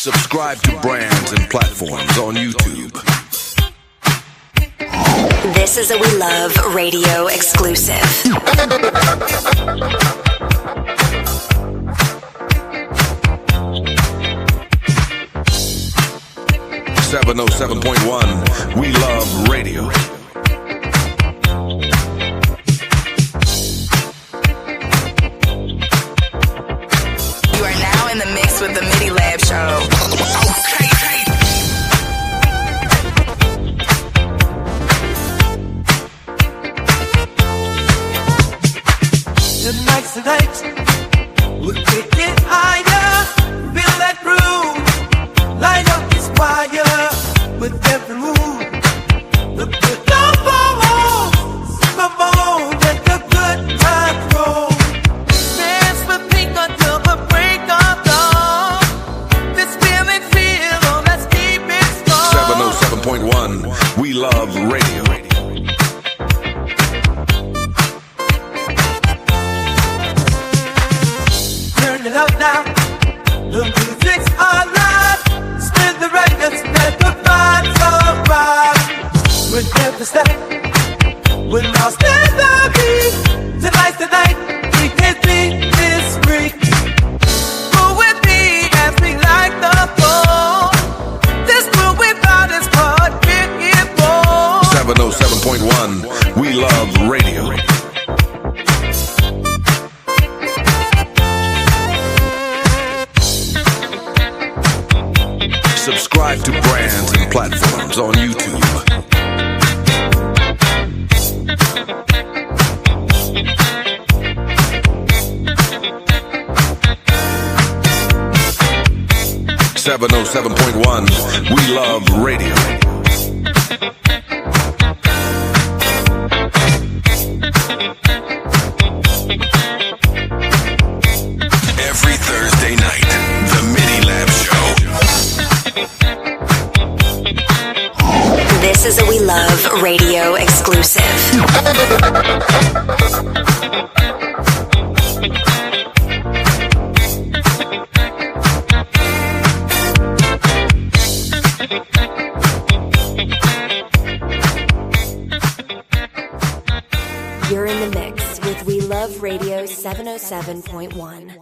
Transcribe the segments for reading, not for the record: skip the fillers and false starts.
Subscribe to brands and platforms on YouTube. This is a We Love Radio exclusive. 707.1 We Love Radio. You are now in the mix with the MIDI Lab Show. Tonight's the night. We'll take it higher. Feel that groove. Light up this fire with every move. The good love on. Come on, let the good times roll. Dance with me until the break of dawn. This feeling feel on, let's keep it strong. 707.1 We Love Radio. Turn it up now. The music's alive. Spin the records, let the vibes arrive. We'll never stop. We'll not stand the beat. Tonight's the night. We can't beat this freak. Go with me as we light the floor. This groove we found is called Kick It Ball. 707.1 We Love Radio. Subscribe to brands and platforms on YouTube. .1 We Love Radio. Every Thursday night, the MIDI Lab Show. This is a We Love Radio exclusive. You're in the mix with We Love Radio 707.1.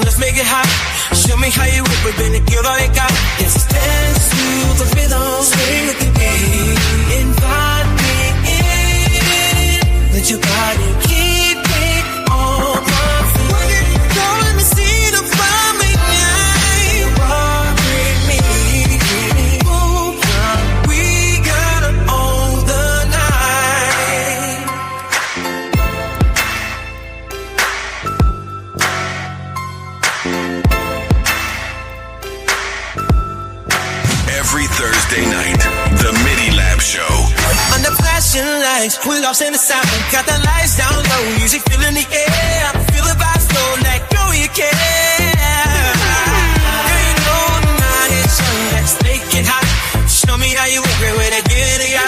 Let's make it hot. Show me how you whip it, baby. Give all you got. Just dance to the rhythm. Swing with the beat. Invite me in. Let your body keep it on my feet. Don't let me see the fire make me. Walk with me. Move on. We gotta own the night. Every Thursday night, the MIDI Lab Show. Under flashing lights, we're lost in the sound. Got the lights down low, music filling the air. Feel the vibe slow, let go you care. Girl, you know the night is young, let's make it hot. Show me how you work it with a good guy.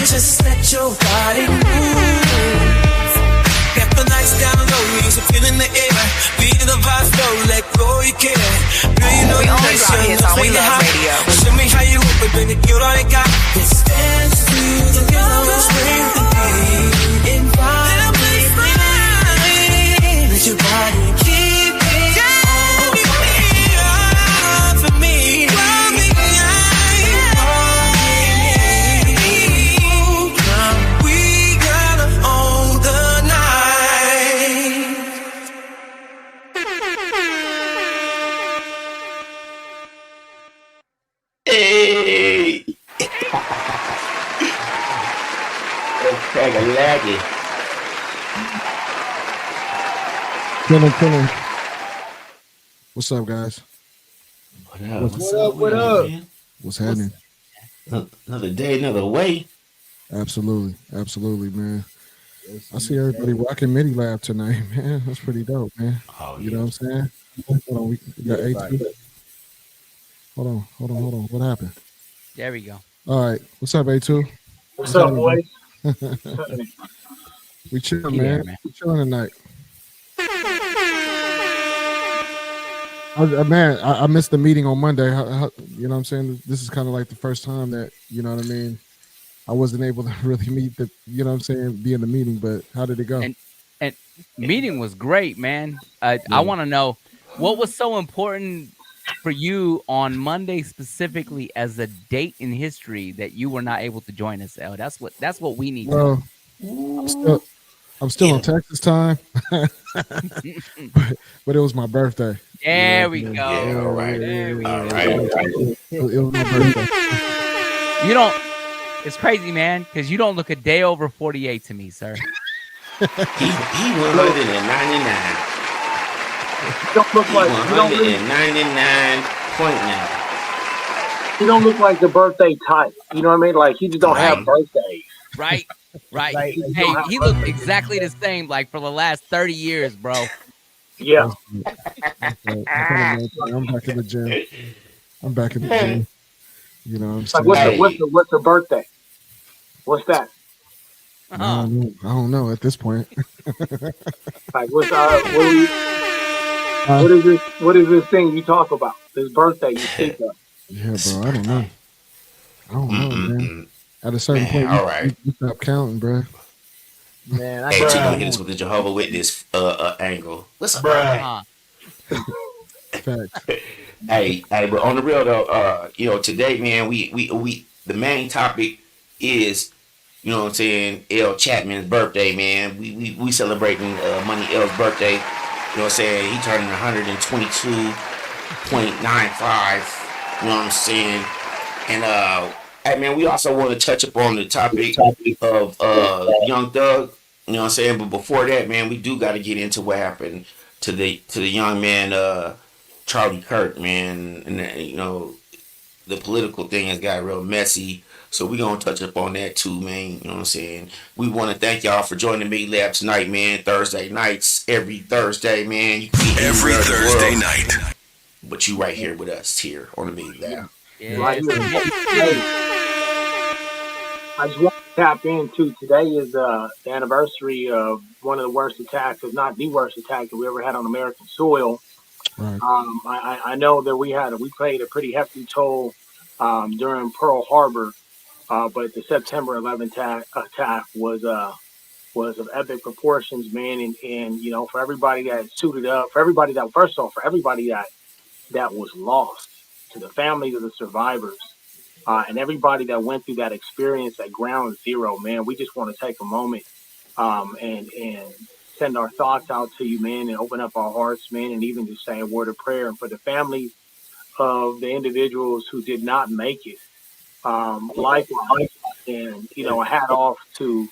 Just let your body move. Get the lights down low, music feeling the air. Feel the vibe flow, let go you care. Girl, you know you nice, young, let's make it hot. Show me how you work, baby, give all you got. Let's dance to the rhythm, swing the beat. Invite me in. Let your body keep it on for me. We gotta own the night. laggy. Killing. What's up, guys? What up? Man? What's happening? Another day, another way. Absolutely, man. I see everybody rocking MIDI Lab tonight, man. That's pretty dope, man. Oh, you know what I'm saying? Hold on, we got A2. Hold on. What happened? There we go. All right. What's up, A2? What's up, boys? We chilling, man. We chilling tonight. I missed the meeting on Monday. You know what I'm saying? This is kind of like the first time that, you know what I mean, I wasn't able to really meet you know what I'm saying, be in the meeting, but how did it go? And meeting was great, man. I want to know what was so important for you on Monday specifically as a date in history that you were not able to join us, L. That's what we need to know. I'm still on Texas time, but it was my birthday. There we go. Yeah, all right. There we go. It was my birthday. You don't. It's crazy, man, because you don't look a day over 48 to me, sir. He 199. You don't look like 199.9. You don't look like the birthday type. You know what I mean? Like he just don't have birthdays. Right. Hey, he looked exactly the same like for the last 30 years, bro. Yeah. I'm back in the gym. You know what I'm saying? Like what's the birthday? What's that? I don't know at this point. Like what is this thing you talk about? This birthday you speak of? Yeah, bro. I don't know, man. At a certain point, you stop counting, bro. Man, you gonna hit us with the Jehovah Witness angle. What's up, bro? Facts. Hey, but on the real though, today, man, we the main topic is, you know what I'm saying, L. Chatman's birthday, man. We celebrating Money L's birthday. You know what I'm saying? He turning 122.95. You know what I'm saying? And hey, man, we also want to touch upon the topic of Young Thug. You know what I'm saying? But before that, man, we do got to get into what happened to the young man, Charlie Kirk, man. And the political thing has got real messy. So we're going to touch up on that too, man. You know what I'm saying? We want to thank y'all for joining MIDI Lab tonight, man. Thursday nights, every Thursday, man. You can every Thursday night. But you right here with us here on the MIDI Lab. Yeah. Right here. I just want to tap into today is the anniversary of one of the worst attacks, if not the worst attack that we ever had on American soil. Right. I know that we played a pretty hefty toll during Pearl Harbor, but the September 11th attack was of epic proportions, man. And for everybody that suited up, for everybody that was lost, to the families of the survivors, and everybody that went through that experience at ground zero, man, we just want to take a moment and send our thoughts out to you, man, and open up our hearts, man, and even just say a word of prayer. And for the families of the individuals who did not make it, likewise, and a hat off to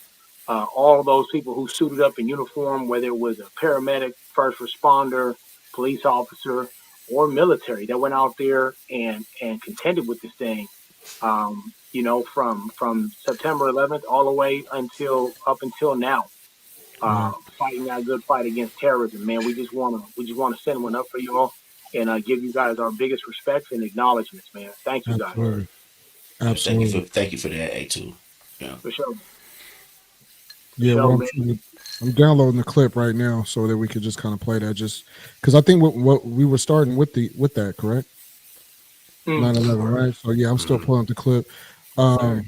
all those people who suited up in uniform, whether it was a paramedic, first responder, police officer, or military that went out there and contended with this thing, from September 11th all the way until now, fighting that good fight against terrorism, man. We just want to send one up for you all and give you guys our biggest respects and acknowledgments, man. Thank you, guys. Absolutely. Thank you for that, A2. Yeah. For sure. Yeah, I'm downloading the clip right now so that we could just kind of play that, just because I think what we were starting with that, correct? 9/11, right? So yeah, I'm still pulling up the clip. Go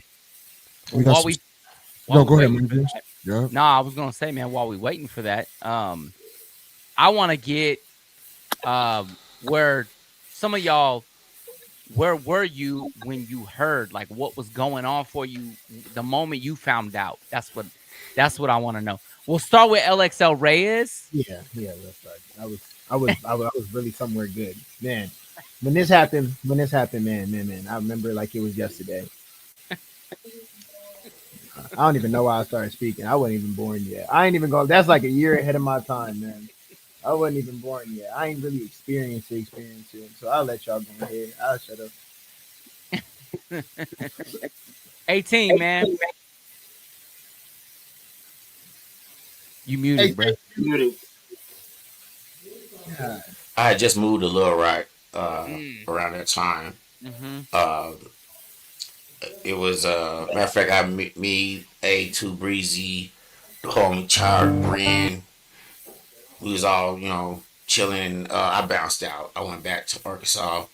ahead, man. Yeah. No, I was gonna say, man, while we waiting for that, I want to get where some of y'all, where were you when you heard, like, what was going on for you the moment you found out? That's what I want to know. We'll start with LXL Reyes. Yeah, that's right. I was really somewhere good, man. When this happened, man, I remember like it was yesterday. I don't even know why I started speaking. I wasn't even born yet. I ain't even going. That's like a year ahead of my time, man. I wasn't even born yet. I ain't really experienced it. So I'll let y'all go ahead. I'll shut up. 18, man. You muted, bro. Muted. God. I had just moved to Little Rock around that time. It was matter of fact, me, A2 Breezy, the homie Child Bren. We was all, chilling. I bounced out. I went back to Arkansas,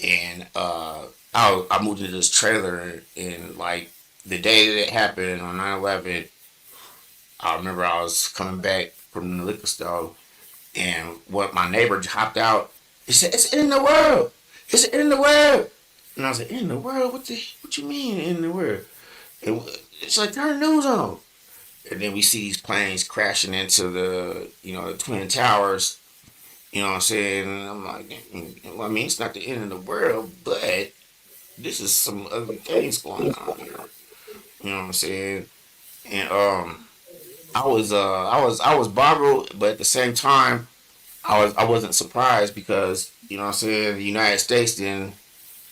and I moved into this trailer. And like the day that it happened on 9/11, I remember I was coming back from the liquor store, and what my neighbor hopped out. He said, "It's in the world. It's in the world." And I was like, "In the world? What you mean in the world?" And it's like, "Turn the news on." And then we see these planes crashing into the Twin Towers. You know what I'm saying? And I'm like, well, I mean, it's not the end of the world, but this is some other things going on here. You know what I'm saying? And I was boggled, but at the same time, I wasn't surprised because you know what I'm saying, the United States then,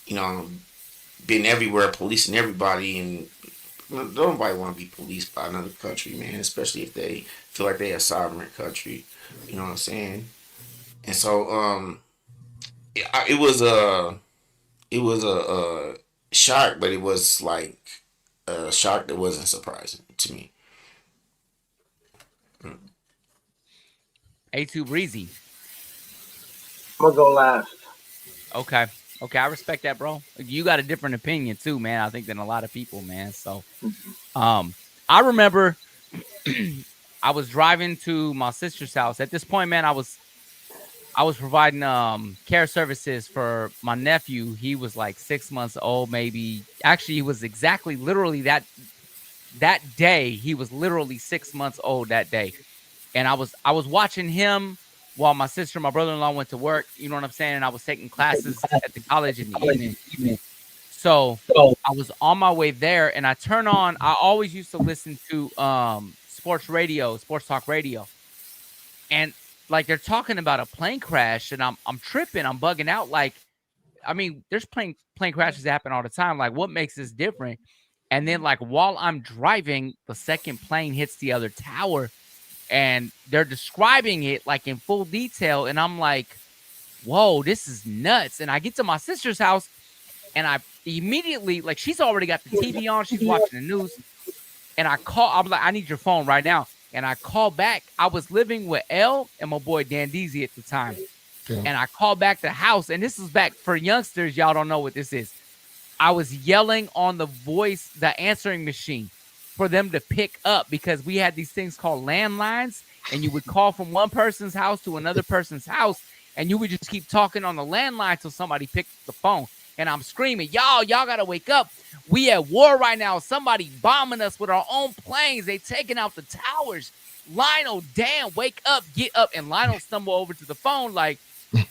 been everywhere, policing everybody, and nobody want to be policed by another country, man, especially if they feel like they a sovereign country. You know what I'm saying? And so it was a shock, but it was like a shock that wasn't surprising to me. A2 Breezy. I'm gonna go last. Okay. I respect that, bro. You got a different opinion too, man. I think than a lot of people, man. So, I remember I was driving to my sister's house. At this point, man, I was providing care services for my nephew. He was like 6 months old, maybe. Actually, he was literally that day. He was literally 6 months old that day, and I was watching him while my sister and my brother-in-law went to work. You know what I'm saying? And I was taking classes at the college in the evening. So I was on my way there, and I turn on. I always used to listen to sports talk radio, and like they're talking about a plane crash, and I'm tripping, I'm bugging out. Like, I mean, there's plane crashes that happen all the time. Like, what makes this different? And then, like, while I'm driving, the second plane hits the other tower, and they're describing it like in full detail, and I'm like, whoa, this is nuts. And I get to my sister's house, and I immediately, like, she's already got the TV on, she's watching the news, and I'm like, I need your phone right now. And I call back. I was living with L and my boy Dan Deasy at the time. Yeah. And I called back the house, and this is back for youngsters. Y'all don't know what this is. I was yelling on the answering machine for them to pick up, because we had these things called landlines, and you would call from one person's house to another person's house, and you would just keep talking on the landline till somebody picked up the phone. And I'm screaming, y'all got to wake up. We at war right now. Somebody bombing us with our own planes. They taking out the towers. Lionel, damn, wake up, get up. And Lionel stumbled over to the phone like,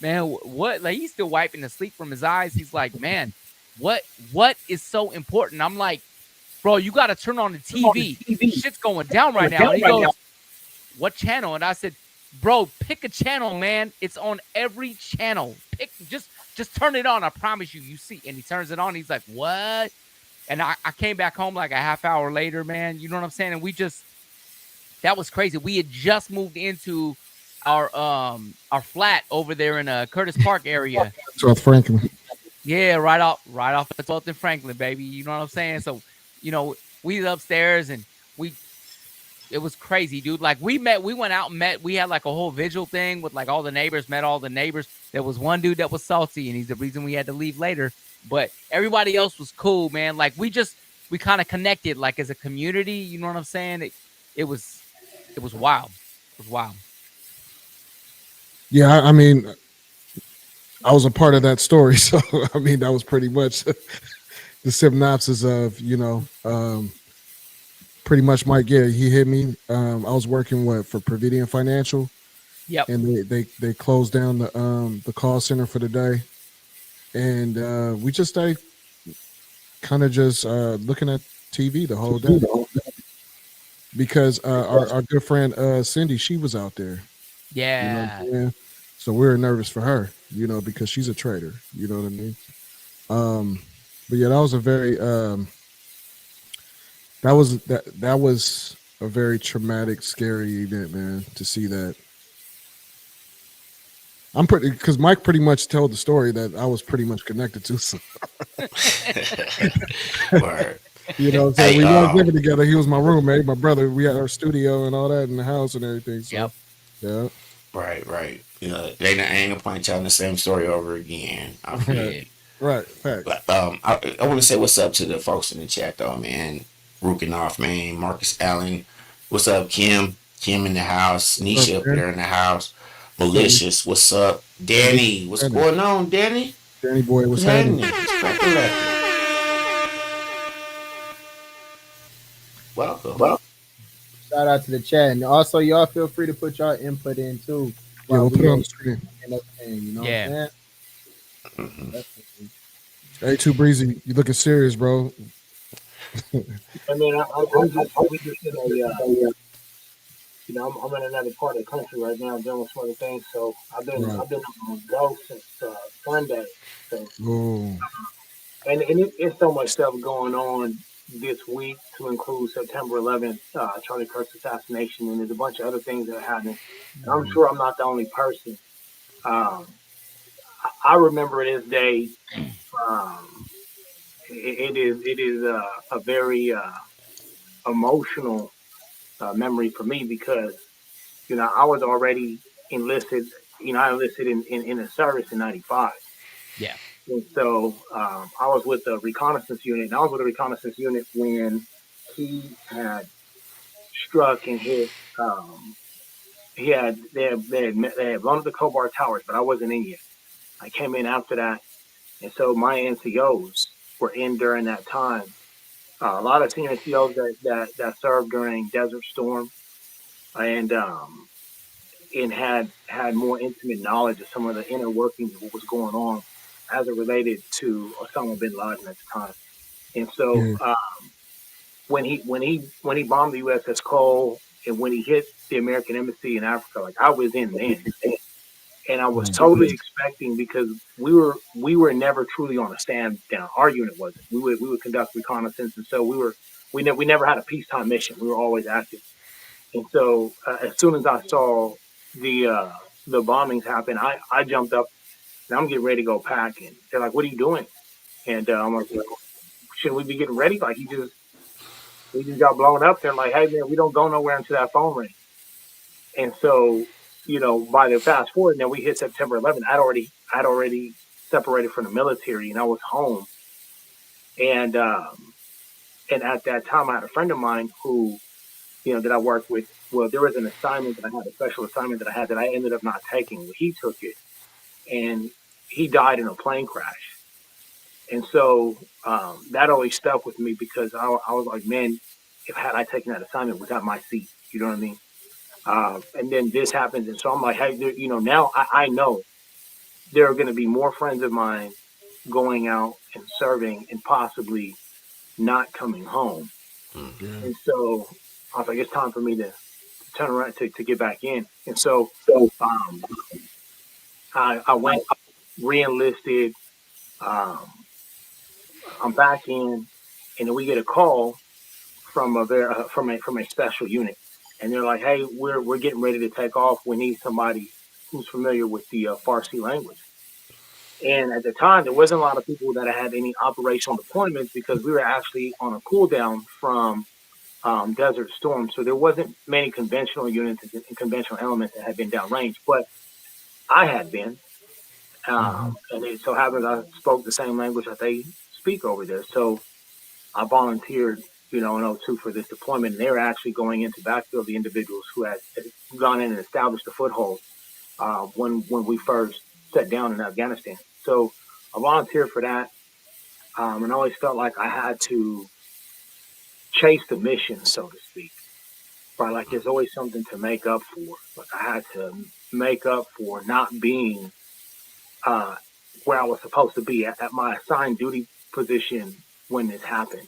man, what? Like, he's still wiping the sleep from his eyes. He's like, man, what is so important? I'm like, bro, you got to turn on the TV. Shit's going down right now. And he goes, what channel? And I said, bro, pick a channel, man. It's on every channel. Just turn it on. I promise you, you see. And he turns it on. He's like, what? And I came back home like a half hour later, man. You know what I'm saying? And that was crazy. We had just moved into our flat over there in Curtis Park area. South Franklin. Yeah, right off the 12th and Franklin, baby. You know what I'm saying? So, we was upstairs, and it was crazy, dude. Like, we went out and met. We had like a whole vigil thing with like all the neighbors, met all the neighbors. There was one dude that was salty, and he's the reason we had to leave later. But everybody else was cool, man. Like, we kind of connected, like, as a community. You know what I'm saying? It was wild. It was wild. Yeah, I mean, I was a part of that story, so I mean, that was pretty much the synopsis of, pretty much Mike. Yeah, he hit me. I was working for Providian Financial. Yep. And they closed down the call center for the day, and we just started kind of just looking at TV the whole day because our good friend Cindy, she was out there. You know what Yeah. I'm saying? So we were nervous for her, because she's a traitor. You know what I mean? But yeah, that was a very that was a very traumatic, scary event, man. To see that, I'm pretty because Mike pretty much told the story that I was pretty much connected to. So, Word. what I'm saying? Hey, We weren't living together. He was my roommate, my brother. We had our studio and all that in the house and everything. So, Yep. yeah. right. They ain't gonna point telling the same story over again. I feel it. Right. Fact. But, I want to say what's up to the folks in the chat though, man. Rukinoff, man. Marcus Allen. What's up, Kim? Kim in the house. Nisha up there in the house. Malicious. What's up? Danny. What's going on, Danny? Danny boy, what's happening? Welcome. Shout out to the chat, and also y'all feel free to put y'all input in too. Yeah, we'll put it on the screen. Yeah. Hey, Too Breezy, you looking serious, bro? I mean, I'm just in a, I'm in another part of the country right now dealing with some other things. So I've been on the go since Sunday. So, and it's so much stuff going on this week to include September 11th, Charlie Kirk's assassination, and there's a bunch of other things that are happening. And I'm sure I'm not the only person. I remember this day. It is a very emotional memory for me because I was already enlisted. I enlisted in the service in '95. Yeah. And so I was with the reconnaissance unit, and I was with the reconnaissance unit when he had struck and hit. They had blown up the Kobar Towers, but I wasn't in yet. I came in after that, and so my NCOs were in during that time. A lot of senior NCOs that served during Desert Storm, and had more intimate knowledge of some of the inner workings of what was going on as it related to Osama bin Laden at the time. And so when he bombed the USS Cole and when he hit the American embassy in Africa, like I was in then. And I was totally expecting because we were never truly on a stand down. Our unit wasn't. We would conduct reconnaissance, and so we never had a peacetime mission. We were always active. And so as soon as I saw the bombings happen, I jumped up and I'm getting ready to go pack. And they're like, "What are you doing?" And I'm like, well, "Shouldn't we be getting ready?" Like we just got blown up. They're like, "Hey man, we don't go nowhere until that phone rings." And so, by the fast forward, now we hit September 11th. I'd already separated from the military, and I was home. And at that time, I had a friend of mine who, that I worked with. Well, there was an assignment that I had, a special assignment that I had that I ended up not taking. Well, he took it, and he died in a plane crash. And so that always stuck with me because I was like, man, had I taken that assignment, was that my seat? You know what I mean? And then this happens, and so I'm like, hey, now I know there are going to be more friends of mine going out and serving and possibly not coming home. Mm-hmm. And so I was like, it's time for me to turn around to get back in. And so I went, re-enlisted. I'm back in, and then we get a call from a special unit. And they're like, hey, we're getting ready to take off. We need somebody who's familiar with the Farsi language. And at the time, there wasn't a lot of people that had any operational deployments because we were actually on a cool down from Desert Storm. So there wasn't many conventional units and conventional elements that had been downrange, but I had been. And it so happens I spoke the same language that they speak over there. So I volunteered in 02 for this deployment. And they were actually going in to backfill the individuals who had gone in and established a foothold when we first set down in Afghanistan. So I volunteered for that. And I always felt like I had to chase the mission, so to speak. Right? Like there's always something to make up for. Like I had to make up for not being where I was supposed to be at my assigned duty position when this happened.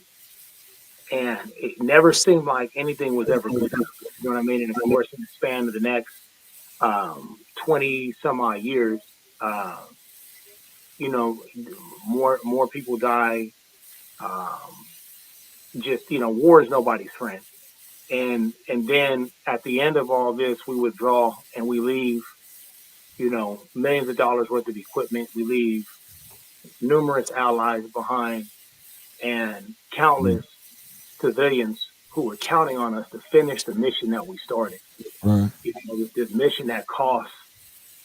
and it never seemed like anything was ever good. You know what I mean? And of course, in the span of the next 20 some odd years, uh, you know, more people die. Um, just war is nobody's friend. And then at the end of all this, we withdraw and we leave, millions of dollars worth of equipment. We leave numerous allies behind and countless civilians who were counting on us to finish the mission that we started. Right. This mission that costs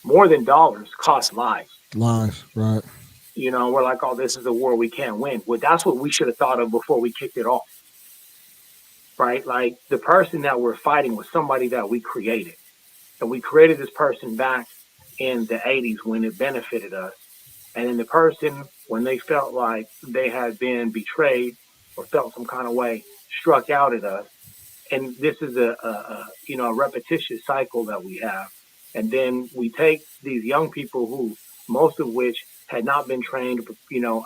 more than dollars, costs lives. Lies. Right. We're like, oh, this is a war we can't win. Well, that's what we should have thought of before we kicked it off. Right? Like the person that we're fighting was somebody that we created. And we created this person back in the 80s when it benefited us. And then the person, when they felt like they had been betrayed or felt some kind of way, struck out at us. And this is a repetitious cycle that we have. And then we take these young people who, most of which had not been trained,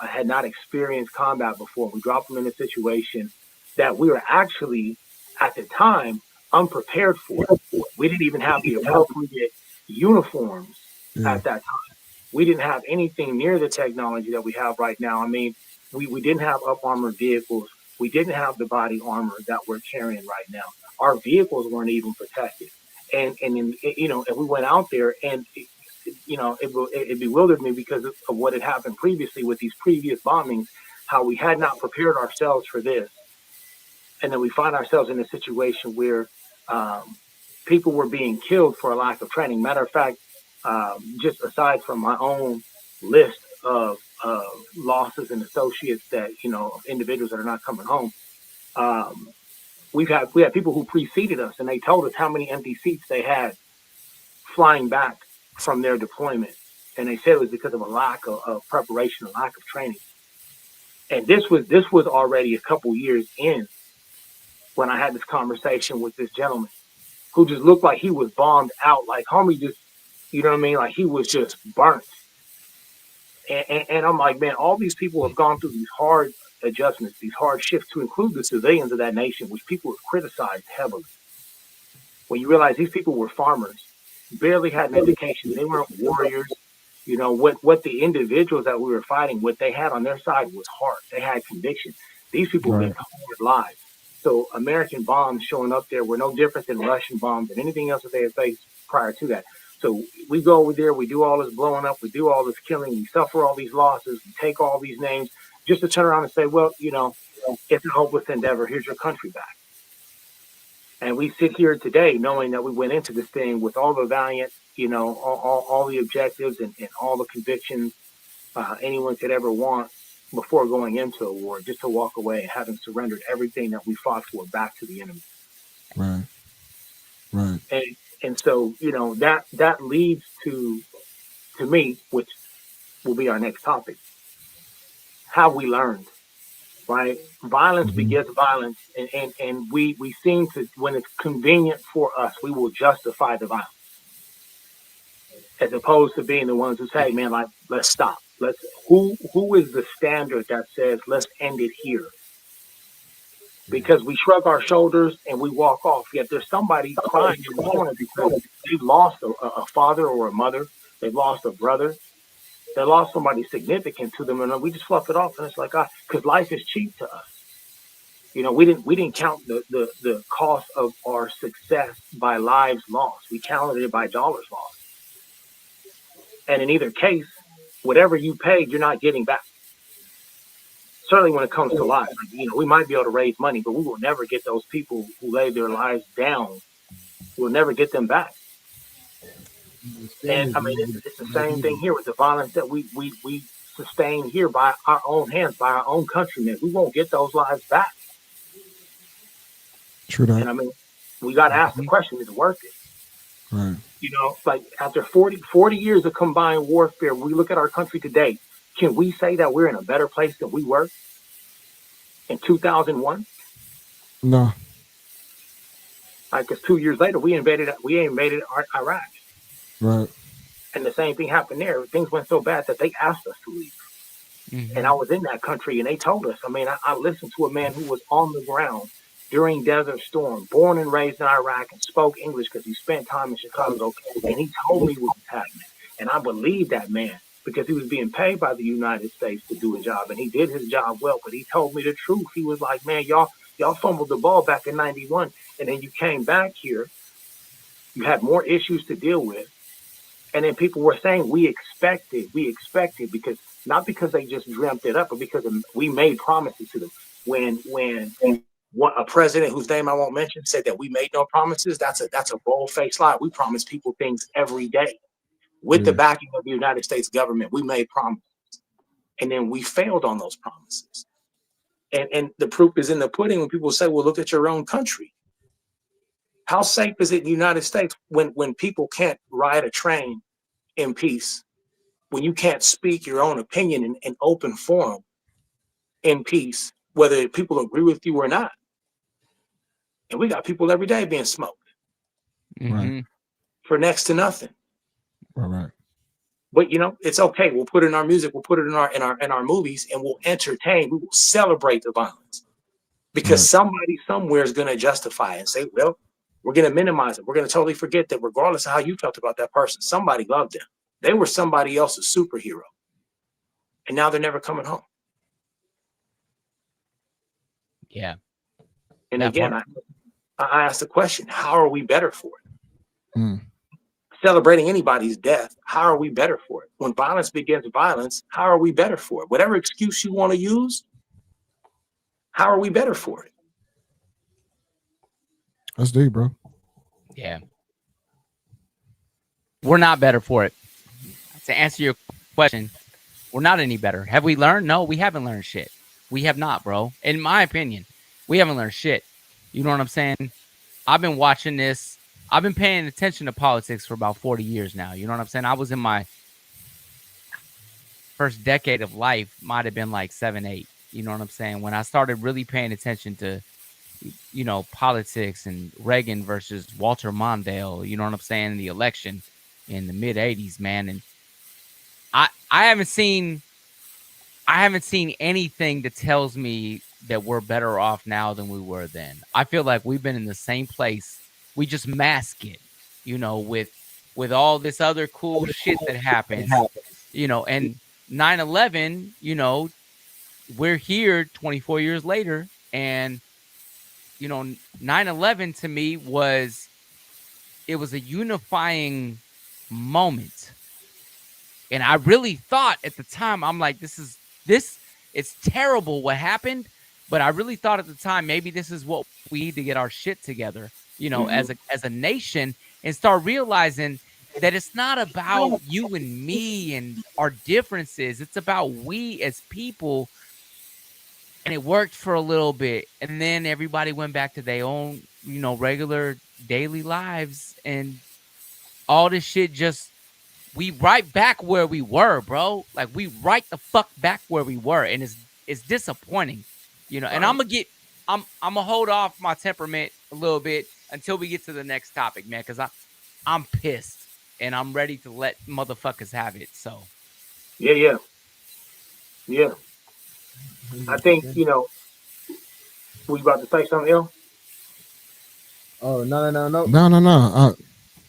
had not experienced combat before. We drop them in a situation that we were actually, at the time, unprepared for. We didn't even have the appropriate uniforms at that time. We didn't have anything near the technology that we have right now. I mean, we didn't have up-armored vehicles. We didn't have the body armor that we're carrying right now. Our vehicles weren't even protected. And we went out there and, it bewildered me because of what had happened previously with these previous bombings, how we had not prepared ourselves for this. And then we find ourselves in a situation where people were being killed for a lack of training. Matter of fact, just aside from my own list of losses and associates that, individuals that are not coming home, we had people who preceded us, and they told us how many empty seats they had flying back from their deployment. And they said it was because of a lack of preparation, a lack of training. And this was already a couple years in when I had this conversation with this gentleman who just looked like he was bombed out, like homie just, like he was just burnt. And I'm like, man, all these people have gone through these hard adjustments, these hard shifts, to include the civilians of that nation, which people have criticized heavily. When you realize these people were farmers, barely had an education, they weren't warriors. What the individuals that we were fighting, what they had on their side was heart. They had conviction. These people lived hard lives. So American bombs showing up there were no different than Russian bombs and anything else that they had faced prior to that. So we go over there, we do all this blowing up, we do all this killing, we suffer all these losses, we take all these names, just to turn around and say, well, it's a hopeless endeavor. Here's your country back. And we sit here today knowing that we went into this thing with all the valiant, all the objectives and all the convictions anyone could ever want before going into a war, just to walk away and having surrendered everything that we fought for back to the enemy. Right. Right. And so, that leads to me, which will be our next topic, how we learned, right? Violence begets violence. And we seem to, when it's convenient for us, we will justify the violence, as opposed to being the ones who say, man, like, let's stop. Who is the standard that says, let's end it here? Because we shrug our shoulders and we walk off. Yet there's somebody crying in the corner because they've lost a father or a mother. They've lost a brother. They lost somebody significant to them, and we just fluff it off. And it's like, because life is cheap to us. We didn't count the cost of our success by lives lost. We counted it by dollars lost. And in either case, whatever you paid, you're not getting back. Certainly when it comes to lives, we might be able to raise money, but we will never get those people who laid their lives down. We'll never get them back. And I mean, it's the same thing here with the violence that we sustain here by our own hands, by our own countrymen. We won't get those lives back. True that. And I mean, we got to ask the question, is it worth it? Right. Like after 40 years of combined warfare, we look at our country today. Can we say that we're in a better place than we were in 2001? No. Because 2 years later, we invaded Iraq. Right. And the same thing happened there. Things went so bad that they asked us to leave. And I was in that country, and they told us. I mean, I listened to a man who was on the ground during Desert Storm, born and raised in Iraq, and spoke English because he spent time in Chicago. And he told me what was happening. And I believed that man because he was being paid by the United States to do a job. And he did his job well, but he told me the truth. He was like, man, y'all fumbled the ball back in 91. And then you came back here. You had more issues to deal with. And then people were saying we expected because not because they just dreamt it up, but because we made promises to them. When a president whose name I won't mention said that we made no promises, that's a bold-faced lie. We promise people things every day. With the backing of the United States government, we made promises. And then we failed on those promises. And the proof is in the pudding when people say, well, look at your own country. How safe is it in the United States when people can't ride a train in peace, when you can't speak your own opinion in open forum in peace, whether people agree with you or not? And we got people every day being smoked for next to nothing. Right. But it's okay. We'll put it in our music. We'll put it in our movies, and we'll entertain. We will celebrate the violence because somebody somewhere is going to justify it and say, well, we're going to minimize it. We're going to totally forget that regardless of how you felt about that person, somebody loved them. They were somebody else's superhero. And now they're never coming home. Yeah. And again, I asked the question, how are we better for it? Celebrating anybody's death, how are we better for it? When violence begins violence, how are we better for it? Whatever excuse you want to use, how are we better for it? That's deep, bro. Yeah. We're not better for it. To answer your question, we're not any better. Have we learned? No, we haven't learned shit. We have not, bro. In my opinion, we haven't learned shit. You know what I'm saying? I've been watching this. I've been paying attention to politics for about 40 years now. You know what I'm saying? I was in my first decade of life, might have been like 7, 8. You know what I'm saying? When I started really paying attention to politics and Reagan versus Walter Mondale, you know what I'm saying, the election in the mid 80s, man. And I haven't seen anything that tells me that we're better off now than we were then. I feel like we've been in the same place. We just mask it, with all this other cool shit that happens, and 9/11, we're here 24 years later. And 9/11 to me was a unifying moment. And I really thought at the time, I'm like, it's terrible what happened. But I really thought at the time, maybe this is what we need to get our shit together, as a nation, and start realizing that it's not about you and me and our differences. It's about we as people. And it worked for a little bit. And then everybody went back to their own, regular daily lives. And all this shit we right back where we were, bro. Like, we right the fuck back where we were. And it's disappointing, And I'm going to hold off my temperament a little bit until we get to the next topic, man. Because I'm pissed. And I'm ready to let motherfuckers have it, so. Yeah. I think, were you about to say something else? Oh, no. No.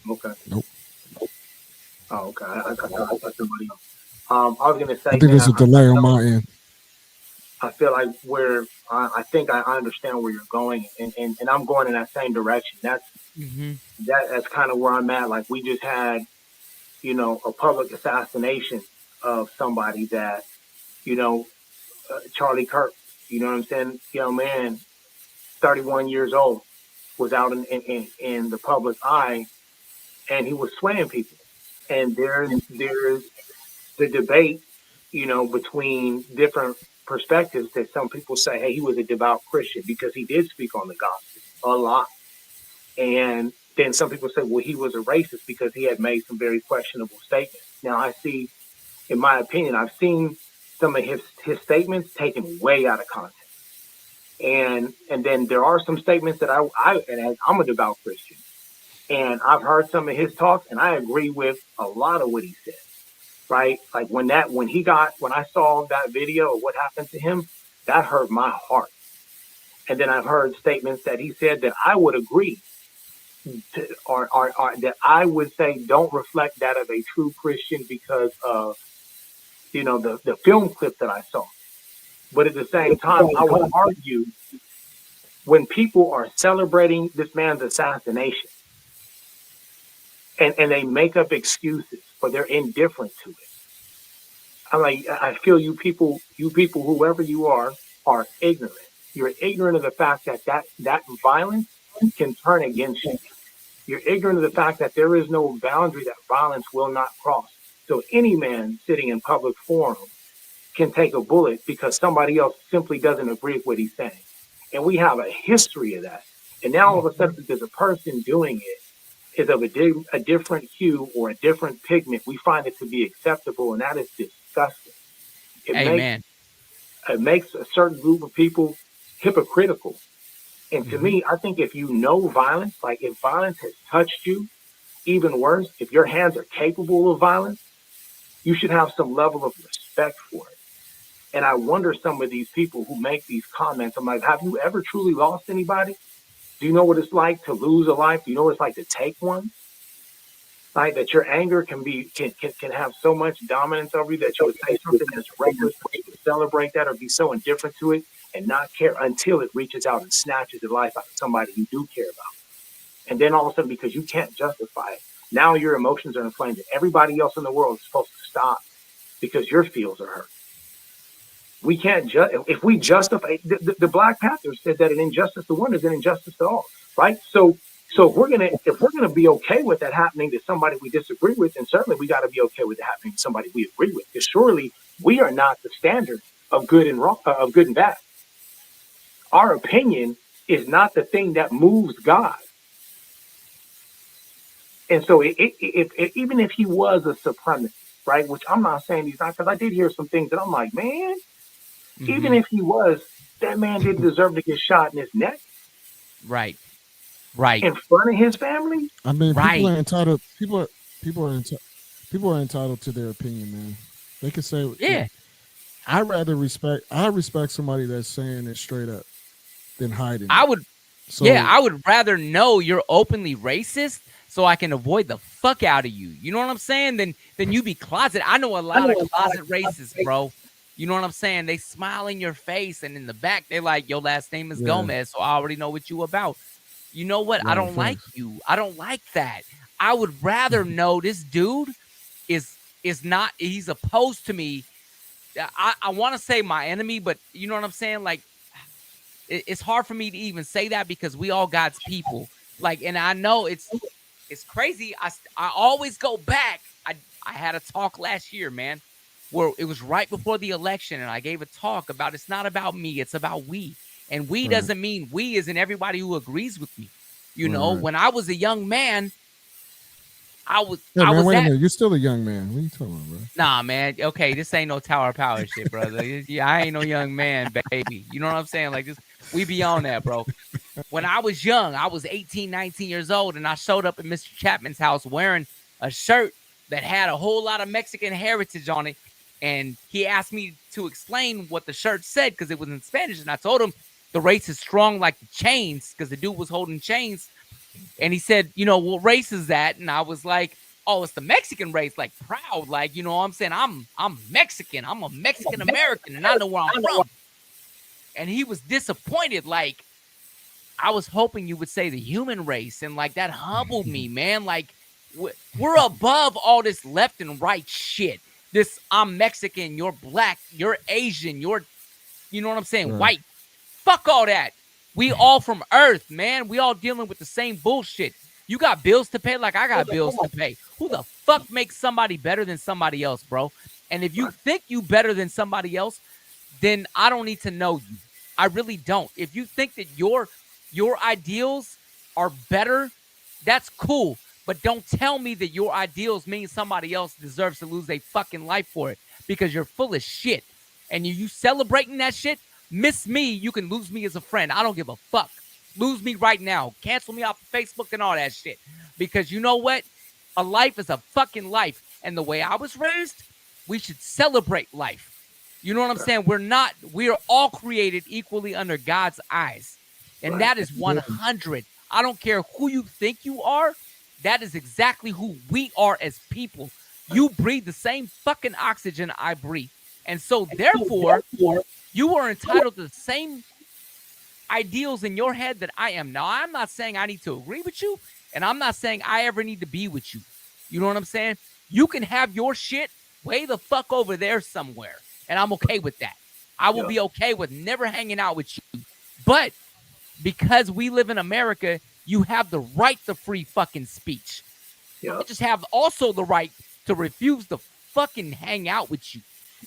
Okay. Nope. Oh, okay. I thought somebody else. I was going to say. I think there's a delay on my end. I feel like I think I understand where you're going, and I'm going in that same direction. That's kind of where I'm at. Like, we just had, a public assassination of somebody that, Charlie Kirk, you know what I'm saying? Young man, 31 years old, was out in the public eye, and he was swaying people. And there's the debate, between different perspectives, that some people say, hey, he was a devout Christian because he did speak on the gospel a lot. And then some people say, well, he was a racist because he had made some very questionable statements. Now, I see, in my opinion, I've seen some of his statements taken way out of context. And then there are some statements that I'm a devout Christian, and I've heard some of his talks, and I agree with a lot of what he said. right? Like when I saw that video of what happened to him, that hurt my heart. And then I've heard statements that he said that I would agree to, or that I would say don't reflect that of a true Christian because of, the film clip that I saw. But at the same time, I would argue when people are celebrating this man's assassination and they make up excuses or they're indifferent to it. I'm like, I feel you people, whoever you are ignorant. You're ignorant of the fact that violence can turn against you. You're ignorant of the fact that there is no boundary that violence will not cross. So any man sitting in public forum can take a bullet because somebody else simply doesn't agree with what he's saying. And we have a history of that. And now all of a sudden, because a person doing it is of a different hue or a different pigment, we find it to be acceptable, and that is disgusting. Amen. It makes a certain group of people hypocritical. And to me, I think if you know violence, like if violence has touched you, even worse, if your hands are capable of violence, you should have some level of respect for it. And I wonder some of these people who make these comments, I'm like, have you ever truly lost anybody? Do you know what it's like to lose a life? Do you know what it's like to take one? Like that your anger can have so much dominance over you that you would say something that's reckless, but you would celebrate that or be so indifferent to it and not care until it reaches out and snatches the life out of somebody you do care about. And then all of a sudden, because you can't justify it, now your emotions are inflamed and everybody else in the world is supposed to stop because your feels are hurt. We can't if we justify the Black Panthers said that an injustice to one is an injustice to all, right? So if we're gonna be okay with that happening to somebody we disagree with, then certainly we got to be okay with it happening to somebody we agree with. Because surely we are not the standard of good and wrong, of good and bad. Our opinion is not the thing that moves God. And so even if he was a supremacist, right? Which I'm not saying he's not, because I did hear some things that I'm like, man. Even if he was, that man didn't deserve to get shot in his neck. Right. In front of his family. I mean, people are entitled. People are entitled to their opinion, man. They can say, yeah. I respect somebody that's saying it straight up than hiding. I would rather know you're openly racist so I can avoid the fuck out of you. You know what I'm saying? Than you be closet. I know a lot of closet racists, bro. You know what I'm saying? They smile in your face, and in the back, they're like, your last name is Gomez, so I already know what you about. You know what? I don't like you. I don't like that. I would rather know this dude is not, he's opposed to me. I want to say my enemy, but you know what I'm saying? Like, it's hard for me to even say that because we all God's people. Like, and I know it's crazy. I always go back. I had a talk last year, man, where it was right before the election, and I gave a talk about it's not about me, it's about we. And we doesn't mean we isn't everybody who agrees with me. You know, when I was a young man, wait a minute, you're still a young man. What are you talking about, bro? Nah, man. Okay, this ain't no Tower of Power shit, brother. Yeah, I ain't no young man, baby. You know what I'm saying? Like, this, we beyond that, bro. When I was young, I was 18, 19 years old, and I showed up at Mr. Chatman's house wearing a shirt that had a whole lot of Mexican heritage on it. And he asked me to explain what the shirt said because it was in Spanish. And I told him the race is strong like the chains because the dude was holding chains. And he said, you know, what race is that? And I was like, oh, it's the Mexican race, like proud. Like, you know what I'm saying? I'm Mexican. I'm a Mexican American and I know where I'm from. And he was disappointed. Like, I was hoping you would say the human race. And like, that humbled me, man. Like, we're above all this left and right shit. This, I'm Mexican, you're black, you're Asian, you're, you know what I'm saying, white. Fuck all that. We all from Earth, man. We all dealing with the same bullshit. You got bills to pay like I got bills to pay. Who the fuck makes somebody better than somebody else, bro? And if you think you better than somebody else, then I don't need to know you. I really don't. If you think that your ideals are better, that's cool. But don't tell me that your ideals mean somebody else deserves to lose their fucking life for it because you're full of shit. And you celebrating that shit, miss me, you can lose me as a friend. I don't give a fuck. Lose me right now. Cancel me off of Facebook and all that shit. Because you know what? A life is a fucking life. And the way I was raised, We should celebrate life. You know what I'm saying? We are all created equally under God's eyes. And that is 100. I don't care who you think you are. That is exactly who we are as people. You breathe the same fucking oxygen I breathe. And so therefore, you are entitled to the same ideals in your head that I am. Now, I'm not saying I need to agree with you, and I'm not saying I ever need to be with you. You know what I'm saying? You can have your shit way the fuck over there somewhere, and I'm okay with that. I will be okay with never hanging out with you. But because we live in America, you have the right to free fucking speech. I just have also the right to refuse to fucking hang out with you.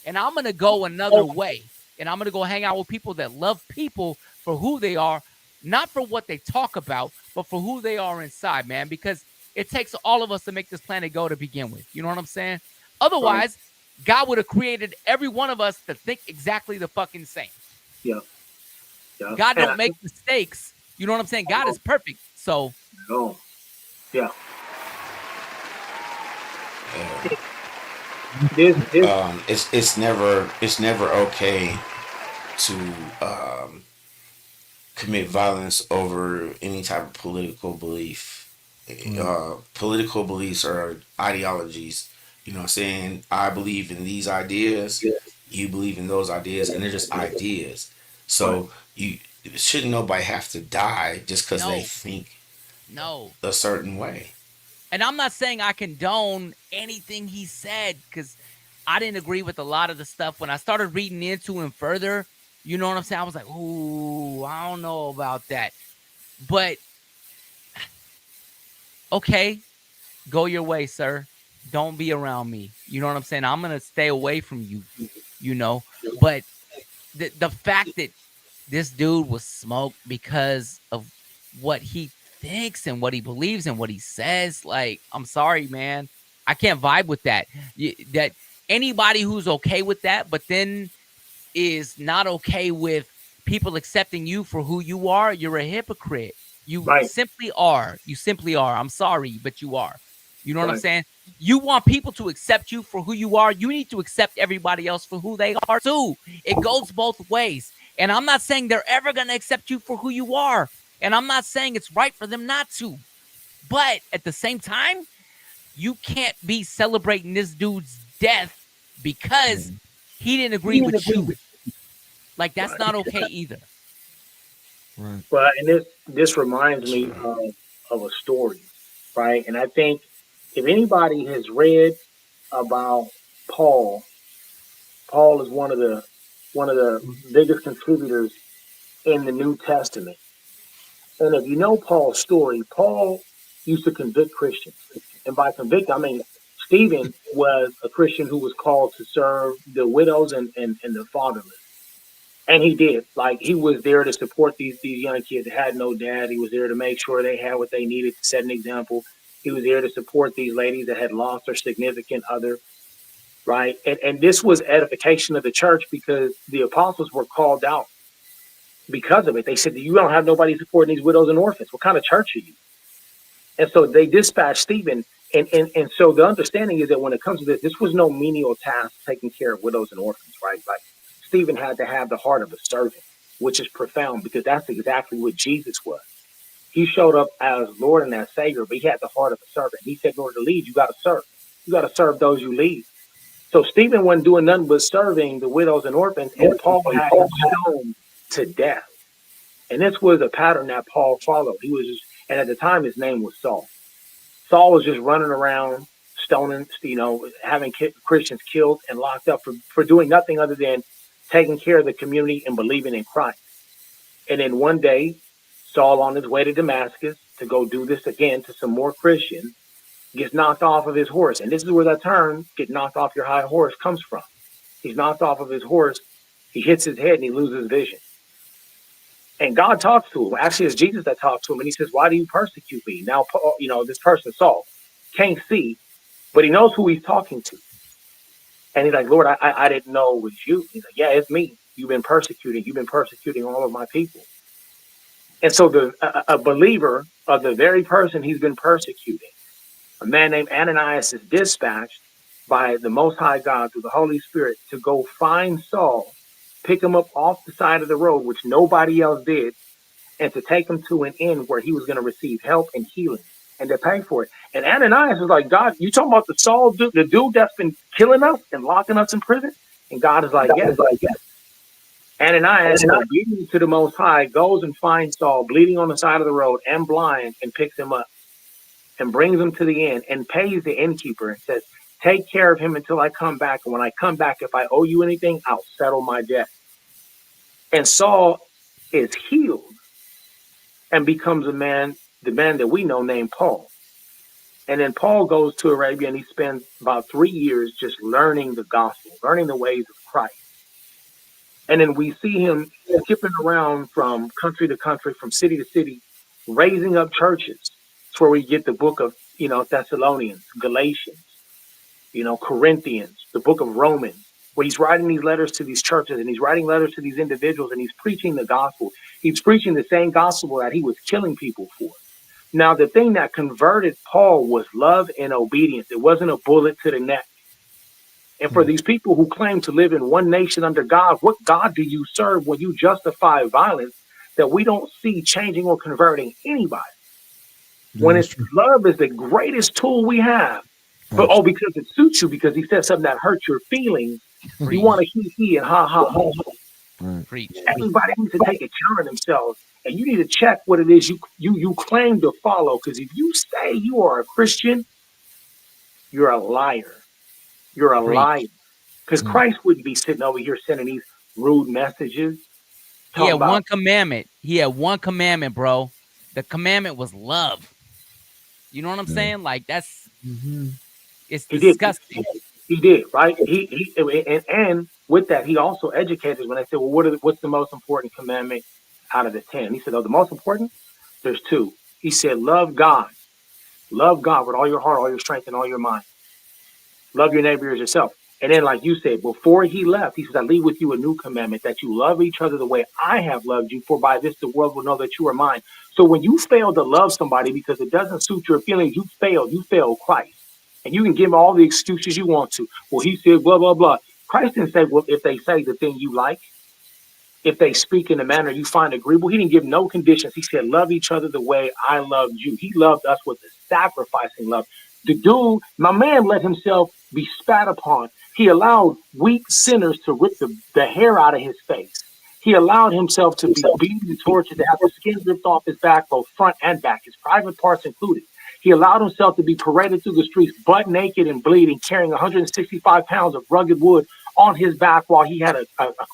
And I'm going to go another way. And I'm going to go hang out with people that love people for who they are, not for what they talk about, but for who they are inside, man. Because it takes all of us to make this planet go to begin with. You know what I'm saying? Otherwise, God would have created every one of us to think exactly the fucking same. Yeah. God don't make mistakes. You know what I'm saying? God is perfect. So. Yeah. It's never okay to commit violence over any type of political belief. Political beliefs are ideologies. You know what I'm saying? I believe in these ideas. You believe in those ideas, and they're just ideas. So shouldn't nobody have to die just because they think a certain way. And I'm not saying I condone anything he said, because I didn't agree with a lot of the stuff. When I started reading into him further, you know what I'm saying? I was like, ooh, I don't know about that. But, okay, go your way, sir. Don't be around me. You know what I'm saying? I'm going to stay away from you, you know. But the fact that this dude was smoked because of what he thinks and what he believes and what he says, like, I'm sorry, man, I can't vibe with that. That anybody who's okay with that but then is not okay with people accepting you for who you are, you're a hypocrite. You simply are. I'm sorry, but you are. You know what I'm saying? You want people to accept you for who you are, you need to accept everybody else for who they are too. It goes both ways. And I'm not saying they're ever going to accept you for who you are. And I'm not saying it's right for them not to. But at the same time, you can't be celebrating this dude's death because he didn't agree with you. Like, that's not okay either. Right. Well, and this reminds me of a story, right? And I think if anybody has read about Paul is one of the biggest contributors in the New Testament. And if you know Paul's story, Paul used to convict Christians. And by convict, I mean Stephen was a Christian who was called to serve the widows and the fatherless. And he did. Like, he was there to support these young kids that had no dad. He was there to make sure they had what they needed to set an example. He was there to support these ladies that had lost their significant other, right? And this was edification of the church because the apostles were called out because of it. They said, you don't have nobody supporting these widows and orphans. What kind of church are you? And so they dispatched Stephen. And so the understanding is that when it comes to this was no menial task taking care of widows and orphans, right? Like, Stephen had to have the heart of a servant, which is profound because that's exactly what Jesus was. He showed up as Lord and as Savior, but he had the heart of a servant. He said, in order to lead, you got to serve. You got to serve those you lead. So Stephen wasn't doing nothing but serving the widows and orphans, and Paul had him stoned to death. And this was a pattern that Paul followed. He was just, and at the time his name was Saul. Saul was just running around, stoning, having Christians killed and locked up for doing nothing other than taking care of the community and believing in Christ. And then one day, Saul, on his way to Damascus to go do this again to some more Christians, gets knocked off of his horse. And this is where that term, get knocked off your high horse, comes from. He's knocked off of his horse. He hits his head and he loses vision. And God talks to him. Actually, it's Jesus that talks to him. And he says, why do you persecute me? Now, this person, Saul, can't see, but he knows who he's talking to. And he's like, Lord, I didn't know it was you. He's like, yeah, it's me. You've been persecuting all of my people. And so a believer of the very person he's been persecuting, a man named Ananias, is dispatched by the Most High God through the Holy Spirit to go find Saul, pick him up off the side of the road, which nobody else did, and to take him to an inn where he was going to receive help and healing and to pay for it. And Ananias was like, God, you talking about the Saul, the dude that's been killing us and locking us in prison? And God is like, yes. Ananias, obedient to the Most High, goes and finds Saul bleeding on the side of the road and blind and picks him up and brings him to the inn and pays the innkeeper and says, take care of him until I come back. And when I come back, if I owe you anything, I'll settle my debt. And Saul is healed and becomes the man that we know named Paul. And then Paul goes to Arabia and he spends about 3 years just learning the gospel, learning the ways of Christ. And then we see him skipping around from country to country, from city to city, raising up churches. That's where we get the book of, Thessalonians, Galatians, Corinthians, the book of Romans, where he's writing these letters to these churches and he's writing letters to these individuals and he's preaching the gospel. He's preaching the same gospel that he was killing people for. Now, the thing that converted Paul was love and obedience. It wasn't a bullet to the neck. And for these people who claim to live in one nation under God, what God do you serve when you justify violence that we don't see changing or converting anybody? When it's love is the greatest tool we have. But because it suits you, because he said something that hurts your feelings, you want to hee and ha ha ha. Preach. Everybody needs to take a care of themselves, and you need to check what it is you claim to follow. Because if you say you are a Christian, you're a liar. You're a liar. Because Christ wouldn't be sitting over here sending these rude messages. He had one commandment. He had one commandment, bro. The commandment was love. You know what I'm saying? Like that's it's disgusting. He did, right? He and with that, he also educated when I said, well, what's the most important commandment out of the 10? He said, the most important? There's 2. He said, love God. Love God with all your heart, all your strength, and all your mind. Love your neighbor as yourself. And then, like you said, before he left, he says, I leave with you a new commandment, that you love each other the way I have loved you, for by this the world will know that you are mine. So when you fail to love somebody because it doesn't suit your feelings, you fail Christ. And you can give all the excuses you want to. Well, he said, blah, blah, blah. Christ didn't say, well, if they say the thing you like, if they speak in a manner you find agreeable, he didn't give no conditions. He said, love each other the way I loved you. He loved us with a sacrificing love. The dude, my man, let himself be spat upon. He allowed weak sinners to rip the hair out of his face. He allowed himself to be beaten and tortured, to have the skin ripped off his back, both front and back, his private parts included. He allowed himself to be paraded through the streets, butt naked and bleeding, carrying 165 pounds of rugged wood on his back while he had a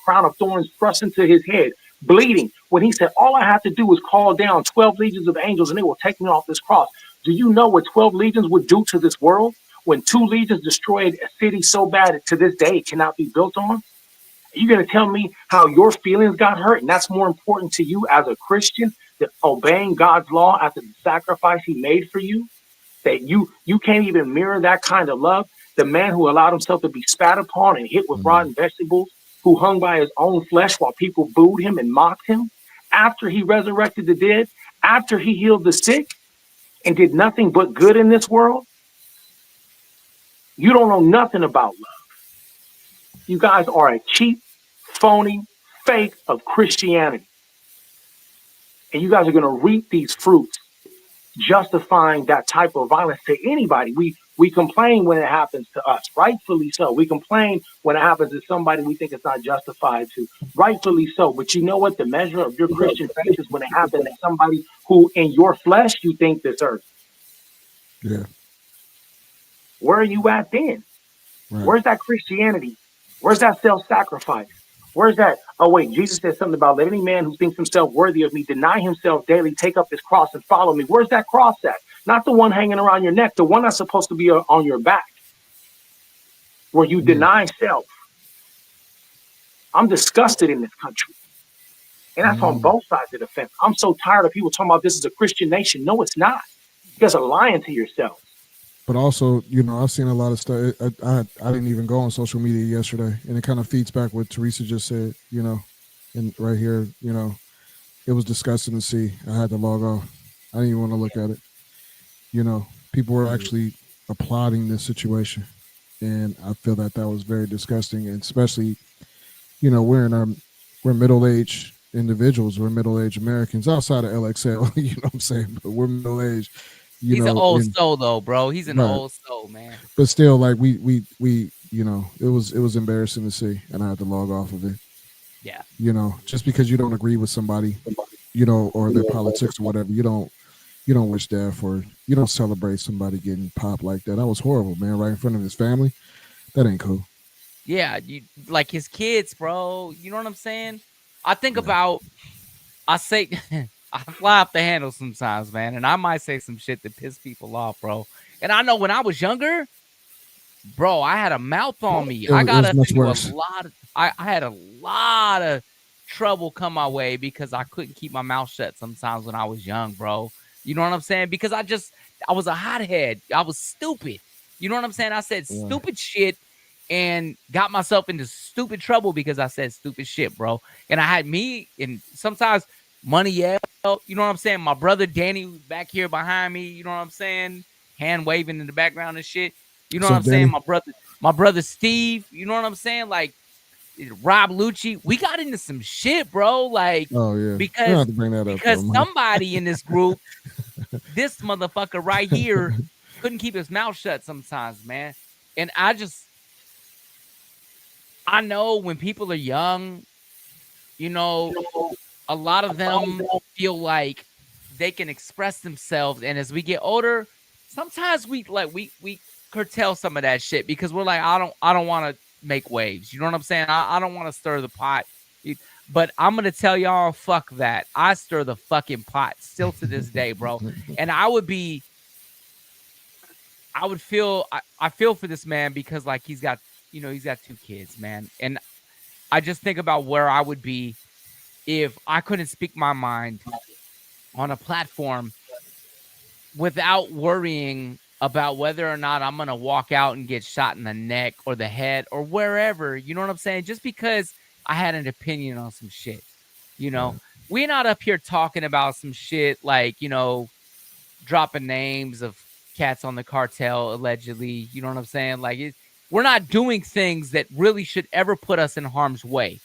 crown of thorns thrust into his head, bleeding. When he said, all I have to do is call down 12 legions of angels and they will take me off this cross. Do you know what 12 legions would do to this world? When 2 legions destroyed a city so bad to this day it cannot be built on? You're going to tell me how your feelings got hurt, and that's more important to you as a Christian than obeying God's law after the sacrifice he made for you? That you can't even mirror that kind of love? The man who allowed himself to be spat upon and hit with rotten vegetables, who hung by his own flesh while people booed him and mocked him, after he resurrected the dead, after he healed the sick, and did nothing but good in this world? You don't know nothing about love. You guys are a cheap, phony, fake of Christianity. And you guys are going to reap these fruits, justifying that type of violence to anybody. We complain when it happens to us, rightfully so. We complain when it happens to somebody we think it's not justified to, rightfully so. But you know what? The measure of your Christian faith is when it happens to somebody who in your flesh you think deserves it. Yeah. Where are you at then? Right. Where's that Christianity? Where's that self-sacrifice? Where's that? Oh, wait, Jesus said something about let any man who thinks himself worthy of me deny himself daily, take up his cross and follow me. Where's that cross at? Not the one hanging around your neck, the one that's supposed to be on your back, where you deny self. I'm disgusted in this country. And that's on both sides of the fence. I'm so tired of people talking about this is a Christian nation. No, it's not. You guys are lying to yourselves. But also, I've seen a lot of stuff. I didn't even go on social media yesterday, and it kind of feeds back what Teresa just said, and right here, it was disgusting to see. I had to log off. I didn't even want to look at it. People were actually applauding this situation. and I feel that was very disgusting, and especially, we're middle-aged individuals, we're middle-aged Americans outside of LXL, you know what I'm saying? But we're middle-aged, He's an old and soul though, bro. He's an right. old soul, man. But still, like we it was embarrassing to see, and I had to log off of it. Yeah. Just because you don't agree with somebody, or their politics or whatever, you don't wish death, or you don't celebrate somebody getting popped like that. That was horrible, man, right in front of his family. That ain't cool. Yeah, you like his kids, bro. You know what I'm saying? I think about, I say, I fly off the handle sometimes, man, and I might say some shit that piss people off, bro. And I know when I was younger, bro, I had a mouth on me. I got into a lot. I had a lot of trouble come my way because I couldn't keep my mouth shut sometimes when I was young, bro. You know what I'm saying? Because I was a hothead. I was stupid. You know what I'm saying? I said stupid shit and got myself into stupid trouble because I said stupid shit, bro. And I had me and sometimes Money yell, you know what I'm saying? My brother Danny who's back here behind me, you know what I'm saying? Hand waving in the background and shit. You know what I'm saying? My brother Steve, you know what I'm saying? Like Rob Lucci, we got into some shit, bro. Like, because somebody in this group, this motherfucker right here, couldn't keep his mouth shut sometimes, man. And I know when people are young, a lot of them feel like they can express themselves, and as we get older, sometimes we curtail some of that shit because we're like, I don't want to make waves. You know what I'm saying? I don't want to stir the pot. But I'm gonna tell y'all, fuck that. I stir the fucking pot still to this day, bro. And I feel for this man because like he's got 2 kids, man. And I just think about where I would be if I couldn't speak my mind on a platform without worrying about whether or not I'm going to walk out and get shot in the neck or the head or wherever, you know what I'm saying? Just because I had an opinion on some shit, we're not up here talking about some shit like, dropping names of cats on the cartel, allegedly, you know what I'm saying? Like, we're not doing things that really should ever put us in harm's way.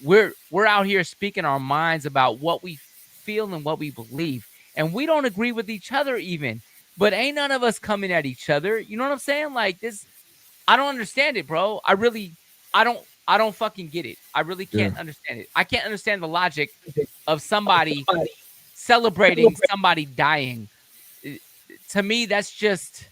We're out here speaking our minds about what we feel and what we believe, and we don't agree with each other even, but ain't none of us coming at each other. You know what I'm saying? Like this, I don't understand it, bro. I don't fucking get it. I really can't understand it. I can't understand the logic of somebody celebrating somebody dying. To me, that's just,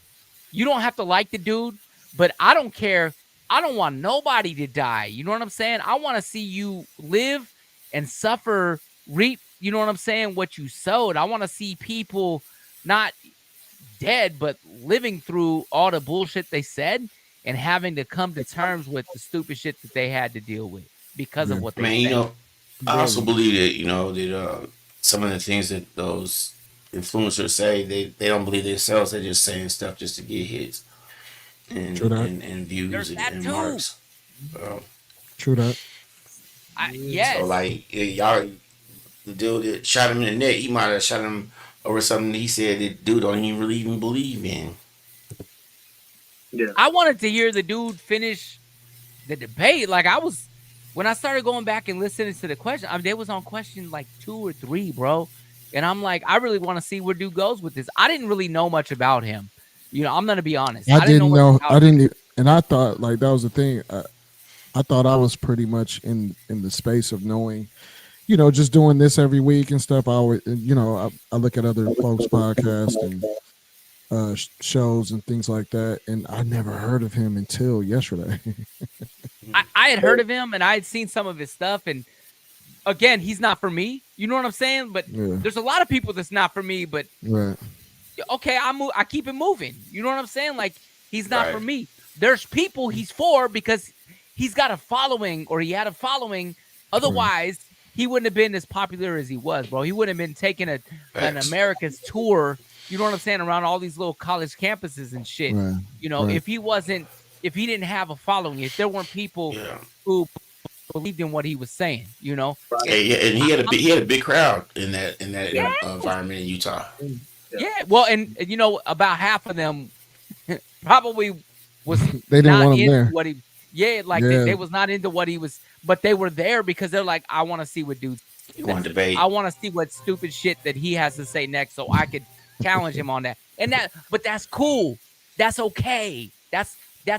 you don't have to like the dude, but I don't care. I don't want nobody to die. You know what I'm saying? I want to see you live and suffer, reap, you know what I'm saying, what you sowed. I want to see people not dead, but living through all the bullshit they said and having to come to terms with the stupid shit that they had to deal with because of what they said. I also believe that, that some of the things that those influencers say, they don't believe themselves. They're just saying stuff just to get hits and views and marks. True that. Yes. So like y'all, the dude that shot him in the neck, he might have shot him over something he said that dude don't even believe in. Yeah. I wanted to hear the dude finish the debate. Like when I started going back and listening to the question, they was on question like 2 or 3, bro. And I'm like, I really want to see where dude goes with this. I didn't really know much about him. I'm gonna be honest. I didn't know. And I thought like that was the thing. I thought I was pretty much in the space of knowing, just doing this every week and stuff. I always, I look at other folks' podcasts and shows and things like that, and I never heard of him until yesterday. I had heard of him and I had seen some of his stuff, and again, he's not for me. You know what I'm saying? But there's a lot of people that's not for me. But okay, I keep it moving. You know what I'm saying? Like he's not for me. There's people he's for because he's got a following, or he had a following. Otherwise, he wouldn't have been as popular as he was, bro. He wouldn't have been taking an America's tour. You know what I'm saying? Around all these little college campuses and shit. If he didn't have a following, if there weren't people who believed in what he was saying, and he had a big crowd in that environment in Utah. Yeah, well, and about half of them probably was They didn't not want him into there. what he. Yeah, like Yeah. they was not into what he was, but they were there because they're like, I want to see what dude's. You want to next. debate? I want to see what stupid shit that he has to say next, so I could challenge him on that. And but that's cool. That's okay. That's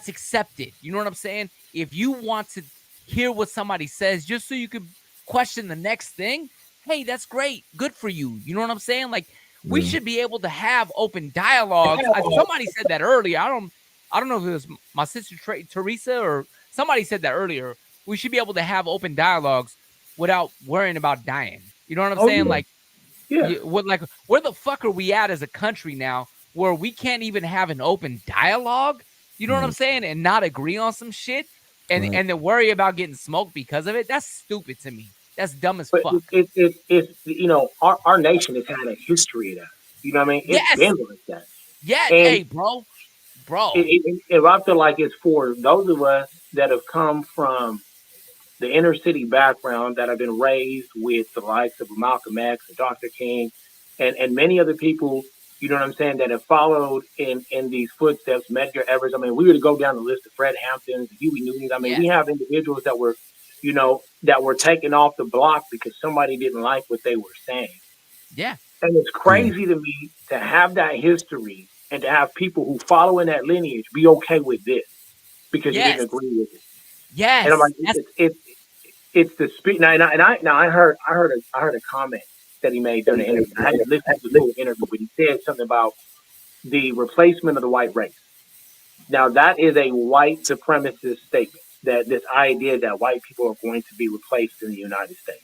accepted. You know what I'm saying? If you want to hear what somebody says, just so you could question the next thing, hey, that's great. Good for you. You know what I'm saying? Like we should be able to have open dialogues. Somebody said that earlier. I don't know if it was my sister Teresa or somebody said that earlier. We should be able to have open dialogues without worrying about dying. You know what I'm saying? Yeah. Like, Yeah. like where the fuck are we at as a country now where we can't even have an open dialogue? You know what I'm saying? And not agree on some shit and then worry about getting smoked because of it. That's stupid to me. That's dumb as But fuck. it's you know, our nation has had a history of that. You know what I mean? It's Yes. been like that. Yeah. And Hey, bro. I feel like it's for those of us that have come from the inner city background, that have been raised with the likes of Malcolm X and Dr. King and many other people, you know what I'm saying, that have followed in these footsteps, Medgar Evers. I mean, we were to go down the list of Fred Hamptons, Huey Newtons. I mean, we have individuals that were, you know, that were taken off the block because somebody didn't like what they were saying. Yeah. And it's crazy to me to have that history and to have people who follow in that lineage be okay with this because you didn't agree with it. Yes. And I'm like, it's the speak. Now, I heard a comment that he made during the interview. I had to listen to the full interview, but he said something about the replacement of the white race. Now, that is a white supremacist statement. That this idea that white people are going to be replaced in the United States.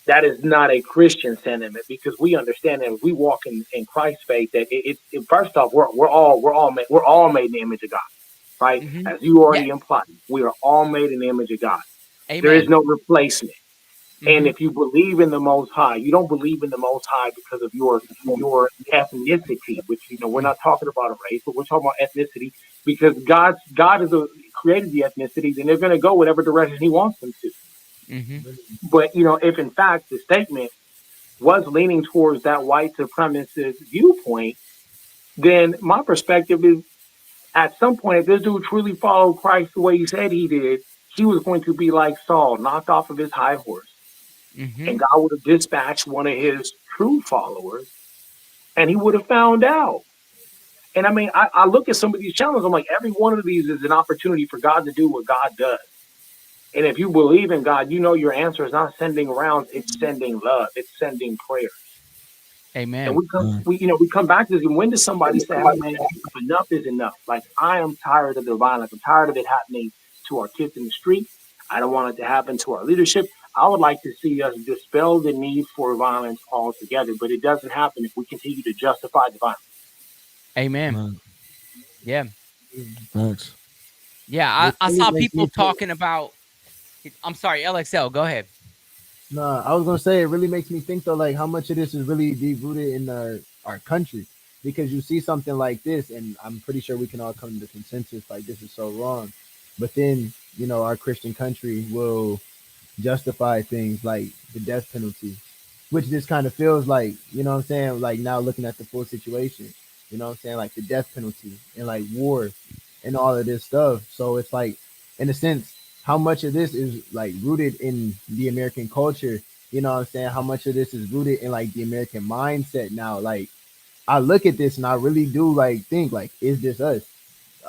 That is not a Christian sentiment because we understand that if we walk in Christ's faith, that first off, we're all made in the image of God, right? Mm-hmm. As you already implied, we are all made in the image of God. Amen. There is no replacement. Mm-hmm. And if you believe in the Most High, you don't believe in the Most High because of your ethnicity, which, you know, we're not talking about a race, but we're talking about ethnicity because God created the ethnicities and they're going to go whatever direction He wants them to. Mm-hmm. But, you know, if in fact the statement was leaning towards that white supremacist viewpoint, then my perspective is at some point, if this dude truly followed Christ the way he said he did, he was going to be like Saul, knocked off of his high horse. Mm-hmm. And God would have dispatched one of his true followers and he would have found out. And I mean, I look at some of these challenges, I'm like, every one of these is an opportunity for God to do what God does. And if you believe in God, you know your answer is not sending rounds, it's sending love, it's sending prayers. Amen. And we come back to this. And when does somebody say, hey, man, enough is enough? Like, I am tired of the violence. I'm tired of it happening to our kids in the street. I don't want it to happen to our leadership. I would like to see us dispel the need for violence altogether, but it doesn't happen if we continue to justify the violence. Amen. Right. Yeah. Thanks. Yeah, I saw people talking about. I'm sorry, LXL. Go ahead. No, I was gonna say it really makes me think though, like how much of this is really deep rooted in our country, because you see something like this, and I'm pretty sure we can all come to the consensus like this is so wrong, but then our Christian country will justify things like the death penalty, which just kind of feels like what I'm saying, like now looking at the full situation, what I'm saying, like the death penalty and like war and all of this stuff. So it's like, in a sense, how much of this is like rooted in the American culture, what I'm saying? How much of this is rooted in like the American mindset now? Like, I look at this and I really do like think like, is this us?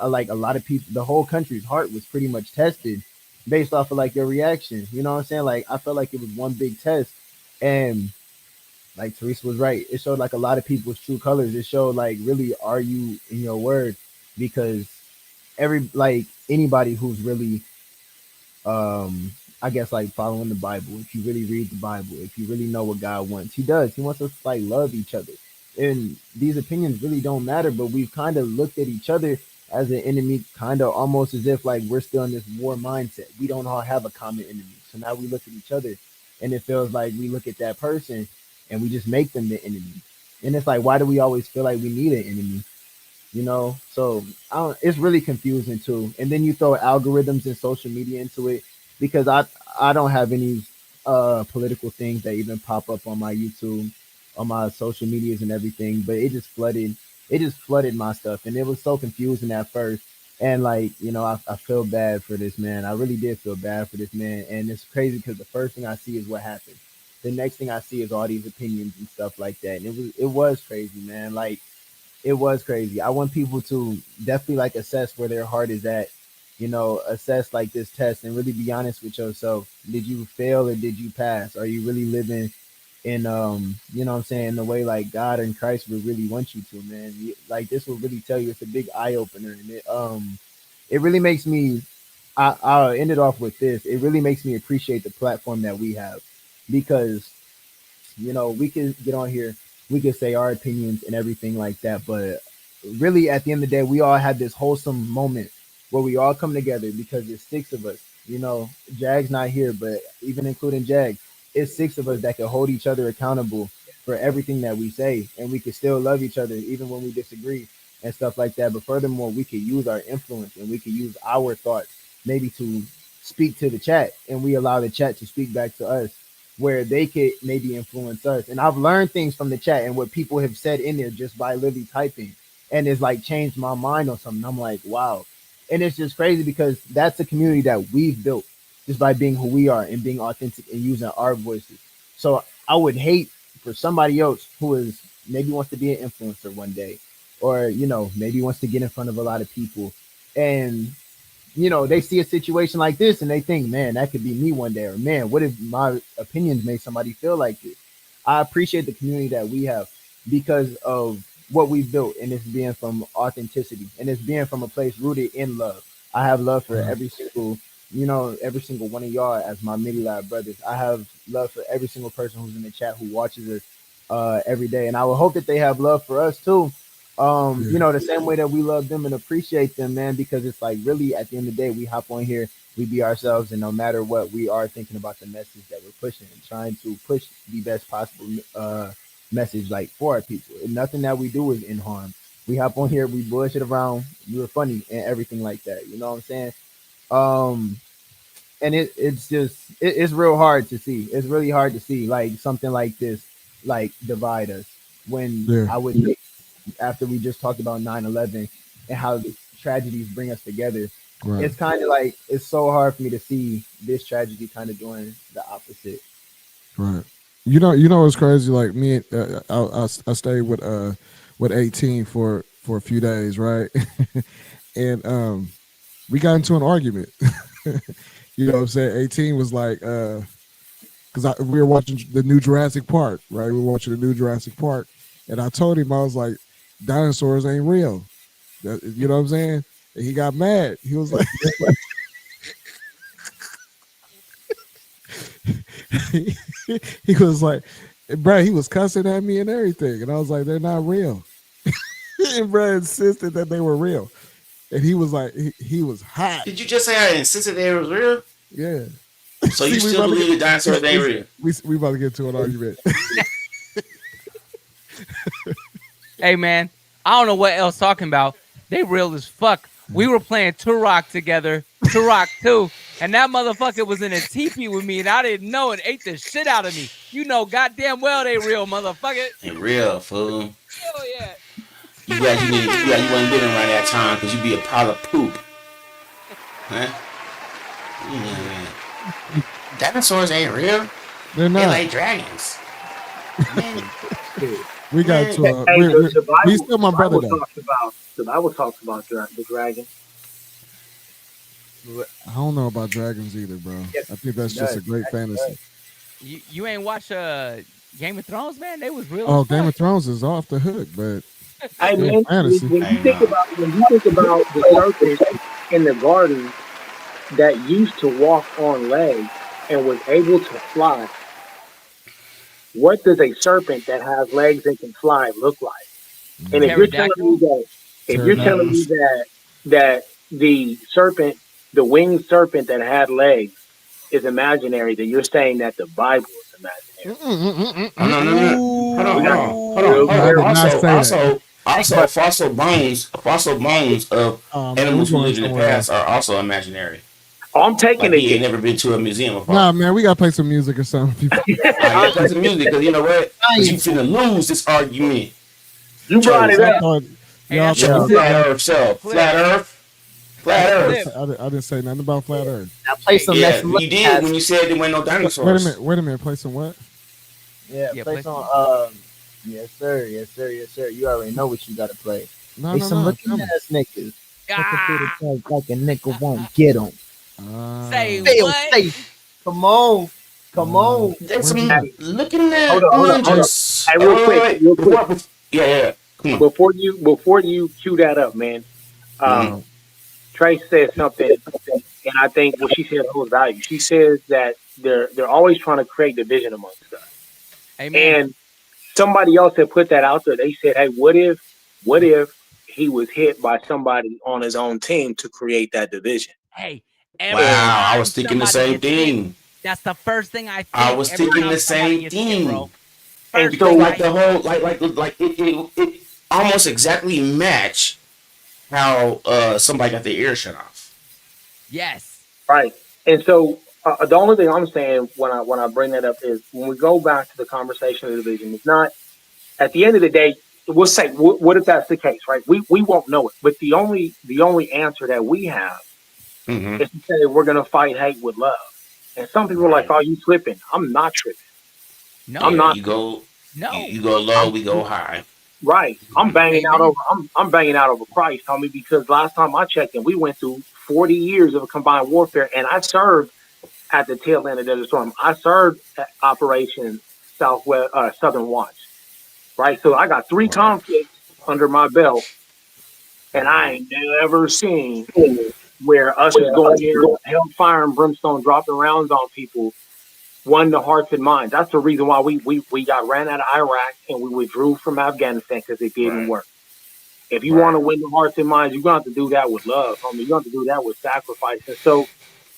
Like a lot of people, the whole country's heart was pretty much tested based off of like their reaction. You know what I'm saying? Like, I felt like it was one big test, and like Teresa was right. It showed like a lot of people's true colors. It showed like, really, are you in your word? Because anybody who's really I guess like following the Bible, if you really read the Bible, if you really know what God wants, he wants us to like love each other. And these opinions really don't matter, but we've kind of looked at each other as an enemy, kind of almost as if like we're still in this war mindset. We don't all have a common enemy. So now we look at each other and it feels like we look at that person and we just make them the enemy. And it's like, why do we always feel like we need an enemy? So it's really confusing too. And then you throw algorithms and social media into it, because I don't have any political things that even pop up on my YouTube, on my social medias and everything, but it just flooded my stuff, and it was so confusing at first. And like, I feel bad for this man. I really did feel bad for this man. And it's crazy because the first thing I see is what happened. The next thing I see is all these opinions and stuff like that. And it was crazy, man. Like, it was crazy. I want people to definitely like assess where their heart is at, assess like this test and really be honest with yourself. Did you fail or did you pass? Are you really living in what I'm saying, the way like God and Christ would really want you to, man? Like, this will really tell you, it's a big eye opener. And it really makes me, I'll end it off with this. It really makes me appreciate the platform that we have, because we can get on here, we can say our opinions and everything like that, but really at the end of the day, we all had this wholesome moment where we all come together, because it's six of us. Jag's not here, but even including Jag, it's six of us that can hold each other accountable for everything that we say, and we can still love each other even when we disagree and stuff like that. But furthermore, we can use our influence and we can use our thoughts maybe to speak to the chat, and we allow the chat to speak back to us, where they could maybe influence us. And I've learned things from the chat and what people have said in there just by literally typing, and it's like changed my mind on something. I'm like, wow. And it's just crazy because that's a community that we've built just by being who we are and being authentic and using our voices. So I would hate for somebody else who is maybe wants to be an influencer one day, or maybe wants to get in front of a lot of people, and they see a situation like this and they think, man, that could be me one day, or man, what if my opinions made somebody feel like this? I appreciate the community that we have because of what we've built, and it's being from authenticity, and it's being from a place rooted in love. I have love for every single one of y'all as my MIDI Lab brothers. I have love for every single person who's in the chat, who watches us every day, and I would hope that they have love for us too. The same way that we love them and appreciate them, man, because it's like, really at the end of the day, we hop on here, we be ourselves, and no matter what, we are thinking about the message that we're pushing and trying to push the best possible message, like, for our people. And nothing that we do is in harm. We hop on here, we bullshit around, we were funny and everything like that. You know what I'm saying? And it's real hard to see. It's really hard to see like something like this, like, divide us, when I would think, after we just talked about 9/11 and how the tragedies bring us together. Right. It's kind of like, it's so hard for me to see this tragedy kind of doing the opposite. Right. It's crazy. Like me, I stayed with 18 for a few days, right? And we got into an argument. You know what I'm saying? 18 was like, because we were watching the new Jurassic Park, right? We were watching the new Jurassic Park, and I told him, I was like, dinosaurs ain't real. You know what I'm saying? And he got mad. He was like, he was like, bro, he was cussing at me and everything. And I was like, they're not real. And bro insisted that they were real. And he was like, he was hot. Did you just say I insisted they was real? Yeah. So you still believe the dinosaurs ain't real? We about to get into an argument. Hey, man, I don't know what else talking about. They real as fuck. We were playing Turok together, Turok 2, and that motherfucker was in a teepee with me, and I didn't know, and ate the shit out of me. You know goddamn well they real, motherfucker. They real, fool. Hell yeah. You wasn't living around that time because you be a pile of poop. Huh? Yeah. Dinosaurs ain't real. They're not. They're like dragons. Man. We got to. The Bible, he's still my brother, though. The Bible talks about the dragon. I don't know about dragons either, bro. Yes, I think that's just a great fantasy. You ain't watch Game of Thrones, man? They was real. Oh, Game of Thrones is off the hook, but I mean, when you think about the serpent in the garden that used to walk on legs and was able to fly, what does a serpent that has legs and can fly look like? And if you're telling me that the serpent, the winged serpent that had legs, is imaginary, then you're saying that the Bible is imaginary. Hold on. Also, fossil bones of animals who lived in the past are also imaginary. I'm taking it. He ain't never been to a museum of art. Nah, man, we gotta play some music or something. I play some music because you know what? Because you finna lose this argument. You brought it up. Flat Earth self. Flat Earth. Flat Earth. I didn't say nothing about flat Earth. Now play some. Yeah, you did when you said there were no dinosaurs. Wait a minute. Play some what? Yeah, play some. Yes, sir. You already know what you gotta play. Play some looking ass niggas. Like a nigga won't get them. Say Fail what? safe. Come on. There's some looking at Hold on. Hey, real quick. Yeah. Come on. Before you cue that up, man. Trace said something, and I think what she said holds value. She says that they're always trying to create division amongst us. Amen. And somebody else had put that out there. They said, "Hey, what if he was hit by somebody on his own team to create that division?" Hey, wow, I was thinking the same thing. That's the first thing I think. I was thinking the same thing, bro. And because so, like the whole like it almost exactly match how somebody got their ear shut off. Yes. right. And so the only thing I'm saying when I bring that up is when we go back to the conversation of the division, it's not at the end of the day. We'll say, what if that's the case, right? We won't know it, but the only answer that we have is to say we're going to fight hate with love. And some people are like, "Oh, you slipping?" I'm not tripping. No, I'm not. You go low, we go high. Right. I'm banging out over Christ, homie, because last time I checked in, we went through 40 years of a combined warfare, and I served at the tail end of Desert Storm. I served at Operation Southern Watch. Right. So I got 3 conflicts under my belt, and I ain't never seen where us is going here, hellfire and brimstone dropping rounds on people, won the hearts and minds. That's the reason why we got ran out of Iraq and we withdrew from Afghanistan, because it didn't work. If you want to win the hearts and minds, you're going to have to do that with love, homie. You're going to have to do that with sacrifice. And so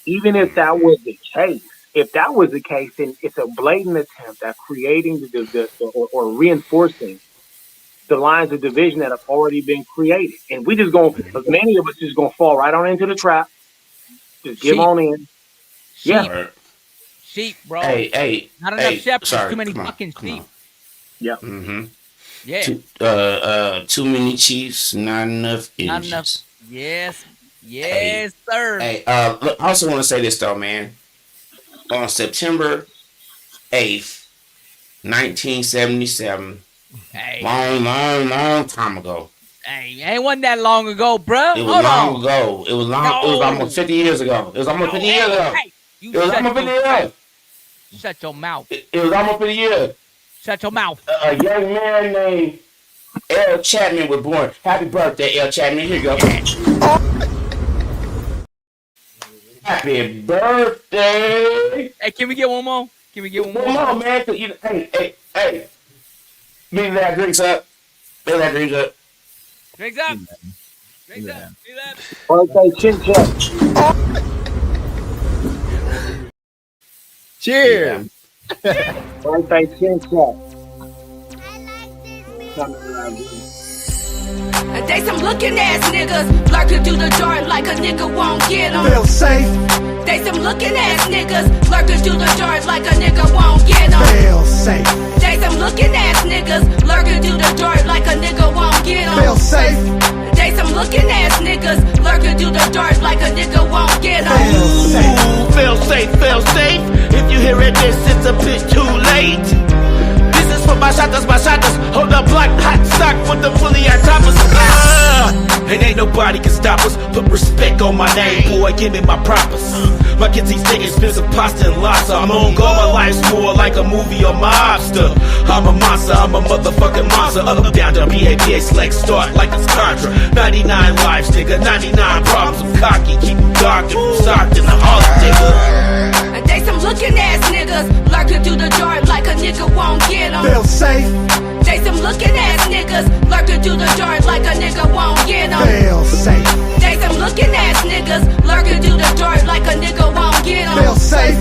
even if that was the case, then it's a blatant attempt at creating or reinforcing the lines of division that have already been created. And we just many of us just going to fall right on into the trap. Just give on in. Sheep, bro. Hey. Not enough shepherds. Too many fucking sheep. Yeah. Mm-hmm. Yeah. Too many chiefs, not enough engines. Yes, sir. Hey, look, I also want to say this though, man. On September 8th, 1977, long time ago. Hey, ain't wasn't that long ago, bro. It was long ago. It was almost 50 years ago. It was almost 50 years ago. It was almost 50 years ago. Shut your mouth. It was almost 50 years. Shut your mouth. A young man named L. Chatman was born. Happy birthday, L. Chatman. Here you go. Happy birthday. Hey, can we get one more? One more, man. Hey. MIDI LAB drinks up. MIDI LAB drinks up. Drinks up. Drinks up. Birthday chin check. Cheers. Birthday chin check. They some looking ass niggas lurking through the door like a nigga won't get them. Feel safe. They some looking ass niggas lurking through the doors like a nigga won't get them. Feel safe. They some looking ass niggas lurking through the doors like a nigga won't get them. Feel safe. They some looking ass niggas lurking through the doors like a nigga won't get them. Feel safe. Feel safe. If you hearing this, it's a bit too late. This is for my shotters. Hold up, block, hot stock with the fully on toppers. And ain't nobody can stop us. Put respect on my name, boy, give me my propers. My kids these niggas spend some pasta and lobster. I'm on go, my life's more like a movie or mobster. I'm a monster, I'm a motherfucking monster. Up, down, down, BABA, select, start like it's Contra. 99 lives, nigga, 99 problems. I'm cocky, keep them dark and socked in the heart, nigga. They some looking ass niggas lurking through the door like a nigga won't get them. Feel safe. They some looking ass niggas lurking through the doors like a nigga won't get them. Feel safe. They some looking ass niggas lurking through the doors like a nigga won't get them. Feel safe.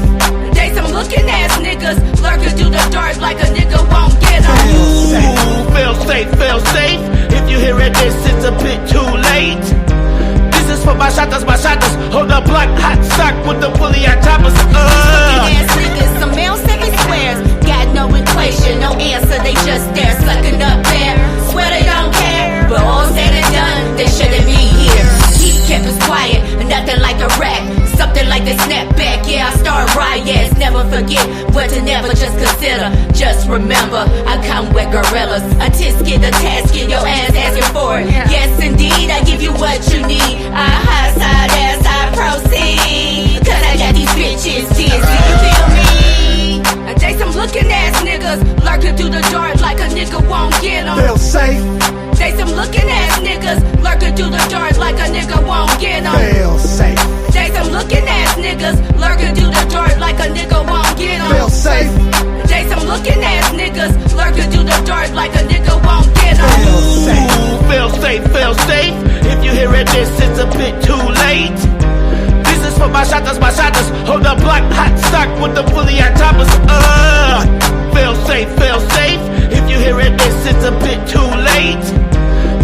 They some looking ass niggas lurking through the doors like a nigga won't get them. Feel safe. Feel safe. If you hearing this, it's a bit too late. This is for my shotters. Hold up, block, hot stock with the fully on toppers. Ass niggas, some male seven squares. Got no equation, no answer, they just there sucking up there. Swear they don't care, but all said and done, they shouldn't be here. He kept us quiet, they snap back, yeah, I start riots. Never forget what to never just consider. Just remember, I come with gorillas. A tisket, a tasket, your ass asking for it. Yes, indeed, I give you what you need. I high side as I proceed. Cause I got these bitches dizzy, you feel me? And they some looking ass niggas lurking through the dark like a nigga won't get them. Feel safe, They some looking ass niggas lurking through the dark like a nigga won't get them. feel safe, They some looking ass niggas lurking through the dark like a nigga won't get feel them. safe, They some looking ass niggas lurking through the dark like a nigga won't get them. feel safe. Feel safe, feel safe. If you hearing this, it's a bit too late. This is for my shotters, my shotters. Hold up, block, hot stock with the fully on toppers. Feel safe, feel safe. If you hearing this, it's a bit too late.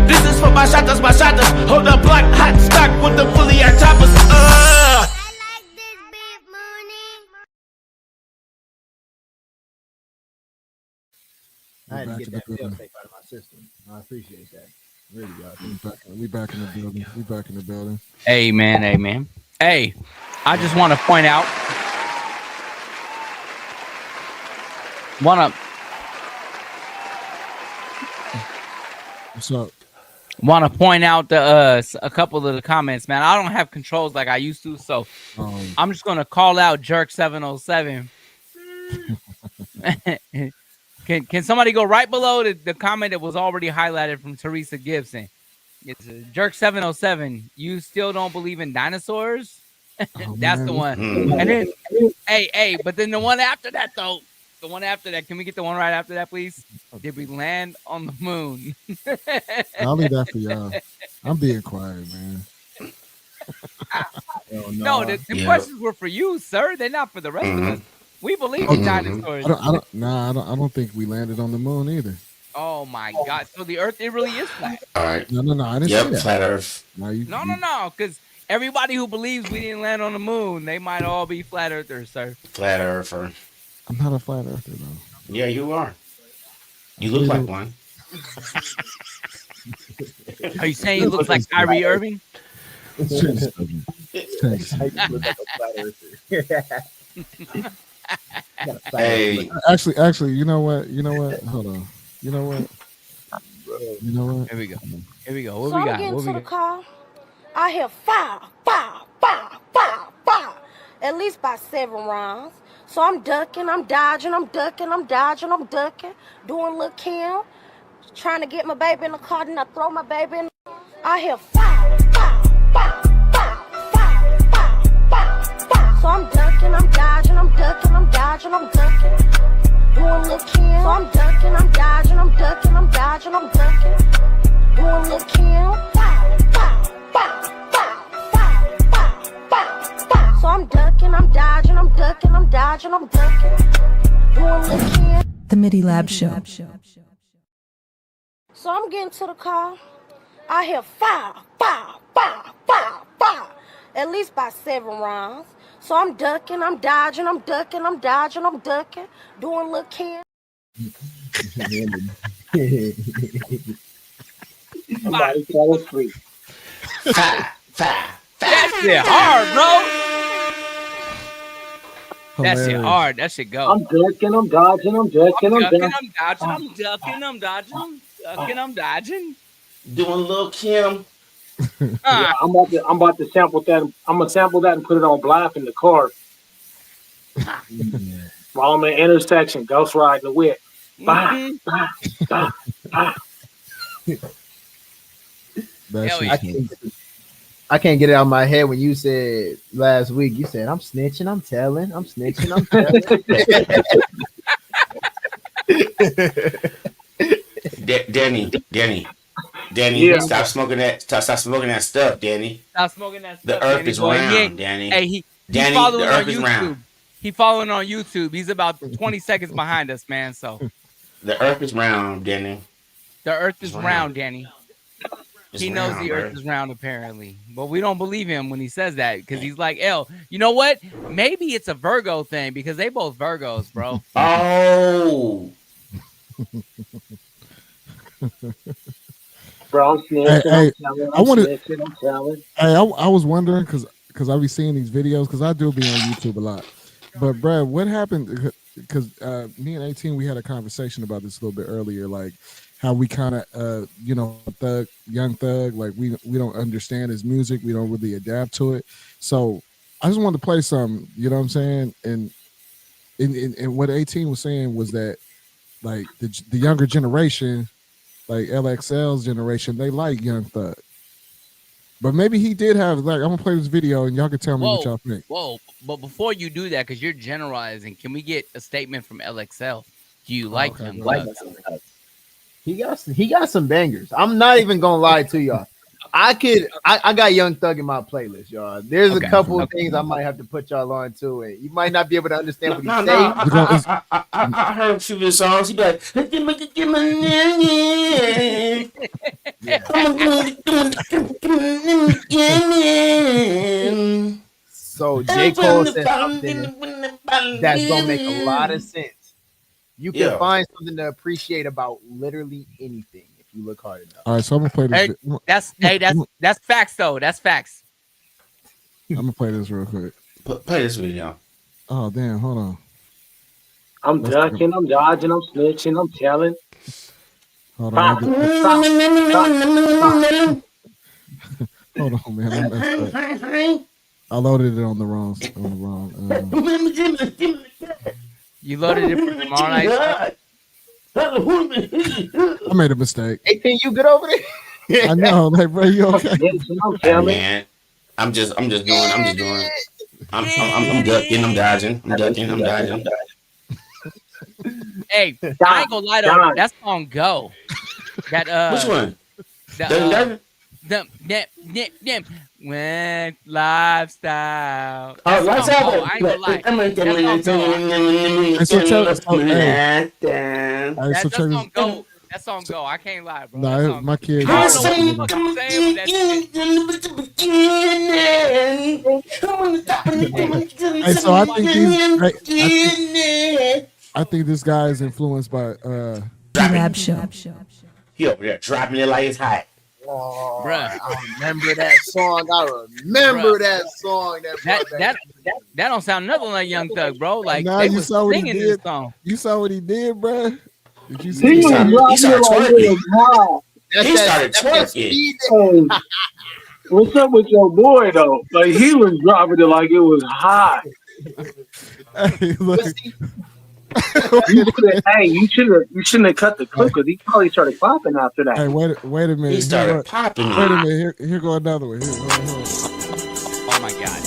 This is for my shotters, my shotters. Hold up, block, hot stock with the fully on toppers. I had to Back get to that the feel building. safe out of my system. I appreciate that. Really, We back in the building. We back in the building. Amen, amen. Hey, I just want to point out. What's up? Want to point out a couple of the comments, man. I don't have controls like I used to, so I'm just gonna call out Jerk 707. Can somebody go right below the comment that was already highlighted from Teresa Gibson? It's Jerk 707. You still don't believe in dinosaurs? That's the one. And then, hey, but then the one after that though. The one after that. Can we get the one right after that, please? Did we land on the moon? I'll leave that for y'all. I'm being quiet, man. No, the questions were for you, sir. They're not for the rest of us. We believe in dinosaurs. I don't think we landed on the moon either. Oh my God! So the Earth, it really is flat. All right. No. I didn't say that. Flat Earth. No. Because everybody who believes we didn't land on the moon, they might all be flat earthers, sir. Flat Earther. I'm not a flat earther though. Yeah, you are. You look like one. Are you saying he looks like Kyrie Irving? Thanks. Hey, Actually, you know what? Hold on. You know what? Here we go. What So we I'm got? getting What to we the got? car. I hear fire, fire, fire, fire, fire. At least by 7 rounds. So I'm ducking, I'm dodging, I'm ducking, I'm dodging, I'm ducking. Doing little Kim. Trying to get my baby in the car, then I throw my baby in the car. I hear fire, fire, fire, fire, fire, fire, fire, fire. So I'm ducking, I'm dodging, I'm ducking, I'm dodging, I'm ducking. Doing little Kim. So I'm ducking, I'm dodging, I'm ducking, I'm dodging, I'm ducking. Doing little Kim. Fire, fire, fire, fire, fire, fire, fire, fire. So I'm ducking, I'm dodging, I'm ducking, I'm dodging, I'm ducking. Doing little Kim. The MIDI Lab Show. So I'm getting to the car. I hear fire, fire, fire, fire, fire. At least by 7 rounds. So I'm ducking, I'm dodging, I'm ducking, I'm dodging, I'm ducking. Doing little Kim. Somebody fall asleep. That shit hard, bro. That shit hard. That shit go. I'm ducking, I'm dodging, I'm ducking, I'm ducking, dodging. I'm ducking, I'm dodging, I'm ducking, I'm dodging. doing little Kim. Yeah, I'm about to sample that. I'm gonna sample that and put it on blast in the car. While I'm in the intersection, ghost riding the whip. Bah, bah, bah, bah. Hell yeah. I can't get it out of my head when you said last week. You said I'm snitching, I'm telling, I'm snitching, I'm telling. Danny, Yeah. stop smoking that. Stop smoking that stuff, Danny. Stop smoking that The stuff. earth Danny is boy. round, Danny. Hey, he's Danny, following the on earth is YouTube. round. He following on YouTube. He's about 20 seconds behind us, man. So The earth is round, Danny. the earth is It's round, round. Danny. It's He knows round, the bro. earth is round, apparently. But we don't believe him when he says that because he's like, L, you know what? Maybe it's a Virgo thing because they both Virgos, bro. Oh, Bro, I'm snitching, Hey, I'm telling, I I'm wanted- snitching, I'm telling. Hey, I was wondering because because I be seeing these videos because I do be on YouTube a lot. But Brad, what happened? Because me and 18, we had a conversation about this a little bit earlier, like how we kind of, Young Thug, like we don't understand his music, we don't really adapt to it. So I just wanted to play some, you know what I'm saying? And what 18 was saying was that like the younger generation, like LXL's generation, they like Young Thug. But maybe he did have, like, I'm gonna play this video and y'all can tell me what y'all think. Whoa, but before you do that, because you're generalizing, can we get a statement from LXL? Do you like Young Thug? He got some bangers. I'm not even gonna lie to y'all. I got Young Thug in my playlist, y'all. There's a couple of things I might have to put y'all on to it. You might not be able to understand what he's saying. I heard a few of his songs. He be like, so J. Cole said something that's gonna make a lot of sense. You can find something to appreciate about literally anything if you look hard enough. All right, so I'm gonna play this. That's facts though. That's facts. I'm gonna play this real quick. Play this video. Oh damn, hold on. I'm ducking, I'm dodging, I'm snitching, I'm telling. Hold on. Hold on, man. I messed up. I loaded it on the wrong. You loaded it for tomorrow night. I made a mistake. 18, you good over there? I know, like, bro, you okay? Hey, man, I'm just doing. I'm ducking, I'm dodging, I'm ducking, I'm dodging. Hey, I ain't gonna lie though. That song go. That which one? Them when lifestyle. Oh, lifestyle. I ain't gonna lie. That song go. I can't lie, bro. Nah, my kids. I think this guy is influenced by MIDI LAB Show. He over there dropping it like it's hot. Oh, bruh. I remember that song. That song. That don't sound nothing like Young Thug, bro. Like nah, they you was saw what he singing did. this song. You saw what he did, bro. Did you see? He started twerking. He started twerking. What's up with your boy though? Like he was dropping it like it was hot. Hey, look. You shouldn't have cut the clip because he probably started clapping after that. Hey, wait a minute. He started popping. Wait a minute. Here go another one. Oh my god.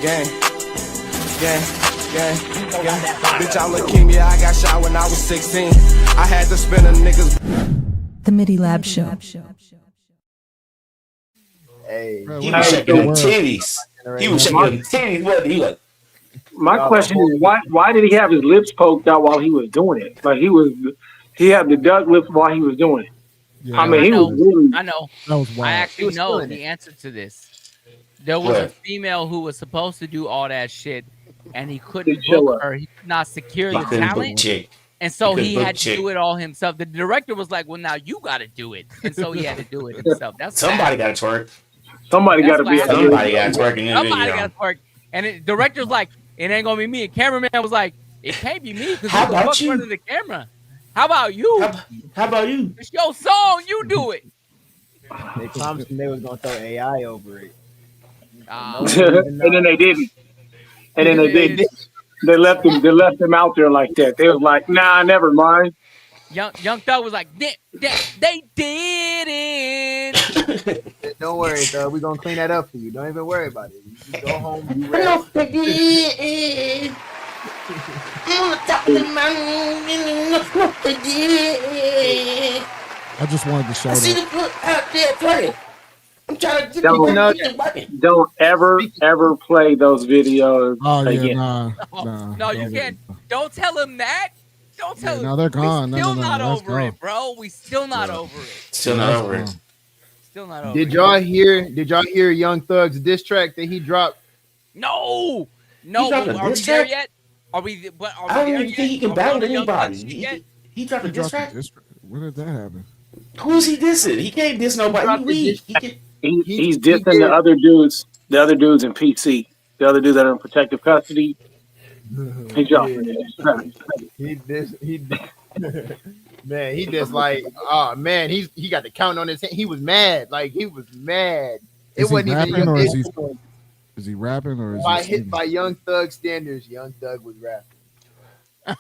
Gang. Bitch, I'm leukemia. I got shot when I was 16. I had to spin a niggas. The MIDI LAB Show. Hey, he was shaking them titties. He was shaking them titties. What he was? My question is why did he have his lips poked out while he was doing it? Like he had the duck lips while he was doing it. Yeah, I mean, I know. That was wild. I actually know the answer to this. There was a female who was supposed to do all that shit, and he couldn't book her. He could not secure the talent. And so he had to do it all himself. The director was like, well, now you got to do it. And so he had to do it himself. That's somebody got to twerk. Somebody got to be. Somebody got to twerk in the video. Somebody got to twerk. And the director's like, it ain't going to be me. And cameraman was like, it can't be me because how the fuck front of the camera. How about you? How about you? It's your song. You do it. They promised me they was going to throw AI over it. And then they didn't. And then they did. They left him out there like that. They was like, nah, never mind. Young Thug was like, they didn't. Don't worry, Thug. We're going to clean that up for you. Don't even worry about it. You just go home. You rest. I just wanted to show that. I'm trying to don't ever play those videos again. No, you can't. Don't tell him that. Don't tell him. No, they're gone. Still not over it, bro. We still not over it. Still not over it. Still not over Did it. y'all hear Young Thug's diss track that he dropped? No. Are we there yet? Are we? I don't even think he can battle anybody. He dropped a diss track. When did that happen? Who's he dissing? He can't diss nobody. He weak. He's dissing the other dudes. The other dudes in PC. The other dudes that are in protective custody. He's dropping it. Man, he just like, oh man, he got the count on his hand. He was mad, like he was mad. It wasn't even. Or is he rapping or is by he hit by Young Thug standards? Young Thug was rapping. Hey,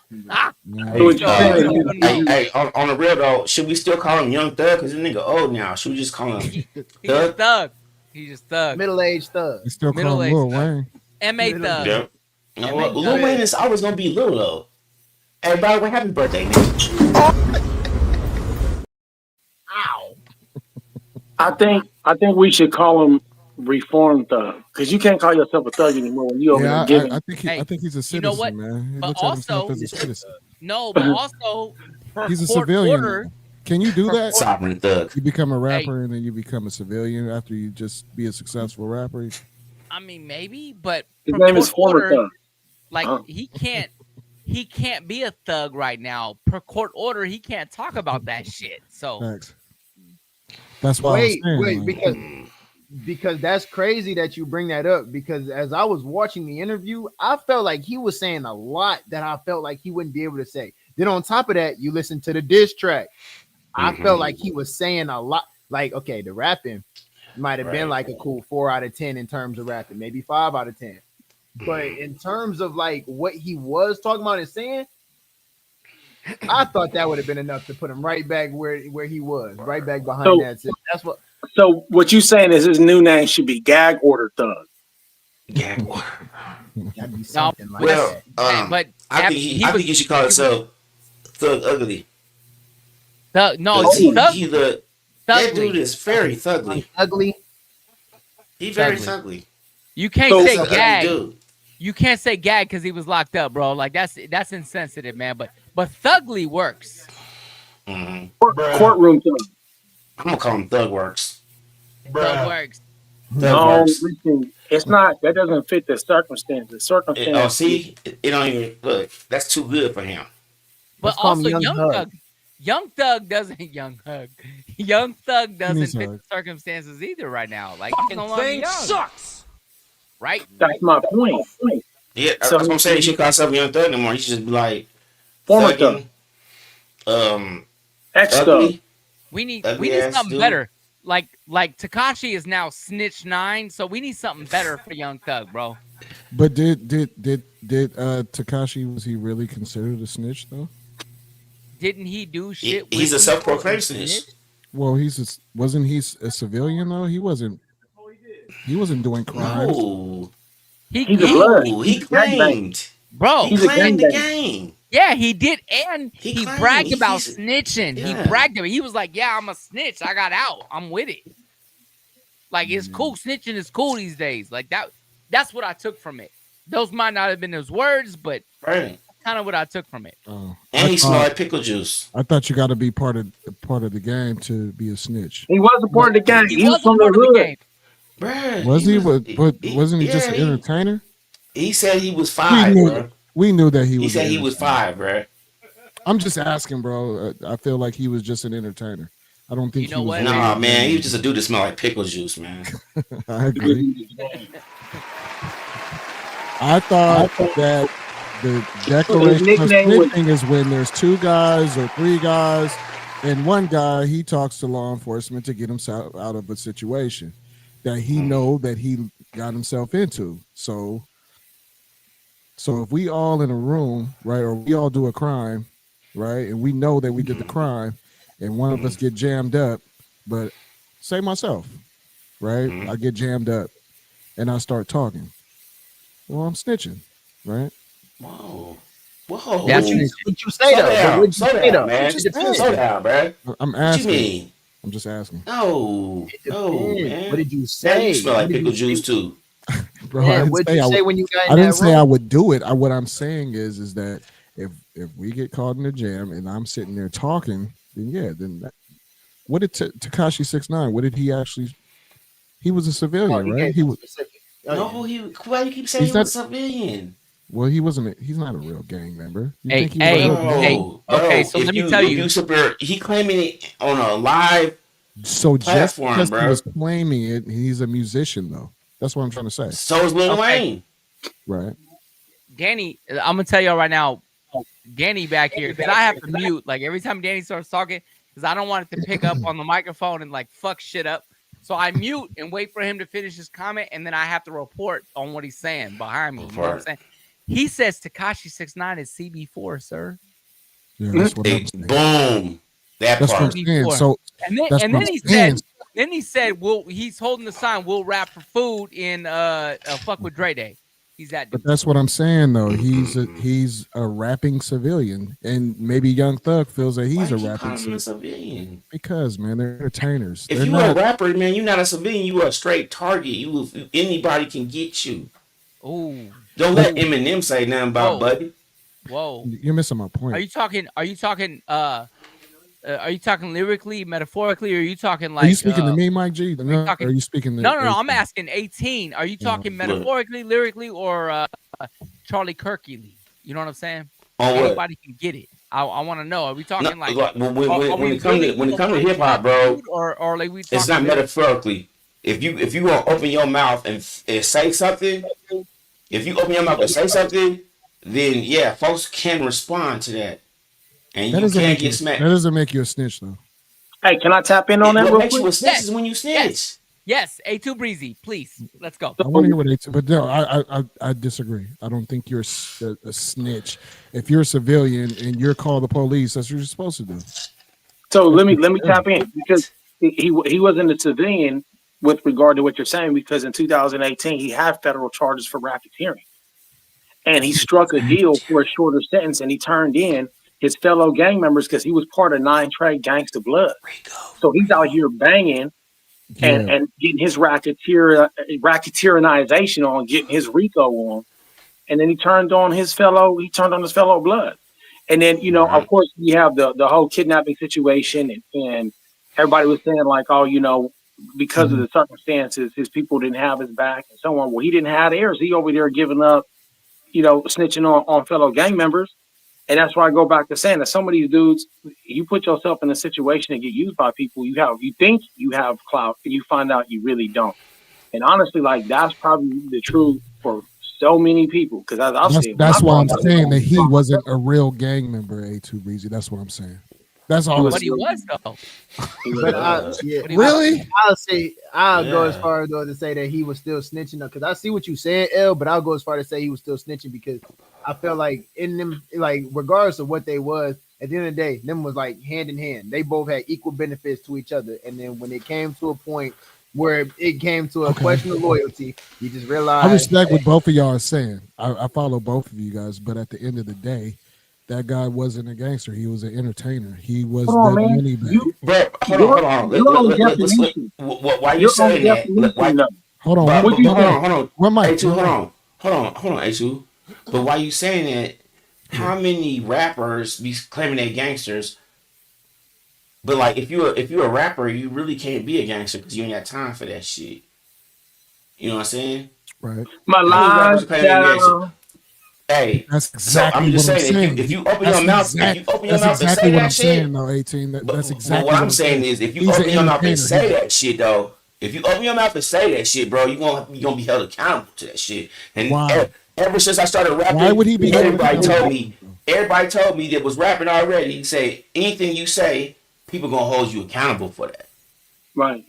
on the real though, should we still call him Young Thug? Cause this nigga old now. Should we just call him Thug? He's just Thug. Middle-aged Thug. You still call him Lil Wayne? M.A. Thug. Yeah. You know what? Lil Wayne is always gonna be Lil though. Hey, by the way, happy birthday, nigga. Ow. I think we should call him Reformed Thug, because you can't call yourself a thug anymore when you over there giving. I think he's a citizen, you know what? man. He But looks at himself also, as a citizen. no, but also, He's a civilian. Order, Can you do that? Sovereign thug. You become a rapper and then you become a civilian after you just be a successful rapper. I mean, maybe, but His name is former Thug. Like he can't be a thug right now. Per court order, he can't talk about that shit. So Thanks. That's why. Because that's crazy that you bring that up, because as I was watching the interview, I felt like he was saying a lot that I felt like he wouldn't be able to say. Then on top of that, you listen to the diss track. I felt like he was saying a lot. Like, okay, the rapping might have been like a cool 4 out of 10 in terms of rapping, maybe 5 out of 10. But in terms of like what he was talking about and saying, I thought that would have been enough to put him right back where he was, right back behind that. That's what. So what you saying is his new name should be Gag Order Thug. Gag Order. That'd be something like well, that. but I think he should call himself Thug Ugly. Thug, no, that dude is very thugly. Ugly. He's very thugly. You can't say gag. You can't say gag because he was locked up, bro. Like that's insensitive, man. But thugly works. Mm-hmm. Courtroom Thug. I'm gonna call him Thug Works. Thug Works. Listen, it's not. That doesn't fit the circumstances. See, it don't even look. That's too good for him. But also, Young Thug doesn't fit the circumstances either right now. Like he's no longer young. Sucks. Right? That's my point. Yeah, that's what I'm saying. He should call himself Young Thug anymore. He should just be like former Thug. Ugly. We need something better. Like Tekashi is now Snitch 9, so we need something better for Young Thug, bro. But did Tekashi, was he really considered a snitch though? Didn't he do shit? He's a self-proclaimed snitch. Well, wasn't he a civilian though? He wasn't doing crimes. No. He claimed. Bro, he claimed the game. Yeah, he did, and he bragged about He's snitching. Yeah. He bragged about it. He was like, "Yeah, I'm a snitch. I got out. I'm with it." Like it's cool. Snitching is cool these days. Like that. That's what I took from it. Those might not have been his words, but kind of what I took from it. Oh, and he smelled like pickle juice. I thought you got to be part of the game to be a snitch. He was a part of the game. He was from the hood. Bruh, Was he? But wasn't he just an entertainer? He said he was 5, bro. We knew that he was. He said he was 5, bro. I'm just asking, bro. I feel like he was just an entertainer. I don't think you know he was. What? Nah, man, he was just a dude that smelled like pickle juice, man. I agree. I thought that the declaration of snitching is when there's 2 guys or 3 guys, and one guy he talks to law enforcement to get himself out of a situation that he know that he got himself into. So if we all in a room, right, or we all do a crime, right, and we know that we did the crime, and one of us get jammed up, but say myself, right, I get jammed up, and I start talking. Well, I'm snitching, right? Whoa. That's what you say though. Slow down, man. Slow down, bro. I'm asking. What you mean? I'm just asking. No, man. What did you say? You smell like pickle juice too. Bro, yeah, what did you say when you got in I didn't that say room? I would do it. What I'm saying is that if we get caught in the jam and I'm sitting there talking, then what did Tekashi 6ix9ine? What did he actually? He was a civilian, right? He was. No, why you keep saying he was a civilian? Well, he's not a real gang member. You Hey, think he was a hey, real hey. gang? Okay, so let me tell you. He claiming it on a live So just platform, because he bro. was claiming it, he's a musician, though. That's what I'm trying to say. So is Lil Wayne. Right. Danny, I'm gonna tell y'all right now, Danny back here, because I have to mute like every time Danny starts talking, because I don't want it to pick up on the microphone and like fuck shit up. So I mute and wait for him to finish his comment, and then I have to report on what he's saying behind me. You know what I'm saying? He says Tekashi 6ix9ine is CB4, sir. Yeah, that's what I'm saying. Boom. That's what I'm saying. So and then he said, "Well, he's holding the sign. We'll rap for food in fuck with Dre Day." He's that dude. But that's what I'm saying, though. He's a rapping civilian, and maybe Young Thug feels that he's a rapping civilian. Because man, they're entertainers. If you're a rapper, man, you're not a civilian. You are a straight target. Anybody can get you. Oh, don't let Eminem say nothing about Buddy. Whoa, you're missing my point. Are you talking lyrically, metaphorically, or are you talking like? Are you speaking to me, Mike G? No, are you speaking to? No. I'm asking 18. Are you talking metaphorically, lyrically, or Charlie Kirkily? You know what I'm saying? Anybody can get it. I want to know. Are we talking when it comes to hip hop, bro? Or like we talking? It's not metaphorically. If you gonna open your mouth and say something, then yeah, folks can respond to that. And you can't get smacked. That doesn't make you a snitch, though. Hey, can I tap in on that real quick? You a snitch is when you snitch. Yes, A2 Breezy, please. Let's go. I want to hear what A2, but no, I disagree. I don't think you're a snitch. If you're a civilian and you're called the police, that's what you're supposed to do. So let me tap in, because he wasn't a civilian with regard to what you're saying, because in 2018 he had federal charges for racketeering. And he struck a deal for a shorter sentence, and he turned in his fellow gang members because he was part of 9 Trey Gangsta Blood. So he's out here banging and getting his racketeerization on, getting his RICO on. And then he turned on his fellow blood. And then, of course, we have the whole kidnapping situation, and everybody was saying like, oh, because of the circumstances, his people didn't have his back and so on. Well, he didn't have theirs. He over there giving up, snitching on fellow gang members. And that's why I go back to saying that some of these dudes, you put yourself in a situation to get used by people. You think you have clout, and you find out you really don't. And honestly, like, that's probably the truth for so many people. Because that's why I'm saying that he wasn't a real gang member, A2 Breezy. That's what I'm saying. That's all. But he was though. Really? I'll go as far as though to say that he was still snitching, because I see what you said, L. But I'll go as far to say he was still snitching, because I felt like in them, like regardless of what they was, at the end of the day, them was like hand in hand. They both had equal benefits to each other. And then when it came to a point where it came to a question of loyalty, you just realized. I respect what both of y'all are saying. I follow both of you guys, but at the end of the day, that guy wasn't a gangster. He was an entertainer. He was the money man. Hold on. Why you saying that? Hold on. Hold on, A2. But why you saying that? How many rappers be claiming they gangsters? But like, if you're a rapper, you really can't be a gangster because you ain't got time for that shit. You know what I'm saying? Right. My life. Hey, that's exactly so I'm just what saying. I'm saying. If you open your mouth, that's exactly what I'm saying, though. 18. That's exactly what I'm saying. Is if you open your mouth and say that shit, though, if you open your mouth and say that shit, bro, you gonna be held accountable to that shit. And ever since I started rapping, why would he be? Everybody told me that was rapping already. He say anything you say, people gonna hold you accountable for that. Right.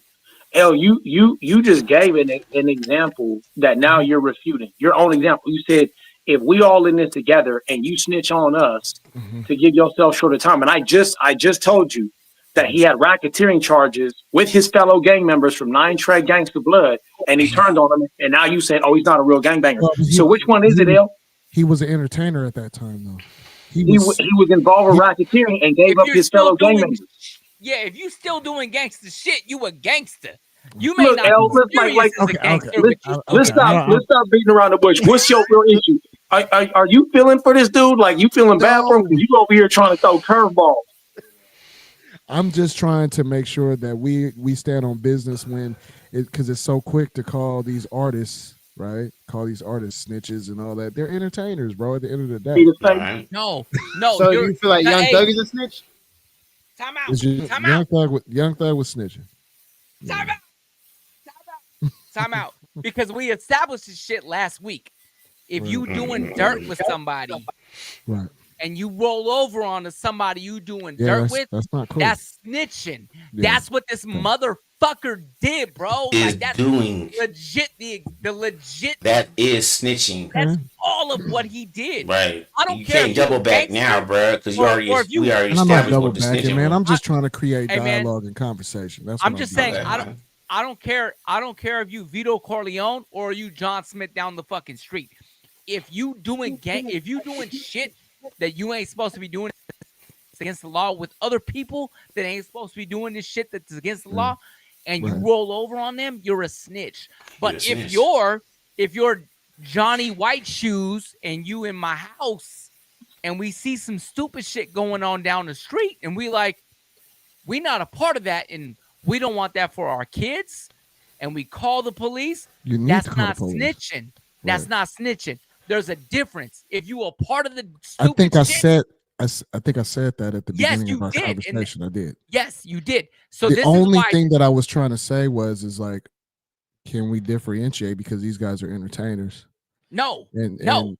L, you just gave an example that now you're refuting. Your own example. You said, if we all in this together and you snitch on us to give yourself shorter time. And I just told you that he had racketeering charges with his fellow gang members from 9 Trey Gangsta Blood, and he turned on them. And now you said, oh, he's not a real gangbanger. Well, so which one is it, L? He was an entertainer at that time, though. He was involved with racketeering and gave up his fellow gang members. Yeah, if you still doing gangster shit, you a gangster. You may Look, not L, let's stop beating around the bush. What's your real issue? Are you feeling for this dude? Like, you feeling bad for him? You over here trying to throw curveballs. I'm just trying to make sure that we stand on business when because it's so quick to call these artists right? Call these artists snitches and all that. They're entertainers, bro. At the end of the day, Peter Satan. Right. No. So you feel like Young Thug is a snitch? Time out. It's just Time Young out. Thug was snitching. Time out. Time out. Because we established this shit last week. If you doing dirt with somebody, Right. and you roll over onto somebody you doing Yeah, dirt with, that's not cool. that's snitching. Yeah. That's what this motherfucker did, bro. Is Like that's doing legit. The legit. that is snitching. That's all of what he did. Right. I don't You care can't if you're double back gangster now, bro, because or if we already And I'm not established double what the backing, snitching man. was. I'm just trying to create Hey, man. dialogue and conversation. That's I'm what just doing. saying. I don't care. I don't care if you Vito Corleone or you John Smith down the fucking street. If you doing shit that you ain't supposed to be doing, it's against the law with other people that ain't supposed to be doing this shit that's against the law, and you Right. roll over on them, you're a snitch. But You're a if snitch. you're Johnny White Shoes and you in my house and we see some stupid shit going on down the street and we not a part of that and we don't want that for our kids and we call the police, You need that's to call not the police. snitching. That's Right. not snitching. There's a difference. If you are part of the I stupid think I shit, said I think I said that at the Yes, beginning you of our did, and conversation. I did. yes, you did. So The this only is why thing that I was trying to say is like, can we differentiate because these guys are entertainers? no, And no.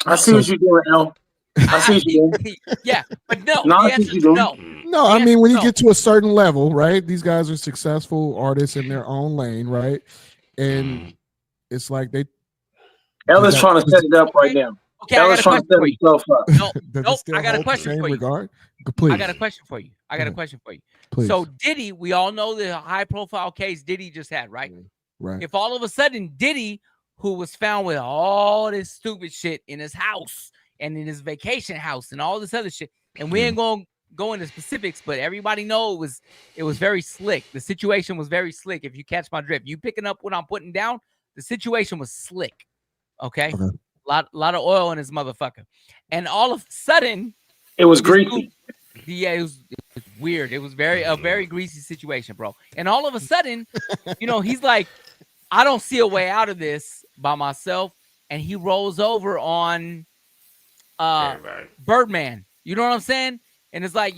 I see what you're doing, L. I see what you're doing. Yeah, but no. No, I The see answer what is you're no. No, The I answer mean when is you no. get to a certain level, right? These guys are successful artists in their own lane, right? And it's like they L is trying to set it up right now. Okay, I L got is a trying to question set for you. himself up. No, does it nope. still I got a hold the question same for you. regard? Please. I got a question for you. I got a question for you. Please. So Diddy, we all know the high-profile case Diddy just had, right? Right. If all of a sudden Diddy, who was found with all this stupid shit in his house and in his vacation house and all this other shit, and we ain't gonna go into specifics, but everybody know it was very slick. The situation was very slick. If you catch my drift, you picking up what I'm putting down. The situation was slick. Okay. Lot of oil in his motherfucker, and all of a sudden, It was this greasy. dude- yeah, it was weird. It was a very greasy situation, bro. And all of a sudden, he's like, I don't see a way out of this by myself, and he rolls over on Birdman. You know what I'm saying? And it's like,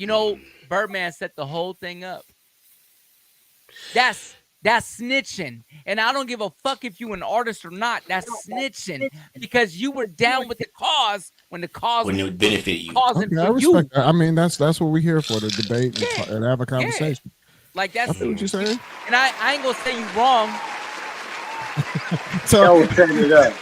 Birdman set the whole thing up. That's snitching. And I don't give a fuck if you an artist or not. That's snitching because you were down with the cause when the cause When it benefited you. causing Okay, I for you. respect that. I mean, that's what we're here for, to debate and have a conversation. Like I that's feel what you're saying. and I ain't gonna say you wrong. So, L was setting it up.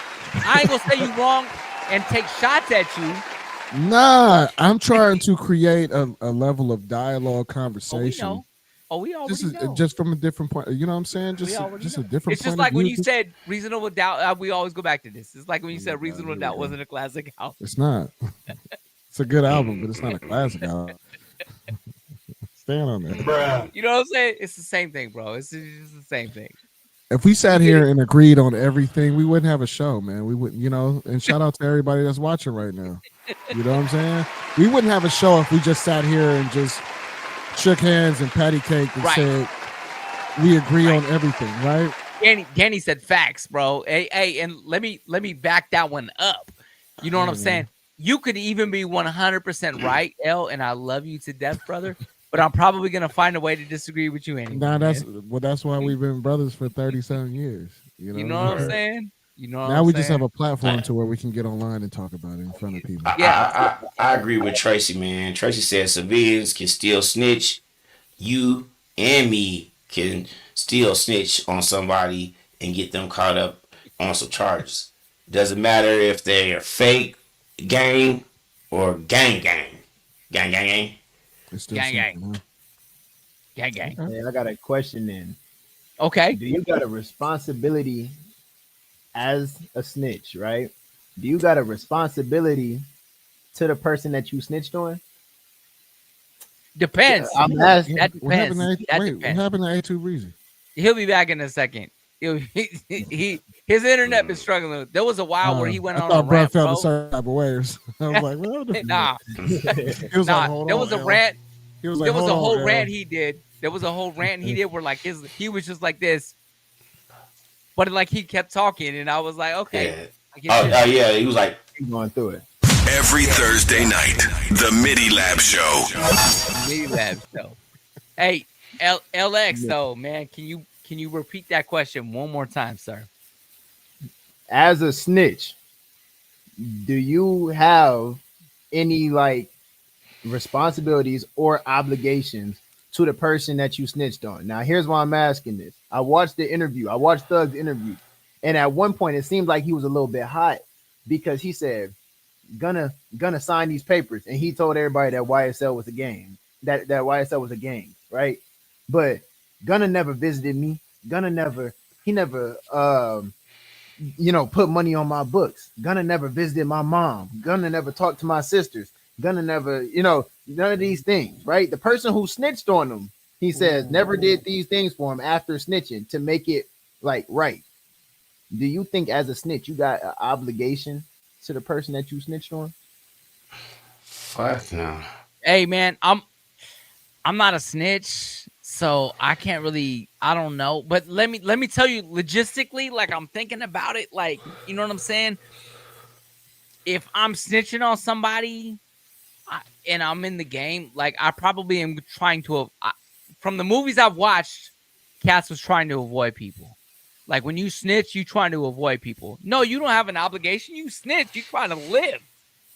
I ain't gonna say you wrong and take shots at you. nah, I'm trying to create a level of dialogue conversation. We already know. Just from a different point. You know what I'm saying? We Just already a know. different It's just point like of when view. you said reasonable doubt. We always go back to this. It's like when you said reasonable doubt wasn't a classic album. It's not. It's a good album, but it's not a classic album. Stand on that. You know what I'm saying? It's the same thing, bro. It's just the same thing. If we sat here and agreed on everything, we wouldn't have a show, man. We wouldn't, and shout out to everybody that's watching right now. You know what I'm saying? We wouldn't have a show if we just sat here and just shook hands and patty cake and said we agree on everything, right? Danny said facts, bro. Hey, and let me back that one up. You know what I'm saying? You could even be 100% right, L, and I love you to death, brother. But I'm probably gonna find a way to disagree with you anyway. Nah, that's why we've been brothers for 37 years. You know what I'm saying? Now we just have a platform to where we can get online and talk about it in front of people. I agree with Tracy, man. Tracy said civilians can still snitch. You and me can still snitch on somebody and get them caught up on some charges. Doesn't matter if they are fake gang or gang. It's still Gang. something, huh? Gang. Hey, I got a question then. Okay. Do you got a responsibility as a snitch, right? Do you got a responsibility to the person that you snitched on? Depends. I'm asking. That What happened depends. to That what depends. happened to A2 Breezy? He'll be back in a second. His internet been struggling. There was a while where he went I on thought a bro rant, felt bro. a certain type of way. I was like, well, what the Nah, He was like, nah. hold There on, was a L. rant. He was like, There was hold a on, whole L. rant he did. There was a whole rant he did where like he was just like this. but like he kept talking, and I was like, okay. Yeah. He was like going through it. Every Thursday night, the MIDI Lab Show. MIDI Lab Show. Hey, LX though, man, can you repeat that question one more time, sir? As a snitch, do you have any like responsibilities or obligations to the person that you snitched on? Now, here's why I'm asking this. I watched the interview. I watched Thug's interview. And at one point, it seemed like he was a little bit hot because he said, gonna sign these papers. And he told everybody that YSL was a game, that YSL was a gang, right? But Gunna never visited me. He never put money on my books. Gunna never visited my mom. Gunna never talked to my sisters. Gunna never, none of these things, right? The person who snitched on him, he says, never did these things for him after snitching to make it like right. Do you think as a snitch, you got an obligation to the person that you snitched on? Fuck no. Hey man, I'm not a snitch, so I can't really, I don't know. But let me tell you logistically, like I'm thinking about it, like, you know what I'm saying? If I'm snitching on somebody and I'm in the game, like I probably am trying to, from the movies I've watched, Cass was trying to avoid people. Like when you snitch, you trying to avoid people. No, you don't have an obligation. You snitch, you trying to live.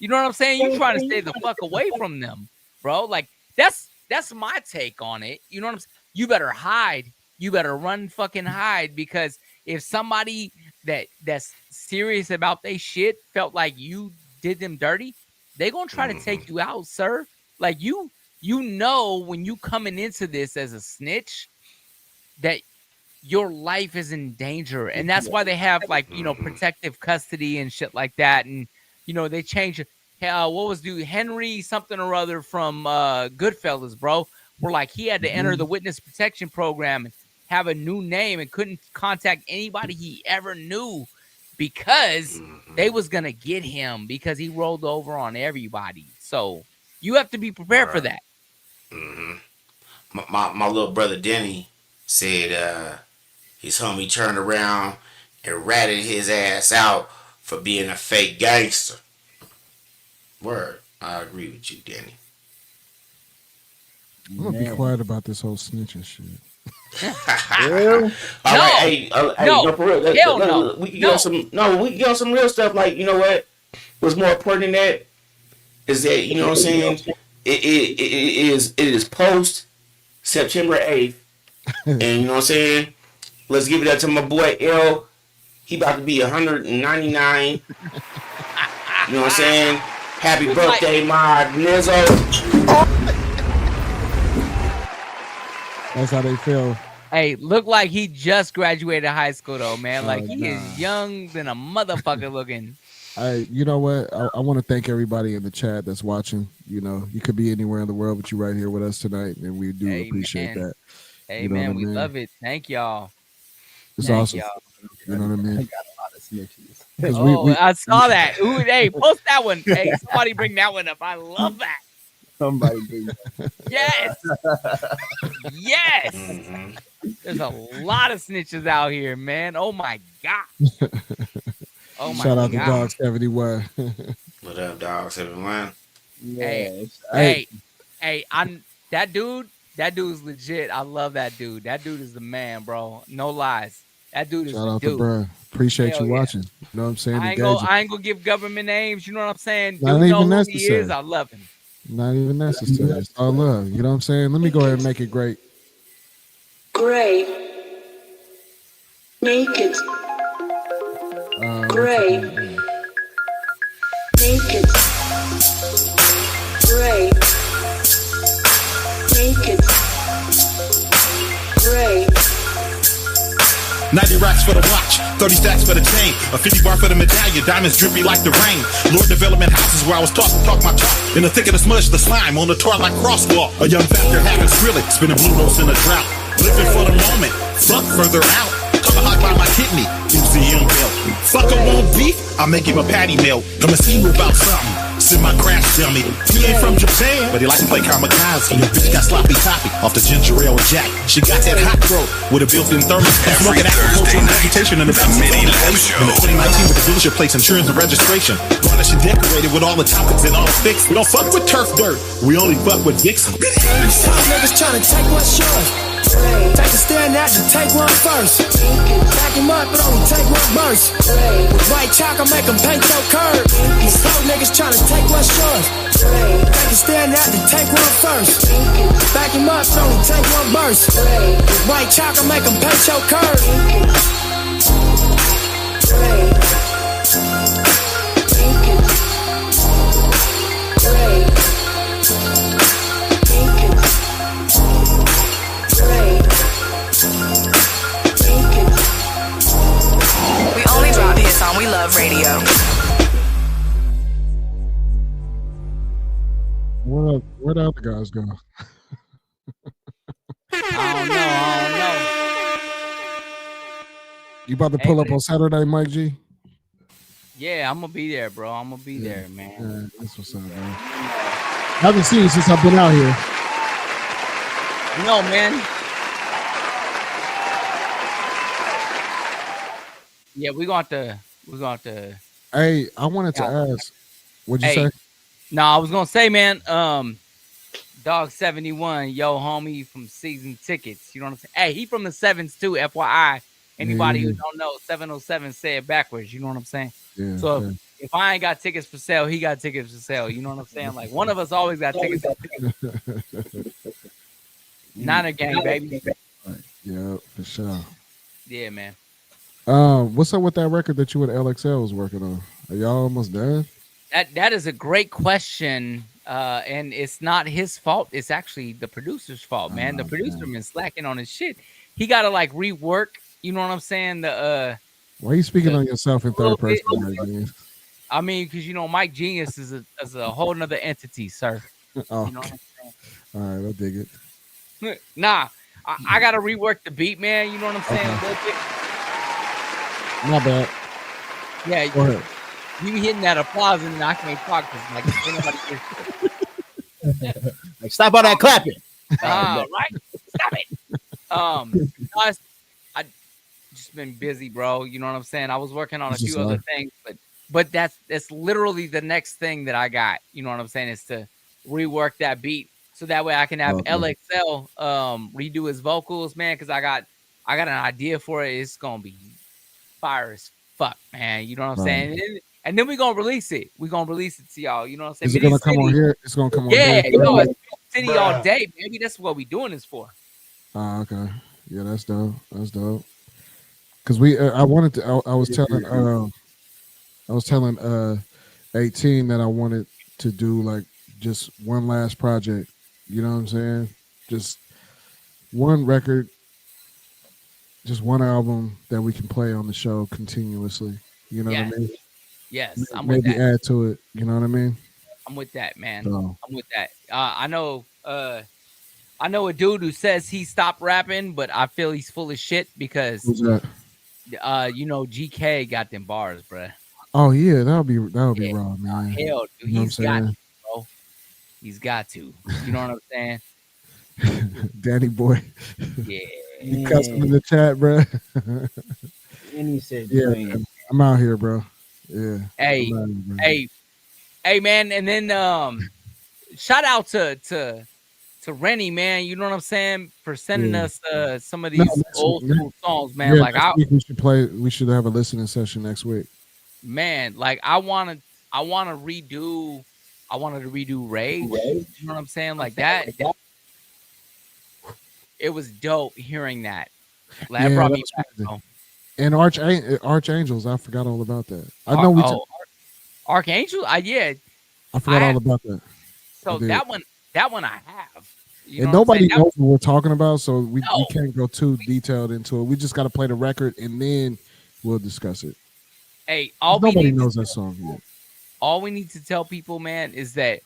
You know what I'm saying? You trying to stay the fuck away from them, bro. Like that's my take on it. You know what I'm saying? You better hide. You better run fucking hide, because if somebody that's serious about they shit felt like you did them dirty, they gonna try to take you out, sir. Like you know when you coming into this as a snitch that your life is in danger, and that's why they have like protective custody and shit like that, and they change. What was Henry something or other from Goodfellas, bro? Where like he had to enter the witness protection program and have a new name and couldn't contact anybody he ever knew because they was gonna get him because he rolled over on everybody. So you have to be prepared for that. My little brother Denny said his homie turned around and ratted his ass out for being a fake gangster. Word. I agree with you, Denny. I'm gonna be quiet about this whole snitching shit. Real? All right, hey, no, for real. Hell no. We can get on some real stuff. Like, you know what? What's more important than that is that, you know what I'm saying? It is post September 8th. And you know what I'm saying? Let's give it up to my boy L. He about to be 199. You know what I'm saying? Happy birthday, my Nizzo. That's how they feel. Hey, look like he just graduated high school though, man. Like he is young than a motherfucker looking. You know what? I want to thank everybody in the chat that's watching. You could be anywhere in the world, but you're right here with us tonight, and we do appreciate that. Hey man, we love it. Thank y'all. It's awesome. Y'all. You know what I mean? I got a lot of snitches. I saw that. Ooh, hey, post that one. Hey, somebody bring that one up. I love that. Somebody bring that. Yes. Yes. There's a lot of snitches out here, man. Oh my God. Oh my Shout out God. to Dog 71. What up, Dog 71? Hey, that dude's legit. I love that dude. That dude is the man, bro. No lies. That dude is Shout the out dude. to bro. Appreciate you watching. You know what I'm saying? I ain't gonna give government names. You know what I'm saying? Not Dude even know who he necessary. is. I love him. Not even necessary. It's all love. You know what I'm saying? Let me go ahead and make it great. Great. Naked. Great. Naked. Great. Naked. Great. 90 racks for the watch, 30 stacks for the chain, a 50 bar for the medallion, diamonds drippy like the rain. Lord Development Houses where I was taught to talk my talk. In the thick of the smudge, the slime on the twilight crosswalk. A young factor having really spinning blue notes in a drought. Living for the moment, fuck further out. Color hot by my kidney, museum bill. Fuck a won't beef, I'll make him a patty meal. Come and see you about something. Niggas in my craft tell me he ain't from Japan, but he like to play kamikaze. Your bitch got sloppy toppy off the ginger ale and Jack. She got that hot throat with a built-in thermos. Smoking agricultural vegetation in the MIDI LAB SHOW. In the 2019 with the dealership plates, insurance and registration. Garnish and decorated with all the topics and all the fix. We don't fuck with turf dirt. We only fuck with Dixon. Some niggas tryna take what's yours. Take a stand out and take one first. Back him up, but only take one verse. With white chalk, I make him paint your curve. Some niggas tryna take what's yours. Take a stand out and take one first. Back him up, but only take one verse. With white chalk, I make him paint your curve. We only drop hits on We Love Radio. Where the other guys go? I don't know. You about to pull up on Saturday, Mike G? Yeah, I'm gonna be there, bro. I'm gonna be there, man. Yeah, that's what's up, man. I haven't seen you since I've been out here. No, man. Yeah, we're going to. Hey, I wanted to ask. What'd you say? No, I was gonna say, man. Dog 71, yo, homie from Season Tickets. You know what I'm saying? Hey, he from the sevens too. FYI, anybody who don't know, 707 say it backwards. You know what I'm saying? Yeah, so if I ain't got tickets for sale, he got tickets for sale. You know what I'm saying? Like one of us always got tickets. Niner gang, baby. Yeah, for sure. Yeah, man. What's up with that record that you and LXL was working on? Are y'all almost done? That is a great question, and it's not his fault. It's actually the producer's fault, man. The producer been slacking on his shit. He got to like rework. You know what I'm saying? Why are you speaking on yourself in third person? I mean, because you know, Mike Genius is a whole nother entity, sir. Oh, you know what I'm saying? All right, I'll dig it. Nah, I got to rework the beat, man. You know what I'm saying? Okay. Not bad. Yeah, go ahead. You hitting that applause and I can't talk because like stop all that clapping. Right? Stop it. I just been busy, bro. You know what I'm saying? I was working on a few other things, but that's literally the next thing that I got. You know what I'm saying? Is to rework that beat so that way I can have LXL redo his vocals, man. Because I got an idea for it. It's gonna be fire as fuck, man. You know what I'm saying? And then we're gonna release it. We're gonna release it to y'all. You know what I'm saying? Is it gonna come on here? It's gonna come on. Yeah, you know, it's City all day, baby. That's what we doing this for. Oh, okay. Yeah, that's dope. That's dope. Cause I wanted to. I was telling 18 that I wanted to do like just one last project. You know what I'm saying? Just one record, just one album that we can play on the show continuously. You know what I mean? Yes, I'm with that. Maybe add to it. You know what I mean? I'm with that, man. So. I'm with that. I know a dude who says he stopped rapping, but I feel he's full of shit because Who's that? You know, GK got them bars, bruh. Oh yeah, that would be raw, man. Hell, dude, you know he's got to, bro. He's got to. You know what I'm saying? Danny boy. Yeah. You cussed him in the chat, bro. And he said, "Yeah, man, I'm out here, bro." Yeah. Hey, man, and then shout out to Rennie, man. You know what I'm saying, for sending us some of these old school songs, man. Yeah, like we should have a listening session next week. Man, like I wanted to redo Rage. You know what I'm saying? Like that. It was dope hearing that. Like, that brought me back. And Archangels, I forgot all about that. I know Archangel. I forgot all about that. So that one I have. You and know nobody knows what we're talking about, so we can't go too detailed into it. We just got to play the record and then we'll discuss it. Hey, nobody knows that song yet. All we need to tell people, man, is that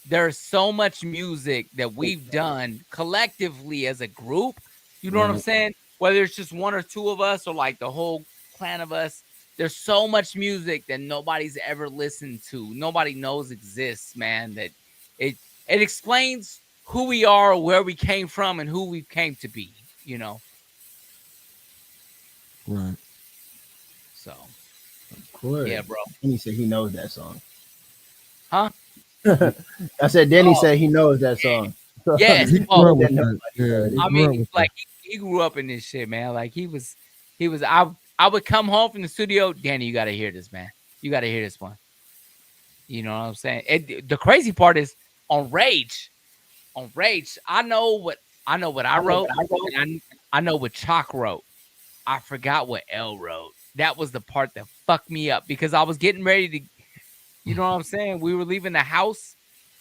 there's so much music that we've done collectively as a group. You know what I'm saying? Whether it's just one or two of us or like the whole clan of us, There's so much music that nobody's ever listened to. Nobody knows exists, man. That it explains who we are, where we came from, and who we came to be. You know. Right. So. Of course. Yeah, bro. Denny said he knows that song. Huh? I said Denny said he knows that song. Yes. He grew up with that. Yeah. I mean, like he grew up in this shit, man. Like he was. I would come home from the studio, Danny. You got to hear this, man. You got to hear this one. You know what I'm saying? The crazy part is on Rage. On Rage, I know what I wrote. I know what Chalk wrote. I forgot what L wrote. That was the part that fucked me up because I was getting ready to. You know what I'm saying? We were leaving the house,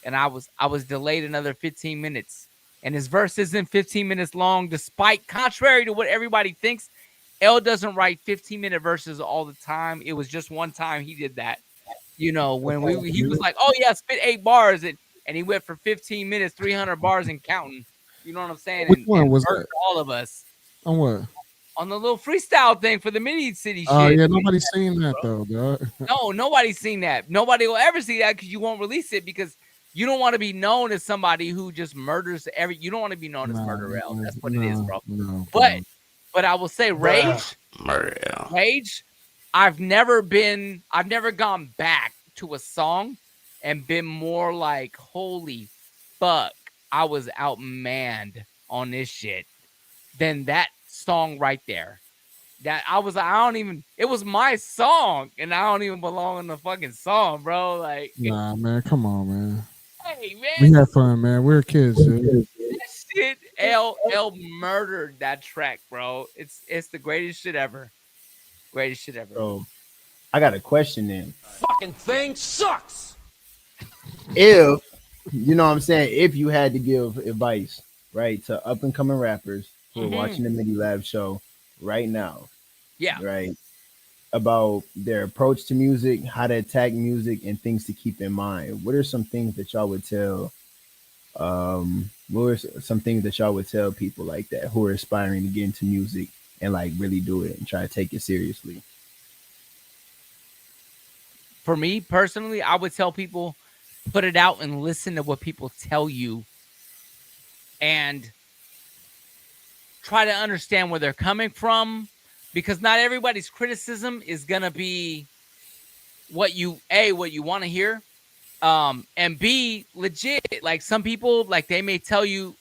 and I was delayed another 15 minutes. And his verse isn't 15 minutes long, despite contrary to what everybody thinks. L doesn't write 15-minute verses all the time. It was just one time he did that. You know, when he was like, "Oh yeah, spit 8 bars," and he went for 15 minutes, 300 bars and counting. You know what I'm saying? Which one was that? All of us. On what? On the little freestyle thing for the Mini City shit. Oh yeah, nobody's seen that though, dog. No, nobody's seen that. Nobody will ever see that because you won't release it because you don't want to be known as somebody who just murders you don't want to be known as Murder L. That's what it is, bro. But I will say Rage. Murder L. Rage. I've never gone back to a song and been more like, holy fuck, I was outmanned on this shit than that song right there. That it was my song and I don't even belong in the fucking song, bro. Like, nah, man, come on, man. Hey, man. We had fun, man. We're kids, dude. That shit, L murdered that track, bro. It's the greatest shit ever. Greatest shit ever. Bro, I got a question then. Fucking thing sucks. If, you know what I'm saying, if you had to give advice, right, to up and coming rappers who are watching the MIDI Lab show right now. Yeah. Right. About their approach to music, how to attack music, and things to keep in mind. What are some things that y'all would tell? What are some things that y'all would tell people like that who are aspiring to get into music and like really do it and try to take it seriously? For me personally, I would tell people put it out and listen to what people tell you, and try to understand where they're coming from. Because not everybody's criticism is going to be what you want to hear. And B, legit. Like some people, like they may tell you,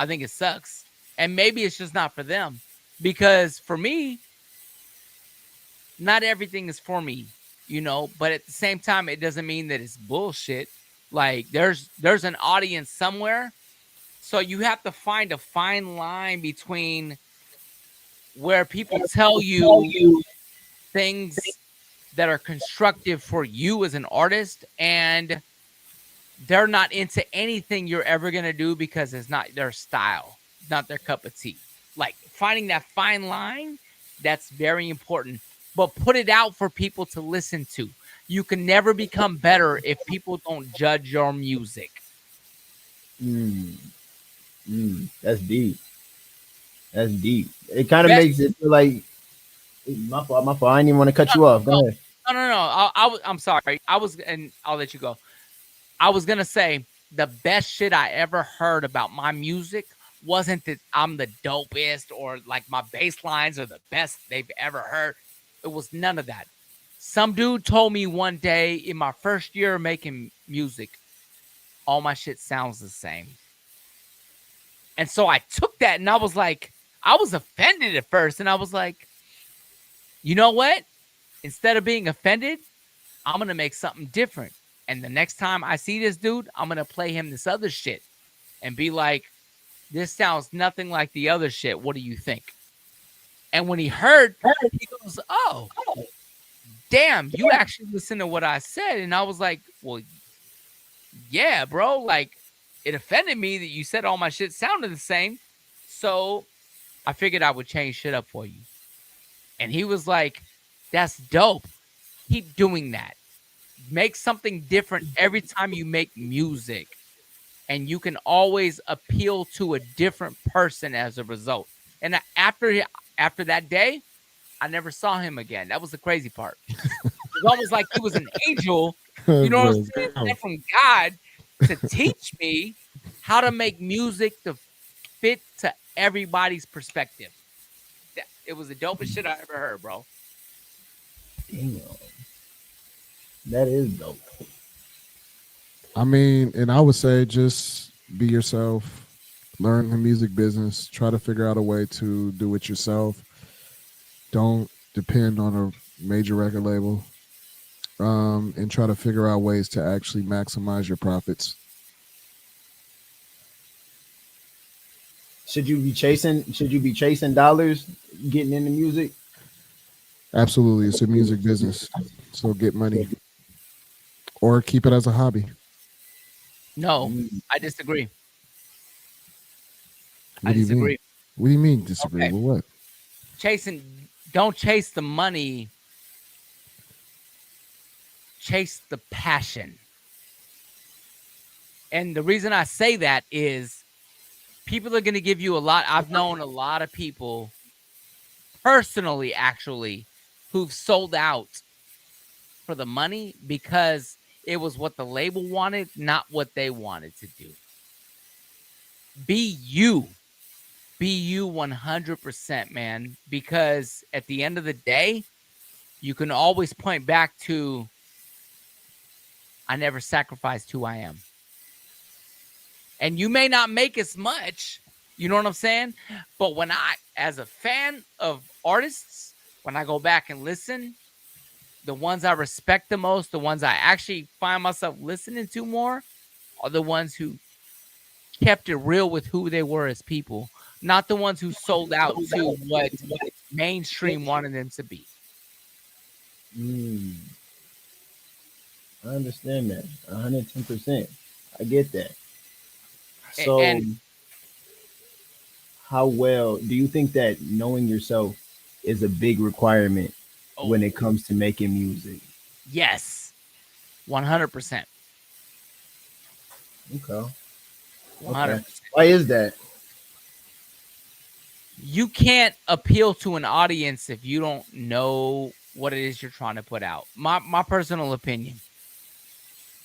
I think it sucks. And maybe it's just not for them. Because for me, not everything is for me, you know. But at the same time, it doesn't mean that it's bullshit. Like there's an audience somewhere. So you have to find a fine line between where people tell you things that are constructive for you as an artist, and they're not into anything you're ever going to do because it's not their style, not their cup of tea. Like finding that fine line, that's very important. But put it out for people to listen to. You can never become better if people don't judge your music. That's deep. That's deep. It kind of makes it feel like my fault. I didn't even want to cut you off. Go ahead. No. I'm sorry. And I'll let you go. I was gonna say the best shit I ever heard about my music wasn't that I'm the dopest or like my bass lines are the best they've ever heard. It was none of that. Some dude told me one day in my first year of making music, all my shit sounds the same. And so I took that and I was like, I was offended at first. And I was like, you know what? Instead of being offended, I'm going to make something different. And the next time I see this dude, I'm going to play him this other shit and be like, this sounds nothing like the other shit. What do you think? And when he heard, he goes, oh, damn, you actually listened to what I said. And I was like, well, yeah, bro. Like, it offended me that you said all my shit sounded the same. So I figured I would change shit up for you. And he was like, that's dope. Keep doing that. Make something different every time you make music. And you can always appeal to a different person as a result. And after that day, I never saw him again. That was the crazy part. It's almost like he was an angel, Oh, you know what I'm bro, saying, go. sent from God to teach me how to make music to fit to everybody's perspective. It was the dopest shit I ever heard, bro. Damn. That is dope. I mean, and I would say just be yourself, learn the music business, try to figure out a way to do it yourself. Don't depend on a major record label, and try to figure out ways to actually maximize your profits. Should you be chasing dollars getting into music? Absolutely, it's a music business, so get money or keep it as a hobby. No, I disagree. What do you mean? What do you mean disagree? Okay. With what? Don't chase the money. Chase the passion. And the reason I say that is people are going to give you a lot. I've known a lot of people personally, actually, who've sold out for the money because it was what the label wanted, not what they wanted to do. Be you. Be you 100%, man. Because at the end of the day, you can always point back to, I never sacrificed who I am. And you may not make as much, you know what I'm saying? But when as a fan of artists, when I go back and listen, the ones I respect the most, the ones I actually find myself listening to more, are the ones who kept it real with who they were as people, not the ones who sold out to what mainstream wanted them to be. I understand that 110%. I get that. So, how well do you think that knowing yourself is a big requirement when it comes to making music? Yes, 100%. Okay. 100%. Why is that? You can't appeal to an audience if you don't know what it is you're trying to put out. My personal opinion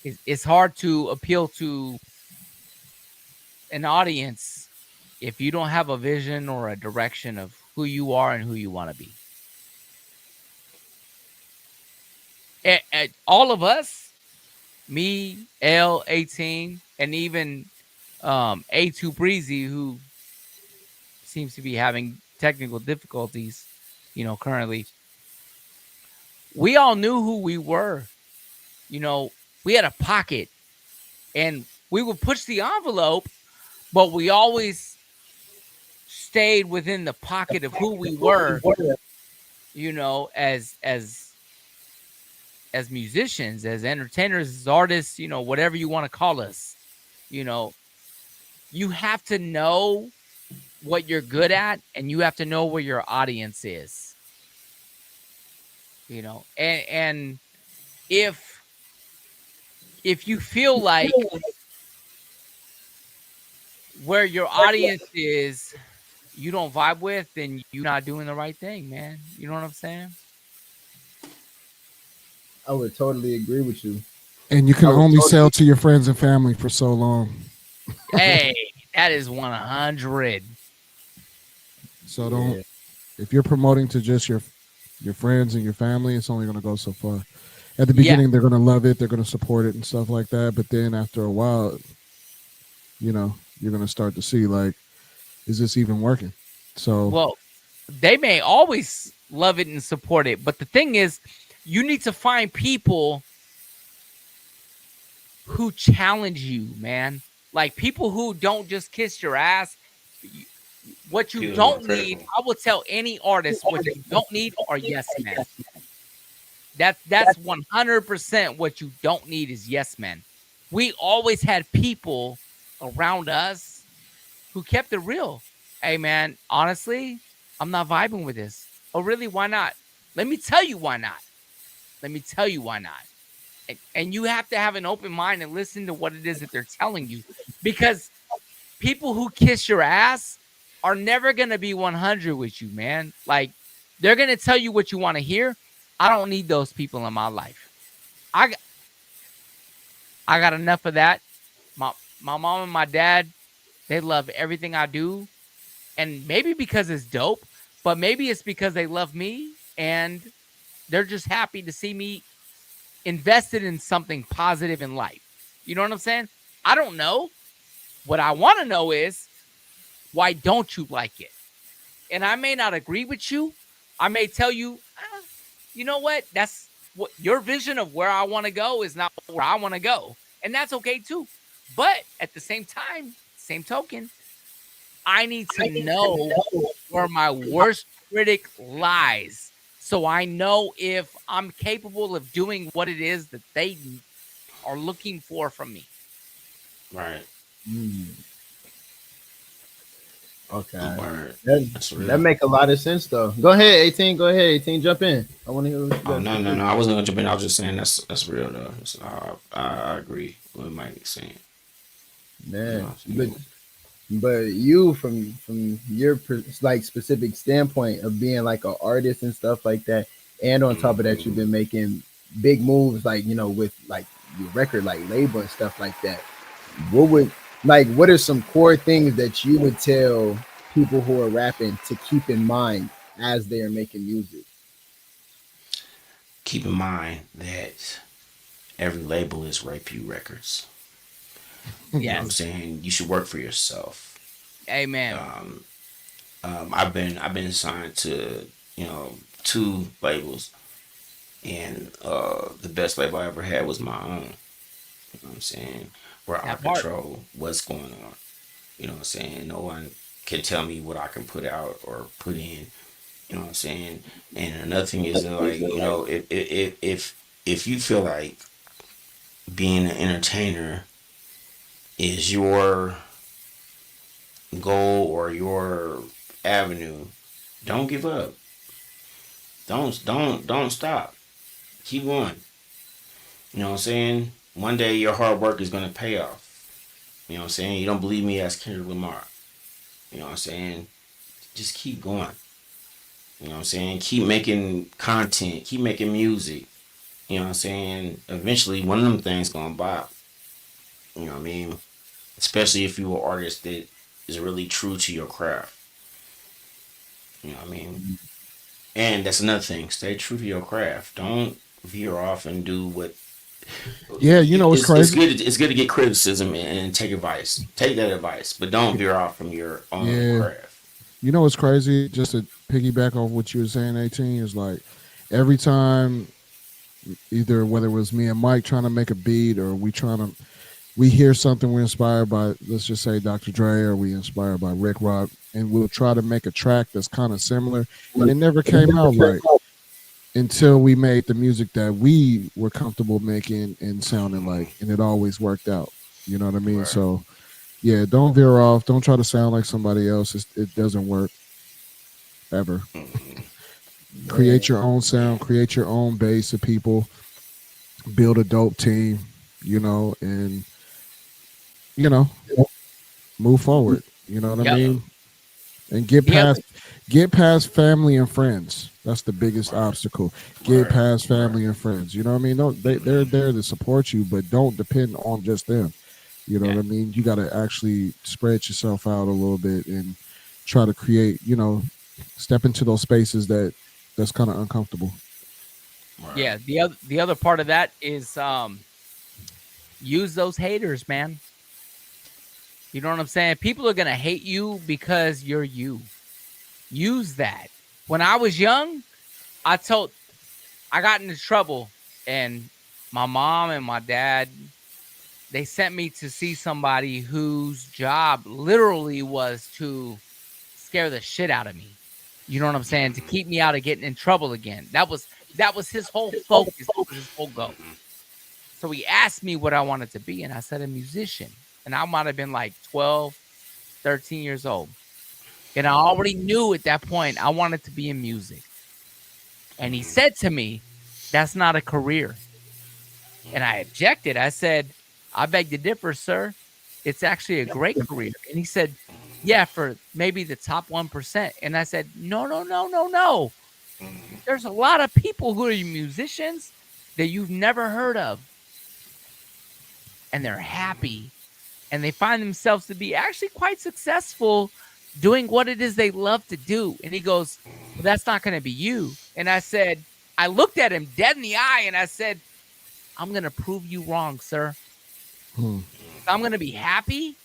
is it's hard to appeal to an audience if you don't have a vision or a direction of who you are and who you want to be. All of us, me, L, 18, and even A2 Breezy, who seems to be having technical difficulties, currently. We all knew who we were. We had a pocket, and we would push the envelope, but we always stayed within the pocket of who we were, as musicians, as entertainers, as artists, whatever you want to call us. You have to know what you're good at, and you have to know where your audience is. And if you feel like where your audience is, you don't vibe with, then you're not doing the right thing, man. You know what I'm saying? I would totally agree with you. And you can only sell to your friends and family for so long. Hey, that is 100. So don't, if you're promoting to just your friends and your family, it's only going to go so far. At the beginning, they're going to love it. They're going to support it and stuff like that. But then after a while, you're going to start to see, like, is this even working? So, well, they may always love it and support it. But the thing is, you need to find people who challenge you, man. Like people who don't just kiss your ass. What you don't need, I will tell any artist, what you don't need are yes men. That's 100% what you don't need is yes men. We always had people around us who kept it real. Hey man, honestly, I'm not vibing with this. Oh really? Why not? Let me tell you why not. And you have to have an open mind and listen to what it is that they're telling you, because people who kiss your ass are never going to be 100 with you, man. Like, They're gonna tell you what you want to hear. I don't need those people in my life. I got enough of that. My mom and my dad, they love everything I do. And maybe because it's dope, but maybe it's because they love me and they're just happy to see me invested in something positive in life. You know what I'm saying? I don't know. What I want to know is, why don't you like it? And I may not agree with you. I may tell you, you know what? That's what your vision of where I want to go is not where I want to go. And that's okay too. But at the same time, same token, I need to know where my worst critic lies. So I know if I'm capable of doing what it is that they are looking for from me. Right. Okay. Word. That make a lot of sense though. Go ahead, 18. Go ahead, 18. Jump in. I want to hear what you got. No. I wasn't gonna jump in. I was just saying that's real though. I agree with Mike saying. Man, but you from your like specific standpoint of being like an artist and stuff like that, and on top of that, you've been making big moves like with like your record like label and stuff like that. What are some core things that you would tell people who are rapping to keep in mind as they are making music? Keep in mind that every label is Rape You Records. You know what I'm saying? You should work for yourself. Amen. I've been signed to 2 labels, and the best label I ever had was my own. You know what I'm saying? Where I control what's going on. You know what I'm saying? No one can tell me what I can put out or put in. You know what I'm saying? And another thing is like, if you feel like being an entertainer is your goal or your avenue, don't give up. Don't stop. Keep going. You know what I'm saying? One day your hard work is gonna pay off. You know what I'm saying? You don't believe me? Ask Kendrick Lamar. You know what I'm saying? Just keep going. You know what I'm saying? Keep making content. Keep making music. You know what I'm saying? Eventually, one of them things gonna bop. You know what I mean? Especially if you're an artist that is really true to your craft. You know what I mean? And that's another thing. Stay true to your craft. Don't veer off and do what. Yeah, it's crazy. It's good to get criticism and take advice. Take that advice, but don't veer off from your own craft. You know what's crazy? Just to piggyback off what you were saying, 18, is like every time, either whether it was me and Mike trying to make a beat or we hear something we're inspired by, let's just say Dr. Dre, or we inspired by Rick Rock, and we'll try to make a track that's kind of similar, and it never came out right until we made the music that we were comfortable making and sounding like, and it always worked out. You know what I mean? Right. So, yeah, don't veer off. Don't try to sound like somebody else. It doesn't work ever. Create your own sound. Create your own base of people. Build a dope team, and, move forward. You know what I mean? And get past family and friends. That's the biggest obstacle. Get past family and friends. You know what I mean? They're there to support you, but don't depend on just them. You know what I mean? You got to actually spread yourself out a little bit and try to create, step into those spaces that's kind of uncomfortable. Yeah. The other part of that is use those haters, man. You know what I'm saying? People are going to hate you because you're you. Use that. When I was young, I got into trouble, and my mom and my dad, they sent me to see somebody whose job literally was to scare the shit out of me. You know what I'm saying? To keep me out of getting in trouble again. That was his whole focus. That was his whole goal. So he asked me what I wanted to be, and I said a musician. And I might have been like 12, 13 years old. And I already knew at that point I wanted to be in music. And he said to me, that's not a career. And I objected. I said, I beg to differ, sir. It's actually a great career. And he said, yeah, for maybe the top 1%. And I said, no. There's a lot of people who are musicians that you've never heard of, and they're happy, and they find themselves to be actually quite successful doing what it is they love to do. And he goes, well, that's not going to be you. And I said, I looked at him dead in the eye and I said, I'm going to prove you wrong, sir. I'm going to be happy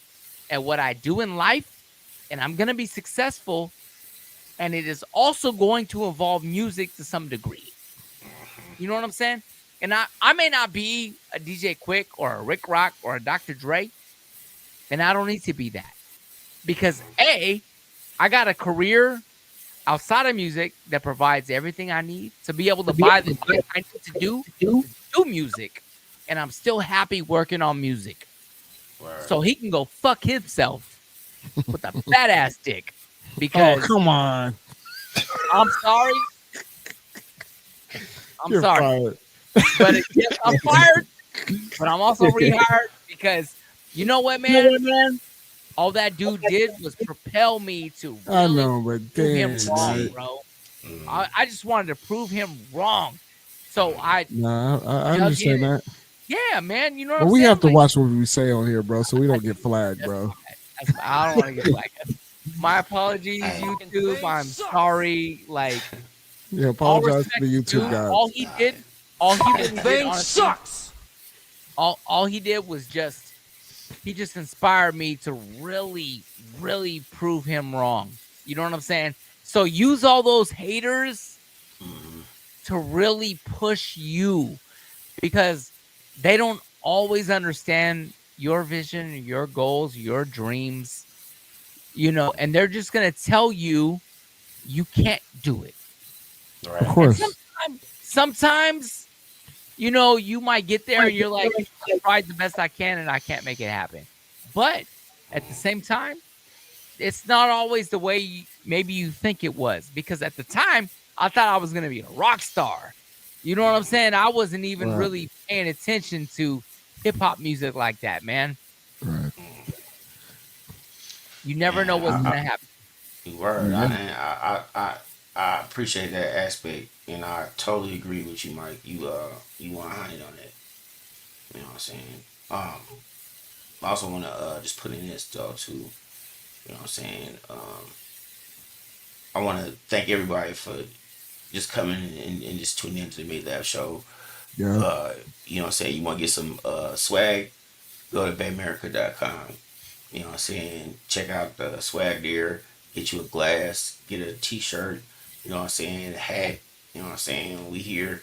at what I do in life, and I'm going to be successful. And it is also going to involve music to some degree. You know what I'm saying? And I may not be a DJ Quick or a Rick Rock or a Dr. Dre, and I don't need to be that. Because A, I got a career outside of music that provides everything I need to be able to buy the thing I need to do music. And I'm still happy working on music. Word. So he can go fuck himself with a fat ass dick. Because come on. I'm sorry. You're sorry. fired. But yes, I'm fired. But I'm also rehired because you know what, man? All that dude did was propel me to really I know, but prove him damn, wrong, right. bro. I just wanted to prove him wrong. So I understand that. Yeah, man. You know what But I'm we saying? have to watch what we say on here, bro, so we don't get flagged, bro. I don't want to get flagged. My apologies, YouTube. I'm sorry. Like, Yeah, apologize to the YouTube guys. All he did, honestly, sucks. All he did was he just inspired me to really, really prove him wrong. You know what I'm saying? So use all those haters to really push you, because they don't always understand your vision, your goals, your dreams, you know, and they're just going to tell you you can't do it. Right. Of course. Sometimes, you know, you might get there and you're like, I tried the best I can and I can't make it happen. But at the same time, it's not always the way maybe you think it was, because at the time I thought I was going to be a rock star. You know what I'm saying? I wasn't even really paying attention to hip hop music like that, man. Right. You never know what's going to happen. Word. I appreciate that aspect, and I totally agree with you, Mike. You 100 on that. You know what I'm saying? I also want to just put in this though too. You know what I'm saying? I want to thank everybody for just coming and just tuning into the MIDI LAB show. Yeah. You know what I'm saying? You want to get some swag? Go to baymerica.com. You know what I'm saying? Check out the swag there. Get you a glass. Get a t-shirt. You know what I'm saying? A hat. You know what I'm saying? We here. You know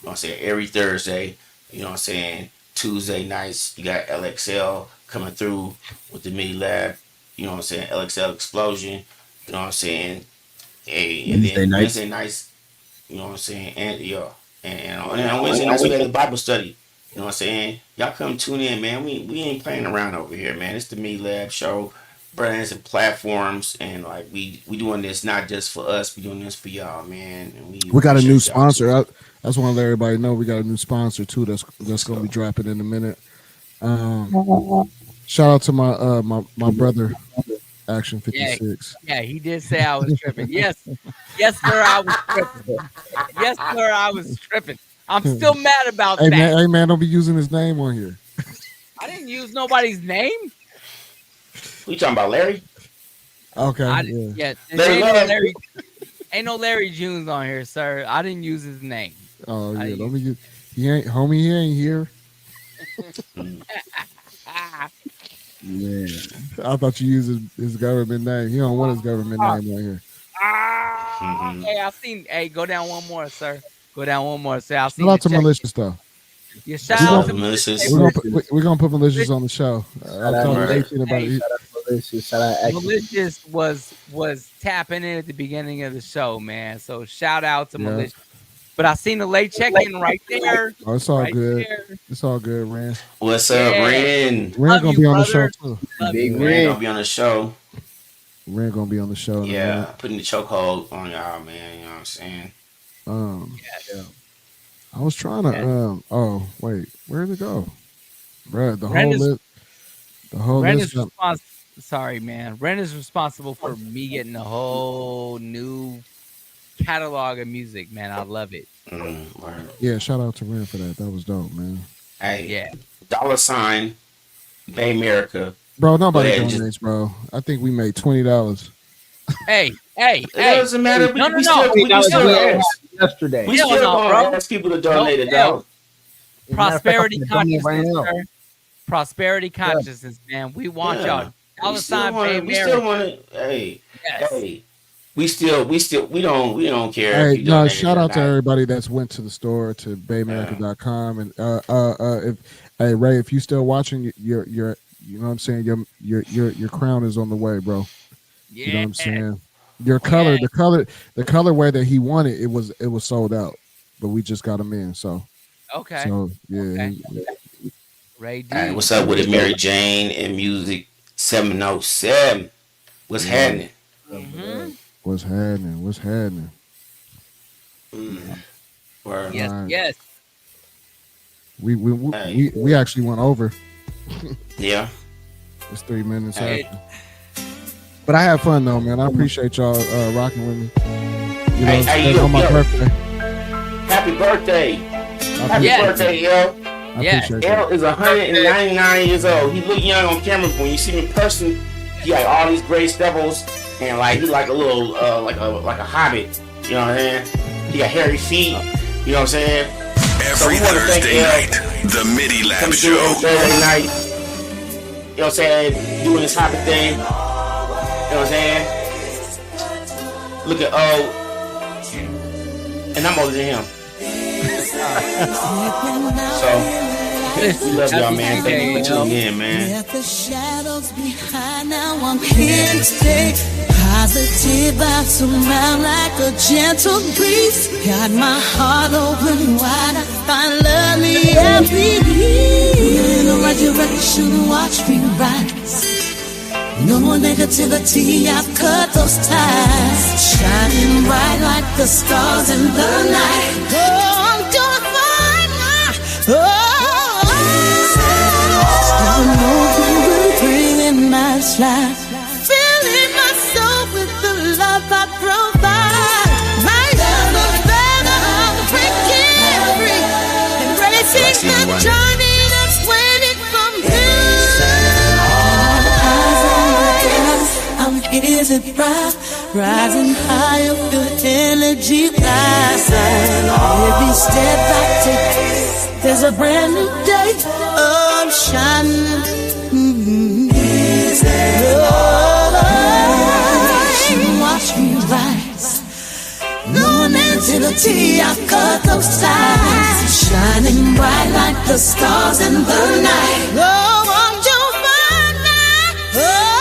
what I'm saying? Every Thursday. You know what I'm saying? Tuesday nights. You got LXL coming through with the MIDI LAB. You know what I'm saying? LXL Explosion. You know what I'm saying? And then Wednesday nights. You know what I'm saying? And on Wednesday nights we got the Bible study. You know what I'm saying? Y'all come tune in, man. We ain't playing around over here, man. It's the MIDI LAB show, brands and platforms, and like we doing this not just for us, we doing this for y'all, man. And we got a new sponsor. I just want to let everybody know we got a new sponsor too. That's gonna be dropping in a minute. Shout out to my brother, Action 56. Yeah, he did say I was tripping. Yes, sir, I was tripping. Yes, sir, I was tripping. I'm still mad about that. Hey man, don't be using his name on here. I didn't use nobody's name. Who you talking about, Larry? Okay. Ain't no Larry Junes on here, sir. I didn't use his name. Oh yeah, he ain't here. Yeah, I thought you used his government name. He don't want his government name on here. Hey, I seen. Hey, go down one more, sir. Go down one more, sir. Shout out to malicious though. Yeah, shout out to malicious. We're gonna put malicious on the show. I'm talking about it. Malicious was tapping in at the beginning of the show, man. So shout out to malicious. But I seen the late check-in right there. Oh, it's all right good. There. It's all good, Ren. What's up, Ren? Ren gonna be on the show too. Big Ren gonna be on the show. Ren gonna be on the show. Yeah, putting the chokehold on y'all, man. You know what I'm saying? I was trying to. Oh wait, where did it go, Bruh, the whole list. Sorry, man. Ren is responsible for me getting a whole new catalog of music, man. I love it. Yeah, shout out to Ren for that. That was dope, man. Hey, Yeah. $, Bay America. Bro, nobody Go ahead, donates, bro. I think we made $20. Hey. It doesn't matter. No. We still ask. Yesterday. We still gonna ask people to donate $1. Prosperity consciousness, right now. sir. Prosperity consciousness, man. We want y'all. We still want to. Hey, we don't care. Hey, if you no, donate shout or out to not. everybody that's went to the store to bayamerica.com and hey Ray, if you still watching, your you know what I'm saying, your crown is on the way, bro. Yeah. You know what I'm saying? Your color, the colorway that he wanted, it was sold out, but we just got him in. So okay. So yeah. Okay. Ray D. Hey, what's up with it, Mary Jane and Music 707? What's happening? What's happening? Yes. We actually went over. Yeah. It's 3 minutes after. But I had fun though, man. I appreciate y'all rocking with me. You know, on my birthday. Happy birthday. Happy birthday, L. L is 199 years old. He look young on camera, but when you see him in person, he got all these gray stubbles and like he like a little like a hobbit. You know what I'm saying? He got hairy feet. You know what I'm saying? Every Thursday night, the MIDI Lab Show. Thursday night. You know what I'm saying? Doing this hobbit thing. You know what I'm saying? Look at and I'm older than him. So we love y'all, man. Thank you for tuning in, man. Left the shadows behind, now I'm here to stay. Positive vibes surround like a gentle breeze. Got my heart open wide, I find love me every day. In the right direction, watch me rise. No more negativity, I've cut those ties. Shining bright like the stars in the night. Oh, I'm doing fine now. Oh, breathing my life. Filling my soul with the love I provide. My love is better, breaking free. Embracing the journey that's waiting for me. I'm here to rise, rising higher, feel energy rising. Every step I take, there's a brand new day. Oh, I'm shining. Watch me rise. No negativity, I've cut those ties. Shining bright like the stars in the night. Oh, I'm doing fine now. Oh.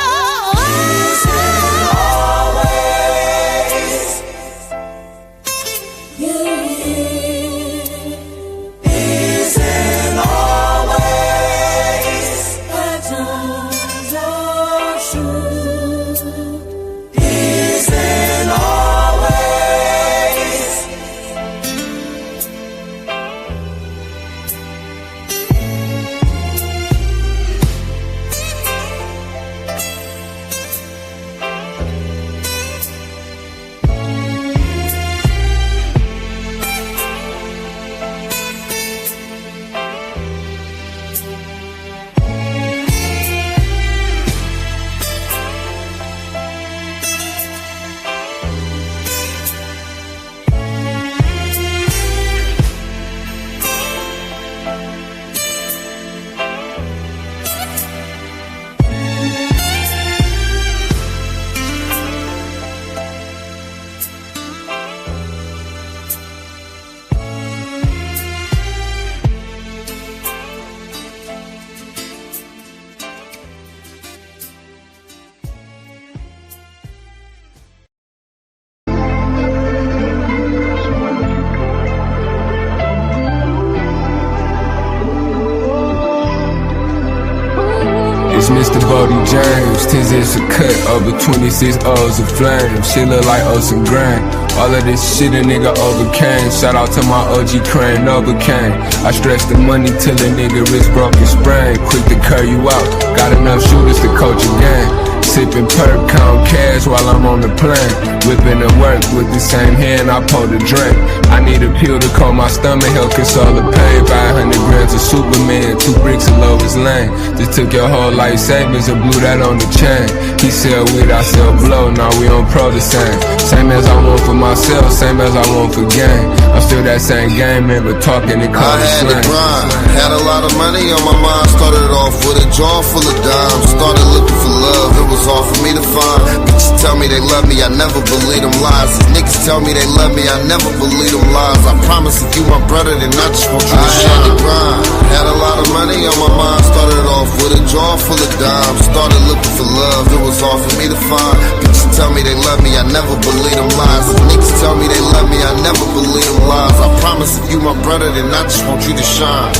Mr. Bodie James, tins is a cut over 26 O's of flame. Shit look like ocean grain. All of this shit a nigga overcame. Shout out to my OG Crane, overcame. I stretched the money till a nigga wrist broke and sprain. Quick to curl you out, got enough shooters to coach a game. Sipping perk, count cash while I'm on the plane. Whipping to work with the same hand I pour the drink. I need a pill to calm my stomach, help console the pain. 500 grams of Superman, 2 bricks of Lois Lane. Just took your whole life savings and blew that on the chain. He sell weed, I sell blow, now we on pro the same. Same as I want for myself, same as I want for game. I'm still that same game man, but talking and calling slang. I had to grind, had a lot of money on my mind. Started off with a jar full of dimes. Started looking for love, it was all for me to find. Bitches tell me they love me, I never believe them lies. If niggas tell me they love me, I never believe them lies. I promise if you my brother, then I just want you to shine. I had to grind, had a lot of money on my mind. Started off with a jar full of dimes. Started looking for love, it was all for me to find. Bitches tell me they love me, I never believe them lies. If niggas tell me they love me, I never believe them lies. I promise if you my brother, then I just want you to shine.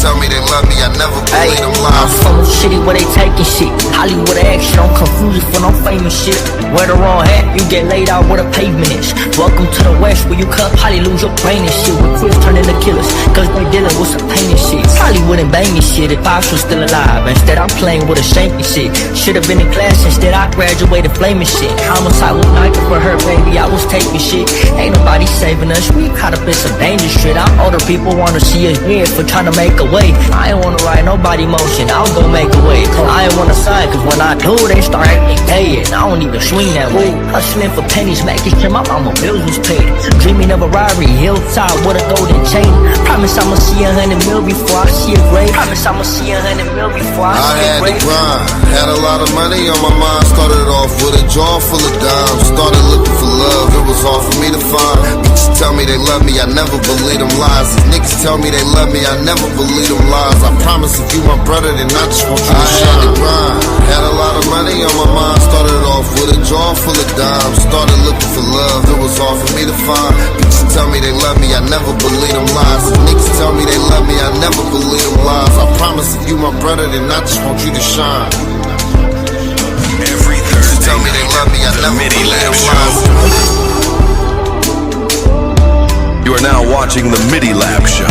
Tell me they love me, I never believe them lies. I'm from a city where they taking shit. Hollywood action, I'm confused when I'm famous shit. Wear the wrong hat, you get laid out where the pavement is. Welcome to the West where you cut probably lose your brain and shit. With kids turning to killers, cause they dealing with some pain and shit. Probably wouldn't bang and shit if I was still alive. Instead I'm playing with a shank and shit. Should've been in class, instead I graduated flaming shit. Homicide was knifing for her baby, I was taking shit. Ain't nobody saving us, we caught up in some dangerous shit. Our older people wanna see us dead for trying to make a way. I ain't wanna ride nobody motion, I'll go make a way. I ain't wanna sign, cause when I do, they start acting dead. I don't even swing that way. Hustling for pennies, making sure my mama bills was paid. Dreaming of a Rari, hilltop with a golden chain. Promise I'ma see 100 mil before I see a grave. Promise I'ma see 100 mil before I see a grave. I had to grind, had a lot of money on my mind. Started off with a jar full of dimes. Started looking for love, it was all for me to find. Bitches tell me they love me, I never believe them lies. If niggas tell me they love me, I never believe them lies. I promise if you my brother, then I just want you to shine. I had to grind, had a lot of money on my mind. Started off with a jar full of dimes. Started looking for love, it was all for me to find. Bitches tell me they love me, I never believe them lies. If niggas tell me they love me, I never believe them lies. I promise if you my brother, then I just want you to shine. Every Thursday tell me they love me, I never MIDI believe LAB them Show. lies. You are now watching the MIDI LAB Show.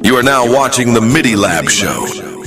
You are now watching the MIDI LAB Show.